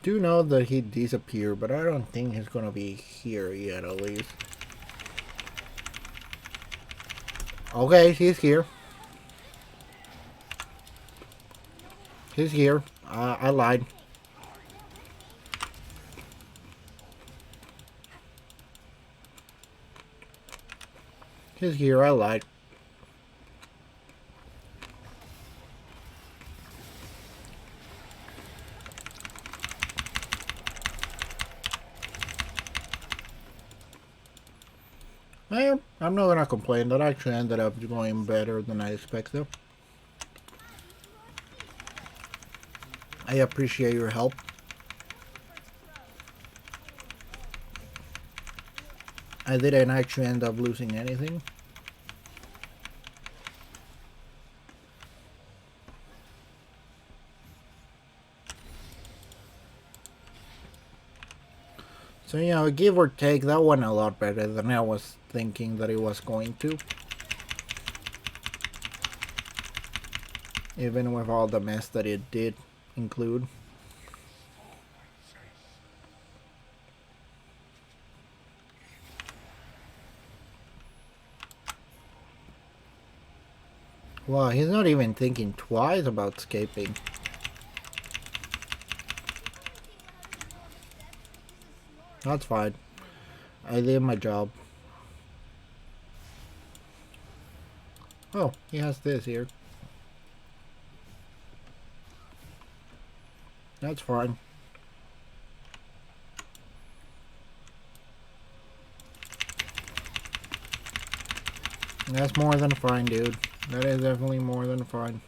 Do know that he disappeared, but I don't think he's gonna be here yet, at least. Okay, he's here. He's here. I lied. He's here. I lied. I'm not gonna complain. That actually ended up going better than I expected. I appreciate your help. I didn't actually end up losing anything. So, you know, give or take, that went a lot better than I was thinking that it was going to. Even with all the mess that it did include. Wow, he's not even thinking twice about escaping. That's fine. I did my job. Oh, he has this here. That's fine. That's more than fine, dude. That is definitely more than fine.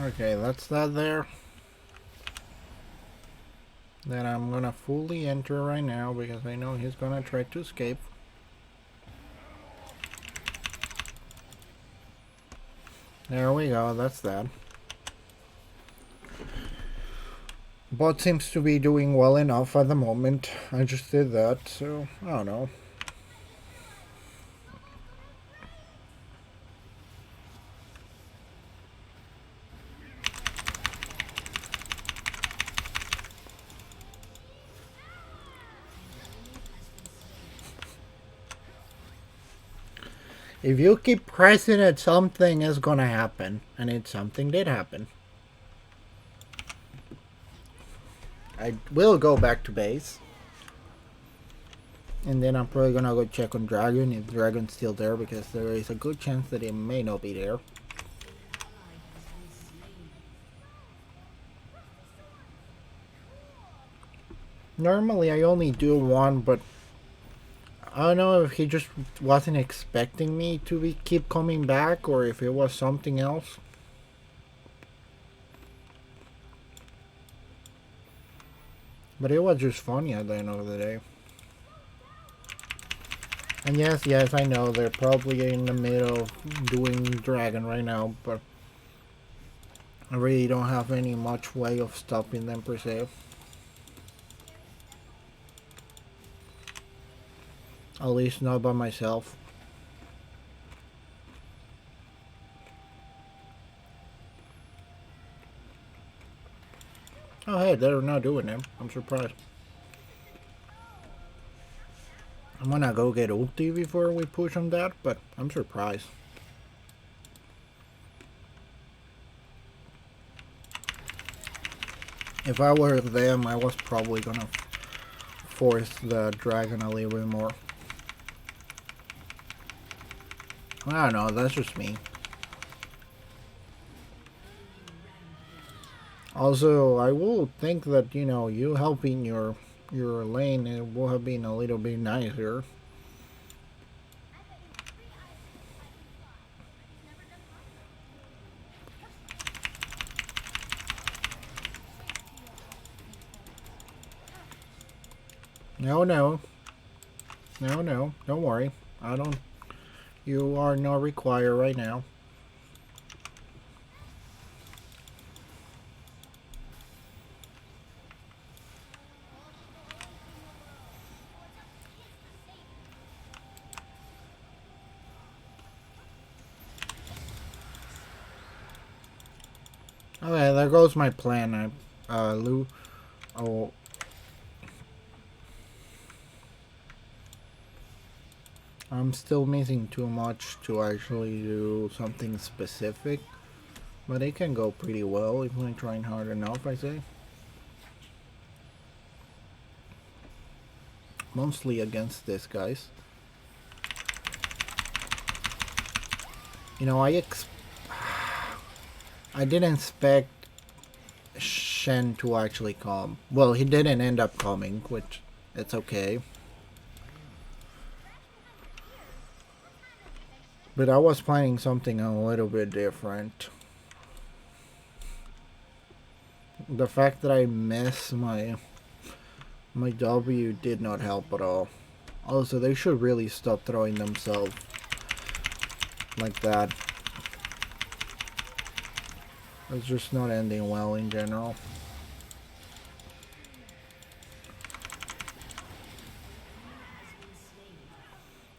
Okay, that's that there. Then I'm gonna fully enter right now because I know he's gonna try to escape. There we go, that's that. Bot seems to be doing well enough at the moment. I just did that, so I don't know. If you keep pressing it, something is gonna happen. And something did happen. I will go back to base. And then I'm probably gonna go check on Dragon, if Dragon's still there, because there is a good chance that it may not be there. Normally I only do one, but I don't know if he just wasn't expecting me to keep coming back, or if it was something else. But it was just funny at the end of the day. And yes, I know they're probably in the middle of doing Dragon right now, but I really don't have any much way of stopping them per se. At least not by myself. Oh hey, they're not doing them. I'm surprised. I'm gonna go get ulti before we push on that, but I'm surprised. If I were them, I was probably gonna force the Dragon a little bit more. I don't know, that's just me. Also, I will think that, you know, you helping your lane, it would have been a little bit nicer. No, don't worry. I don't, you are not required right now. Okay, there goes my plan. Lou. Oh. I'm still missing too much to actually do something specific. But it can go pretty well if I'm trying hard enough, I say. Mostly against this, guys. You know, I didn't expect Shen to actually come. Well, he didn't end up coming, which it's okay. But I was planning something a little bit different. The fact that I missed my W did not help at all. Also, they should really stop throwing themselves like that. It's just not ending well in general.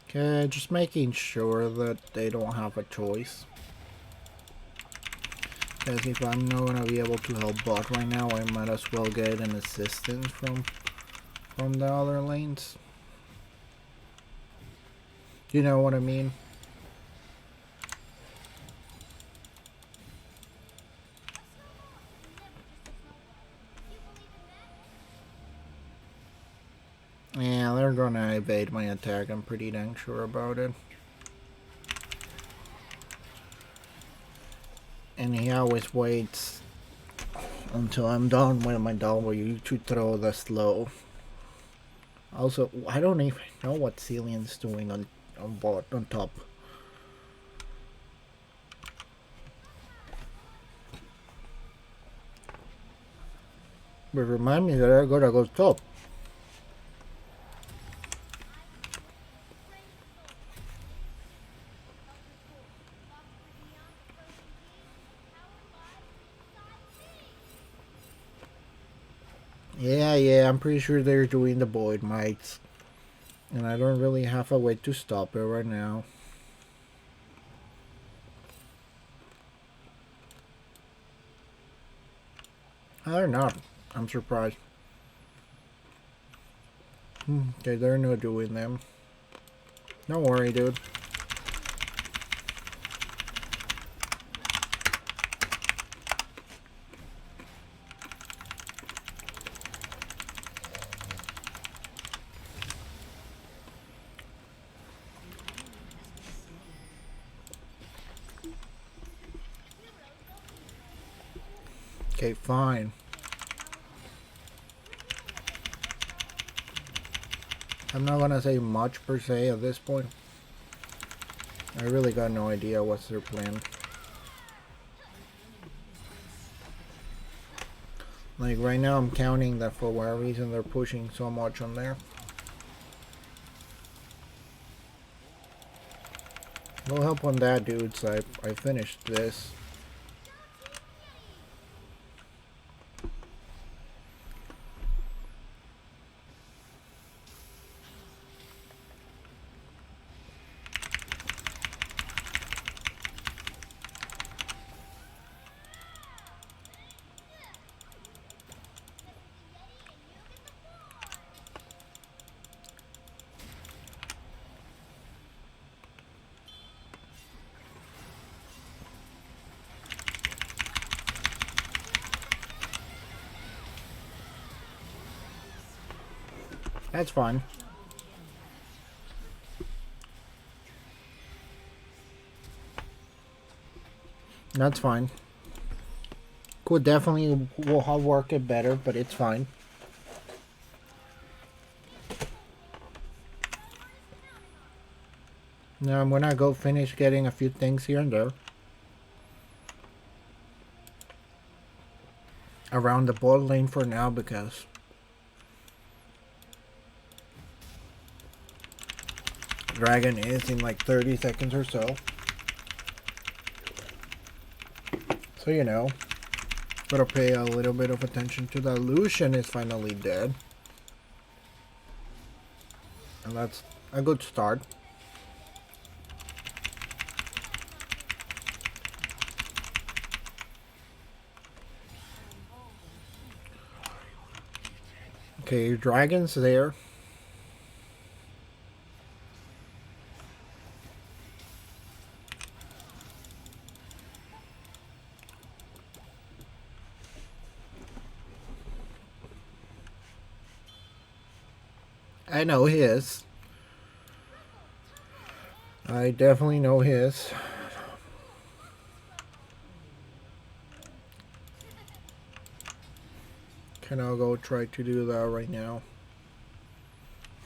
Okay, just making sure that they don't have a choice. Because if I'm not gonna be able to help bot right now, I might as well get an assistance from the other lanes. You know what I mean? Yeah, they're gonna evade my attack, I'm pretty dang sure about it. And he always waits until I'm done with my W to throw the slow. Also, I don't even know what Cillian's doing on bot, on top. But remind me that I gotta go top. Yeah, I'm pretty sure they're doing the Void Mites. And I don't really have a way to stop it right now. They're not. I'm surprised. Okay, they're not doing them. Don't worry, dude. Okay, fine. I'm not gonna say much per se at this point. I really got no idea what's their plan. Like right now I'm counting that for whatever reason they're pushing so much on there. No help on that, dudes. I finished this. That's fine. That's fine. Could definitely will have work it better, but it's fine. Now I'm gonna go finish getting a few things here and there around the bot lane for now because Dragon is in like 30 seconds or so. So you know, gotta pay a little bit of attention to that. Lucian is finally dead. And that's a good start. Okay, Dragon's there. I know his. I definitely know his. Can I go try to do that right now?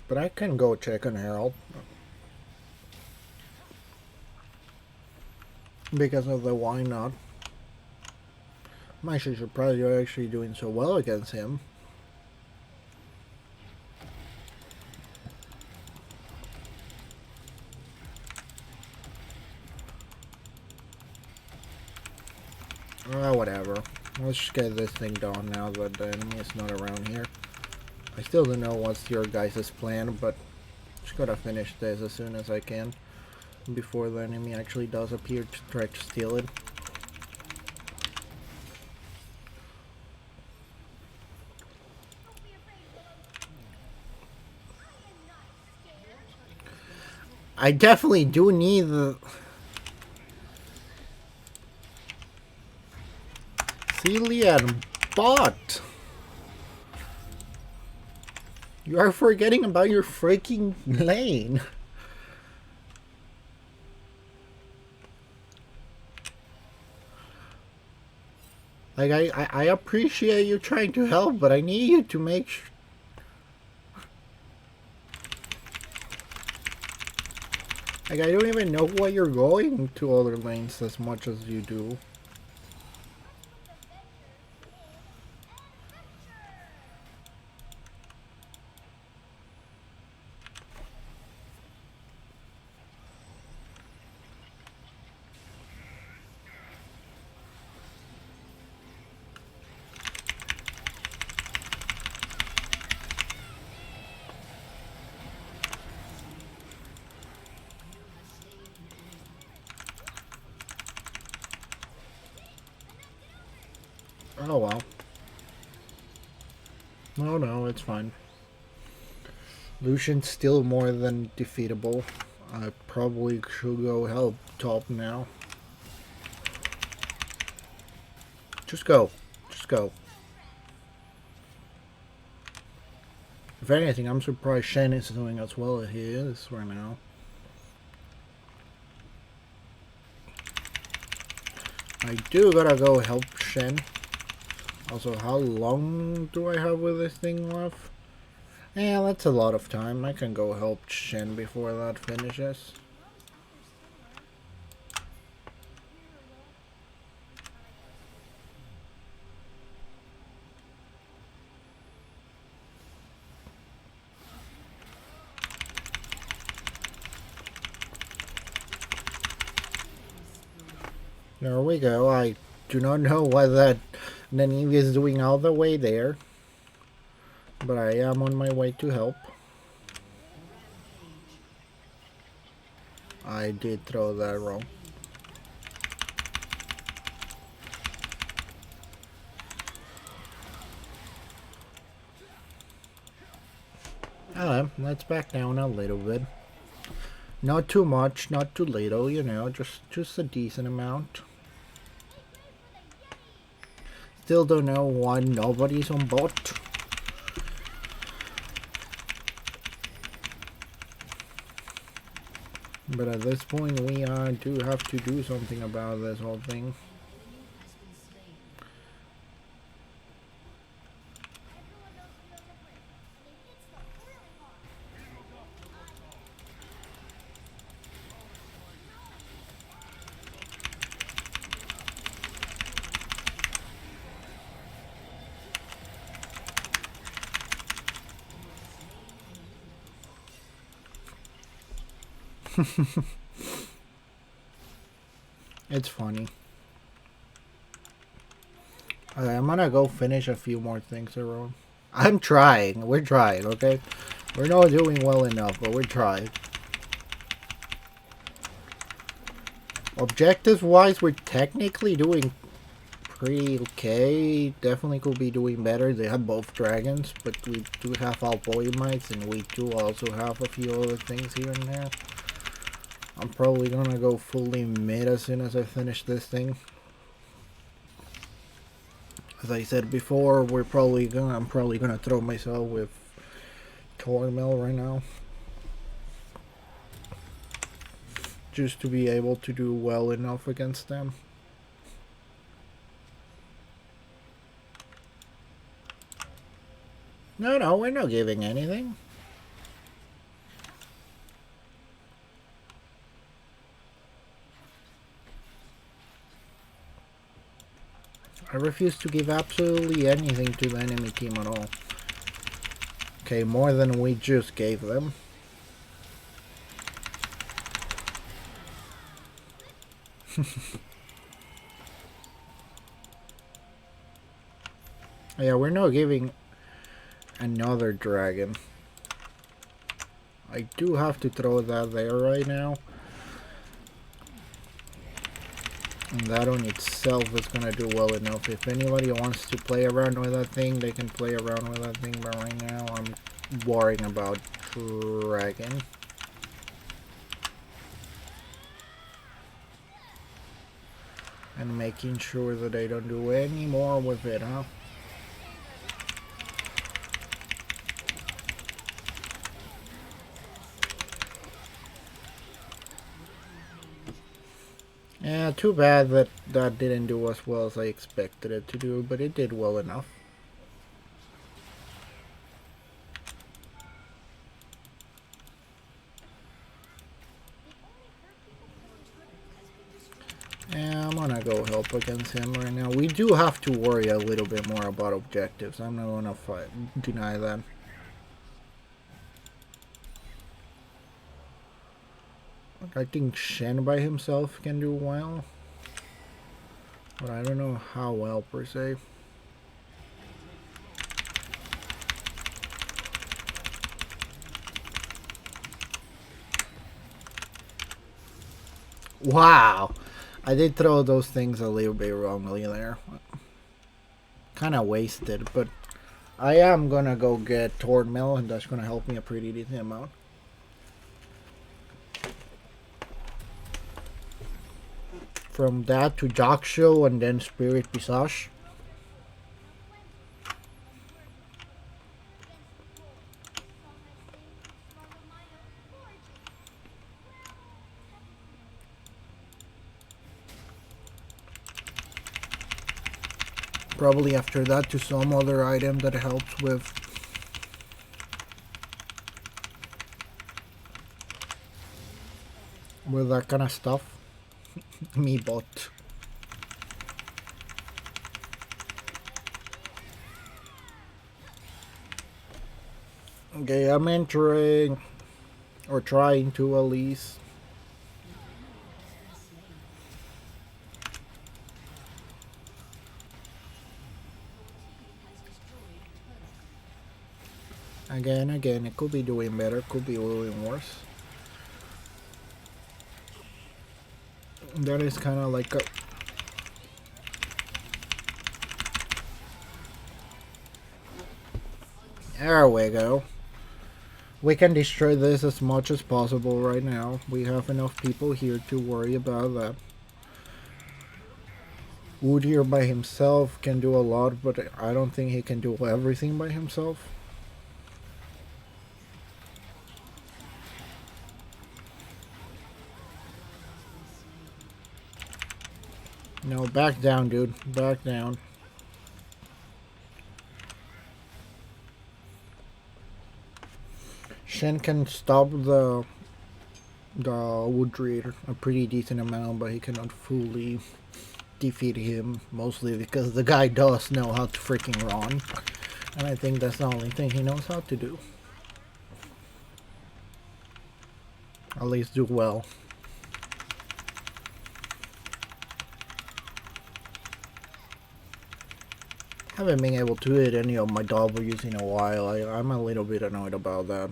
But I can go check on Harold. Because of the why not. I'm actually surprised you're actually doing so well against him. Whatever. Let's just get this thing done now that the enemy is not around here. I still don't know what's your guys' plan, but just gotta finish this as soon as I can before the enemy actually does appear to try to steal it. I definitely do need the Celia and bot. You are forgetting about your freaking lane. Like, I appreciate you trying to help, but I need you to make sure. Like, I don't even know why you're going to other lanes as much as you do. Oh well. No, it's fine. Lucian's still more than defeatable. I probably should go help top now. Just go. Just go. If anything, I'm surprised Shen is doing as well as he is right now. I do gotta go help Shen. Also, how long do I have with this thing left? Yeah, that's a lot of time. I can go help Shen before that finishes. There we go. I do not know what that Nynaeve is doing all the way there, but I am on my way to help. I did throw that wrong. Let's back down a little bit. Not too much, not too little, you know, just a decent amount. Still don't know why nobody's on bot. But at this point, we do have to do something about this whole thing. It's funny. Okay, I'm gonna go finish a few more things around. I'm trying. We're trying, okay? We're not doing well enough, but we're trying. Objectives-wise, we're technically doing pretty okay. Definitely could be doing better. They have both dragons, but we do have all polymites, and we do also have a few other things here and there. I'm probably gonna go fully mid as soon as I finish this thing. As I said before, I'm probably gonna throw myself with Tormel right now, just to be able to do well enough against them. No, no, we're not giving anything. I refuse to give absolutely anything to the enemy team at all. Okay, more than we just gave them. Yeah, we're not giving another dragon. I do have to throw that there right now. And that on itself is gonna do well enough. If anybody wants to play around with that thing, they can play around with that thing, but right now I'm worrying about dragon. And making sure that they don't do any more with it, huh? Yeah, too bad that that didn't do as well as I expected it to do, but it did well enough. Yeah, I'm gonna go help against him right now. We do have to worry a little bit more about objectives. I'm not gonna deny that. I think Shen by himself can do well. But I don't know how well per se. Wow! I did throw those things a little bit wrongly there. Kinda wasted, but I am gonna go get Tord Mill and that's gonna help me a pretty decent amount. From that to Jaksho and then Spirit Visage. Probably after that to some other item that helps with that kind of stuff. Me bot. Okay, I'm entering or trying to at least. Again, it could be doing better, could be doing worse. That is kind of like a... There we go. We can destroy this as much as possible right now. We have enough people here to worry about that. Udyr by himself can do a lot, but I don't think he can do everything by himself. No, back down, dude. Back down. Shen can stop the Udyr a pretty decent amount, but he cannot fully defeat him, mostly because the guy does know how to freaking run. And I think that's the only thing he knows how to do. At least do well. Haven't been able to hit any of my W's in a while. I'm a little bit annoyed about that.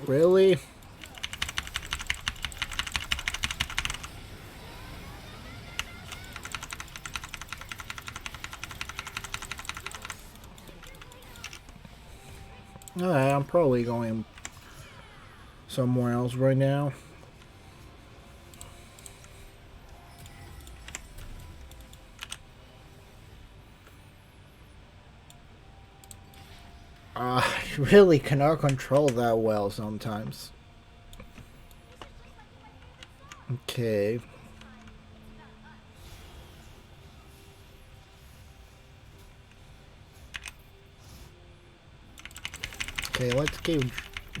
Really? Alright, I'm probably going somewhere else right now. I really cannot control that well sometimes. Okay. Okay, let's give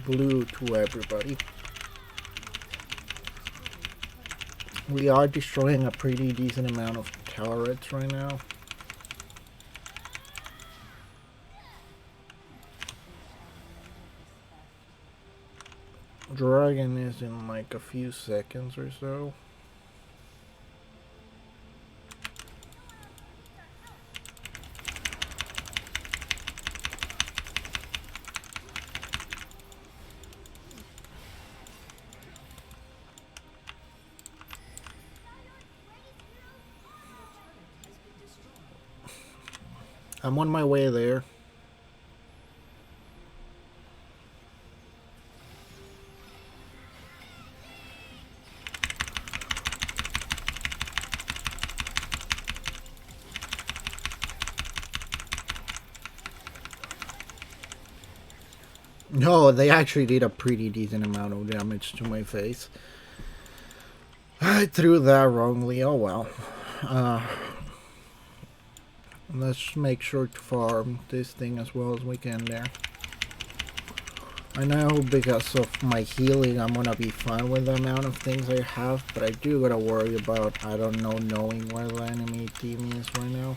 blue to everybody. We are destroying a pretty decent amount of turrets right now. Dragon is in like a few seconds or so. I'm on my way there. No, they actually did a pretty decent amount of damage to my face. I threw that wrongly. Oh well. Let's make sure to farm this thing as well as we can there. I know because of my healing I'm gonna be fine with the amount of things I have, but I do gotta worry about, I don't know, knowing where the enemy team is right now.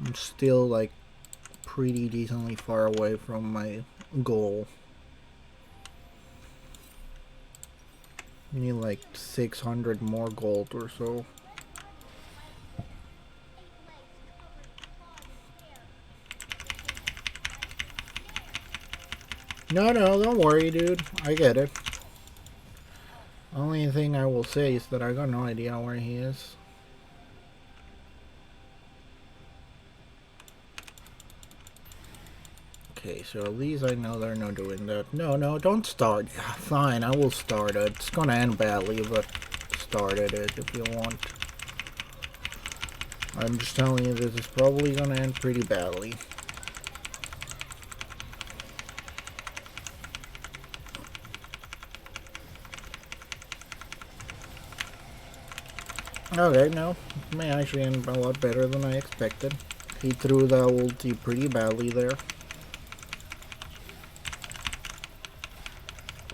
I'm still like pretty decently far away from my goal. Need like 600 more gold or so. No, don't worry, dude. I get it. Only thing I will say is that I got no idea where he is. Okay, so at least I know they're not doing that. No, don't start. Yeah, fine, I will start it. It's gonna end badly, but start it if you want. I'm just telling you, this is probably gonna end pretty badly. Okay, no. It may actually end a lot better than I expected. He threw the ulti pretty badly there.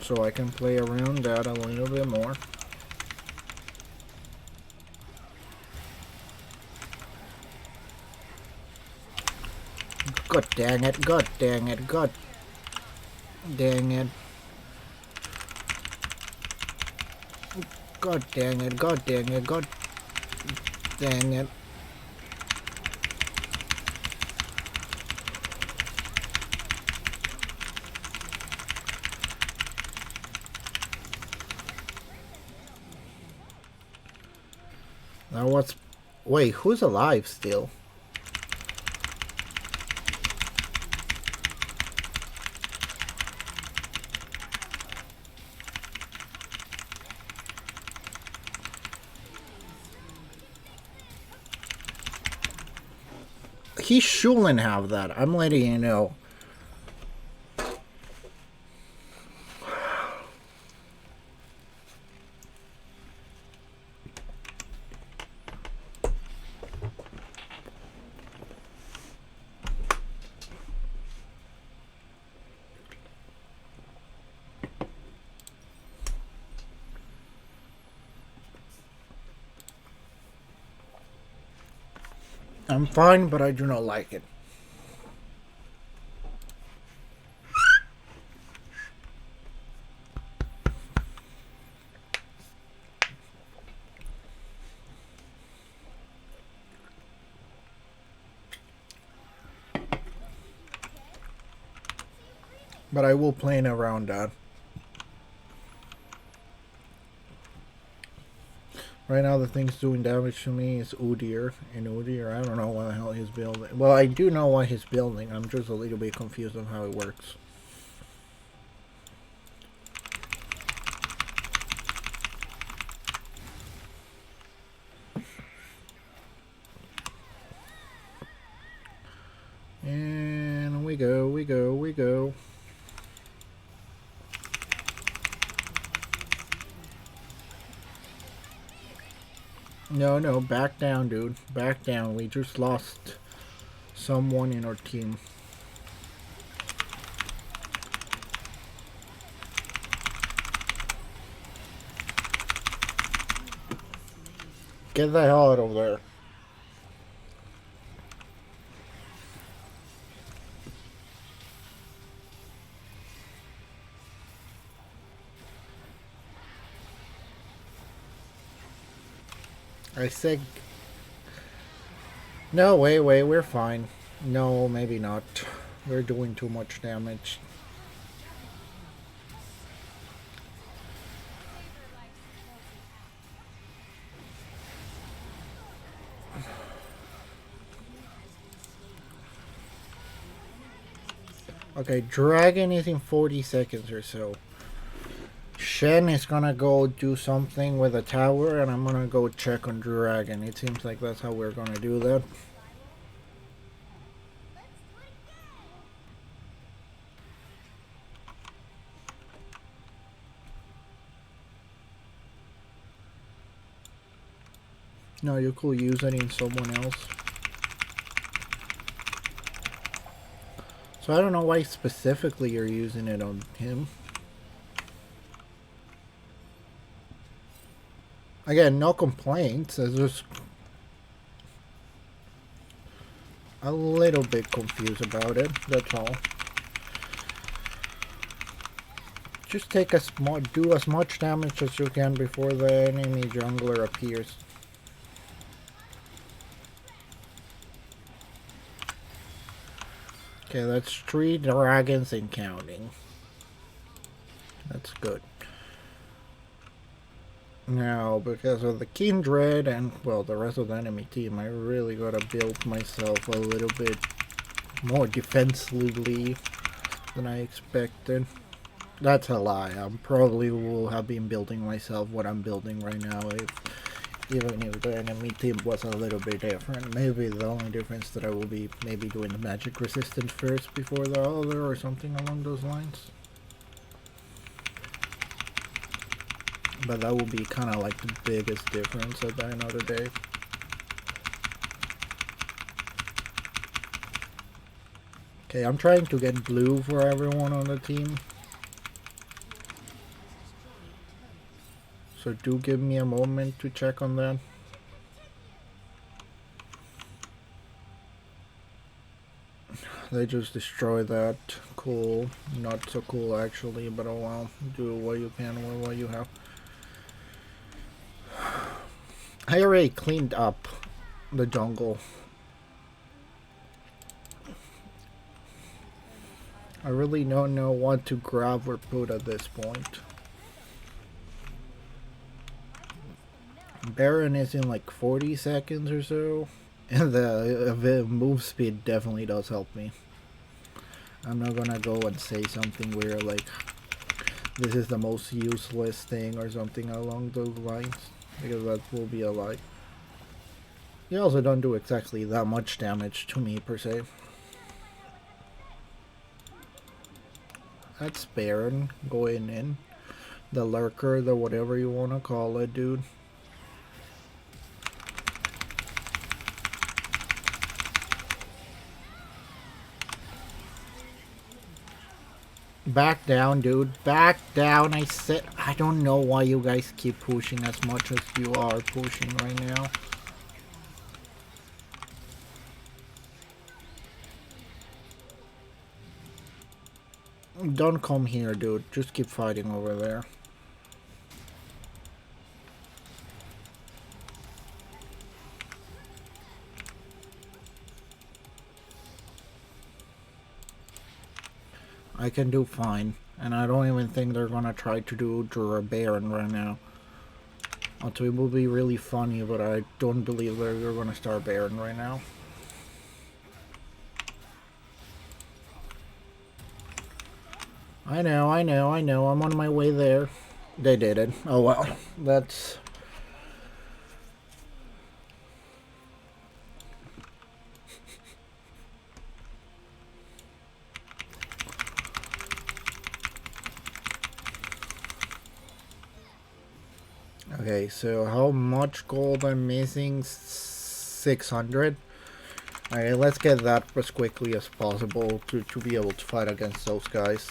So I can play around that a little bit more. God dang it, god dang it, god dang it. God dang it, god dang it, god dang it. Now what's... Wait, who's alive still? He shouldn't have that. I'm letting you know. I'm fine, but I do not like it. But I will plan around that. Right now the thing's doing damage to me is Udyr. And Udyr, I don't know what the hell he's building. Well, I do know what he's building. I'm just a little bit confused on how it works. And we go. No, no, back down, dude. Back down. We just lost someone in our team. Get the hell out of there. I said... No, wait, we're fine. No, maybe not. We're doing too much damage. Okay, Dragon is in 40 seconds or so. Shen is gonna go do something with a tower, and I'm gonna go check on Dragon. It seems like that's how we're gonna do that. No, you could use it in someone else. So I don't know why specifically you're using it on him. Again, no complaints. It's just a little bit confused about it. That's all. Just take do as much damage as you can before the enemy jungler appears. Okay, that's 3 dragons and counting. That's good. Now, because of the Kindred and, well, the rest of the enemy team, I really gotta build myself a little bit more defensively than I expected. That's a lie. I probably will have been building myself what I'm building right now, even if the enemy team was a little bit different. Maybe the only difference that I will be maybe doing the magic resistance first before the other or something along those lines. But that will be kind of like the biggest difference at the end of the day. Okay, I'm trying to get blue for everyone on the team. So do give me a moment to check on that. They just destroyed that. Cool. Not so cool actually, but oh well. Do what you can with what you have. I already cleaned up the jungle. I really don't know what to grab or put at this point. Baron is in like 40 seconds or so. And the move speed definitely does help me. I'm not gonna go and say something where like this is the most useless thing or something along those lines, because that will be a lie. You also don't do exactly that much damage to me per se. That's Baron going in. The lurker, the whatever you wanna call it, dude. Back down, dude. Back down. I said, I don't know why you guys keep pushing as much as you are pushing right now. Don't come here, dude. Just keep fighting over there. I can do fine, and I don't even think they're gonna try to do a Baron right now. Although it will be really funny, but I don't believe they're gonna start Baron right now. I know, I'm on my way there. They did it. Oh well, that's... Okay, so how much gold I'm missing? 600. Alright, let's get that as quickly as possible to be able to fight against those guys.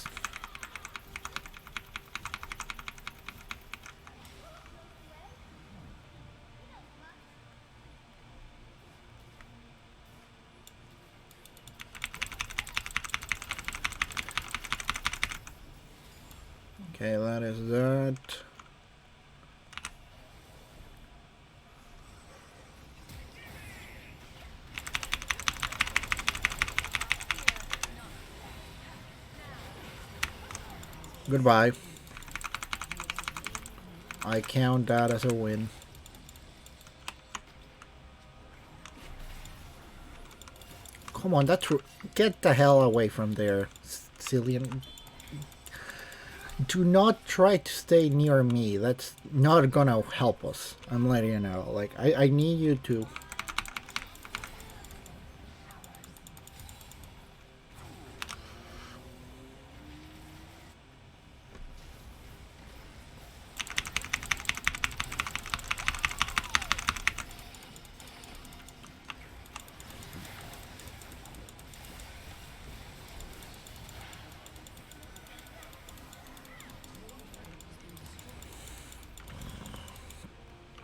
Okay, that is that. Goodbye. I count that as a win. Come on, get the hell away from there, Cillian. Do not try to stay near me. That's not gonna help us. I'm letting you know. Like, I need you to...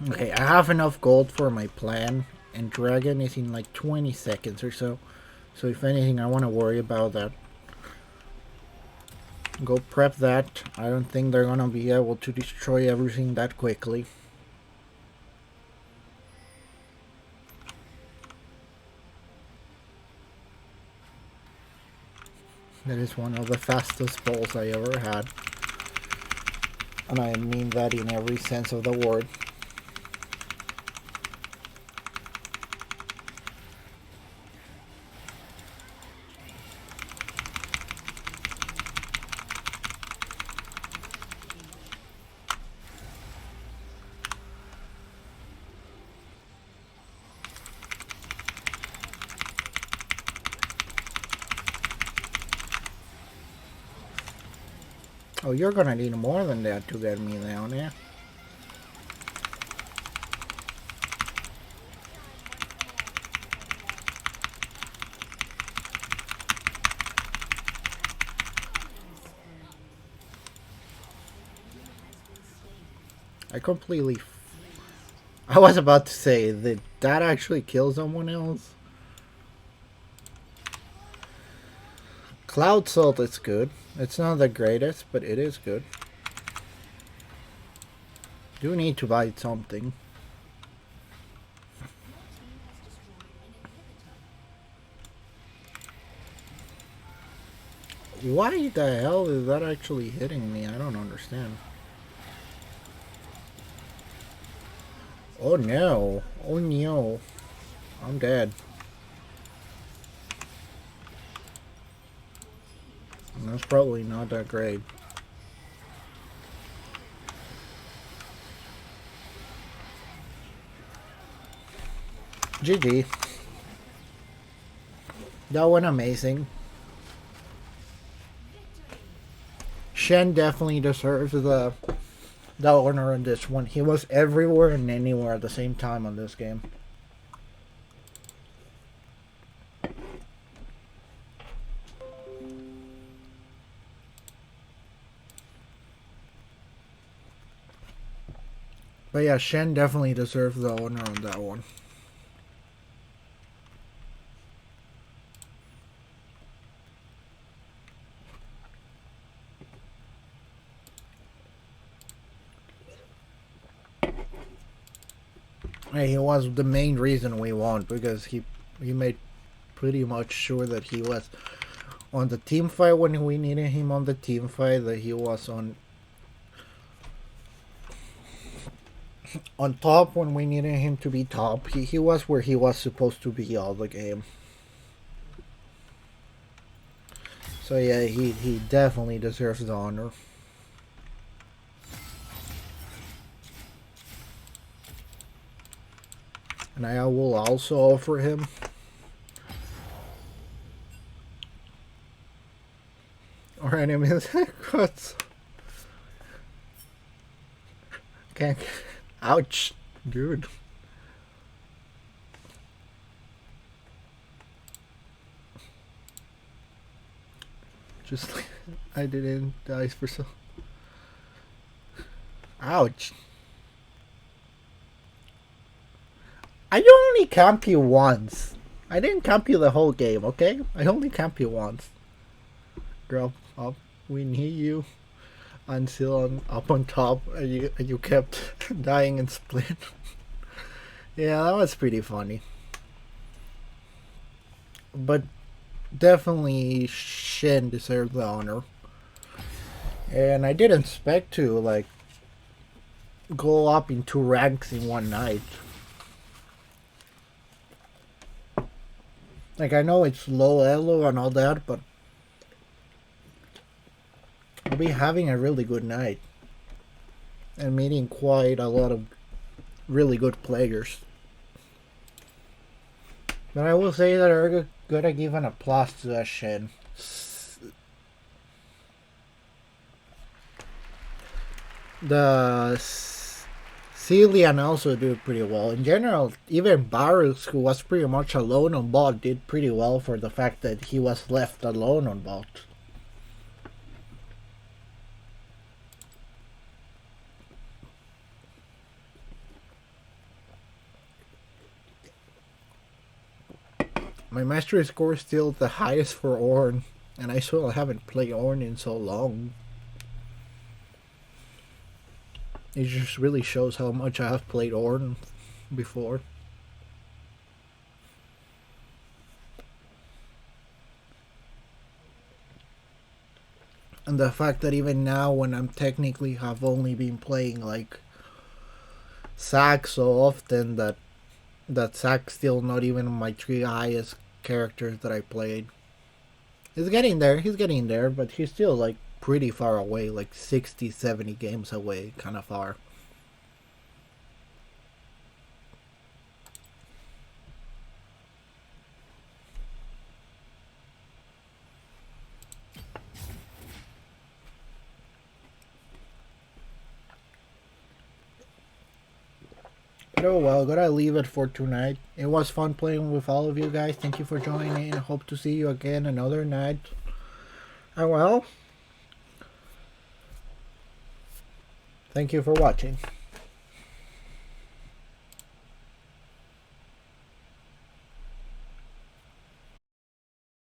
Okay, I have enough gold for my plan, and Dragon is in like 20 seconds or so. So if anything, I want to worry about that. Go prep that. I don't think they're gonna be able to destroy everything that quickly. That is one of the fastest balls I ever had. And I mean that in every sense of the word. Oh, you're gonna need more than that to get me down there. I completely... I was about to say, did that actually kill someone else? Cloud Salt is good. It's not the greatest, but it is good. Do need to buy something. Why the hell is that actually hitting me? I don't understand. Oh no. Oh no. I'm dead. That's probably not that great. GG. That went amazing. Shen definitely deserves the honor in this one. He was everywhere and anywhere at the same time on this game. But yeah, Shen definitely deserves the honor on that one. Hey, he was the main reason we won, because he made pretty much sure that he was on the team fight when we needed him on the team fight, that he was on top when we needed him to be top. He was where he was supposed to be all the game. So yeah, he definitely deserves the honor. And I will also offer him our enemies. Can't. Ouch, dude. Just like I didn't die for so. Ouch. I only camp you once. I didn't camp you the whole game, okay? I only camp you once. Girl, up. We need you until I'm up on top and you kept dying and split. Yeah, that was pretty funny. But definitely Shen deserved the honor. And I didn't expect to like go up in 2 ranks in one night. Like I know it's low elo and all that, but I'll be having a really good night. And meeting quite a lot of really good players. But I will say that I gotta give an applause to that Shen. The Cillian also did pretty well. In general, even Varus, who was pretty much alone on bot, did pretty well for the fact that he was left alone on bot. My mastery score is still the highest for Ornn, and I still haven't played Ornn in so long. It just really shows how much I have played Ornn before. And the fact that even now, when I'm technically have only been playing like Zac so often, that Zac's still not even my 3 highest characters that I played. He's getting there, but he's still like pretty far away, like 60, 70 games away, kind of far. But oh well, gotta leave it for tonight. It was fun playing with all of you guys. Thank you for joining. Hope to see you again another night. Oh well. Thank you for watching.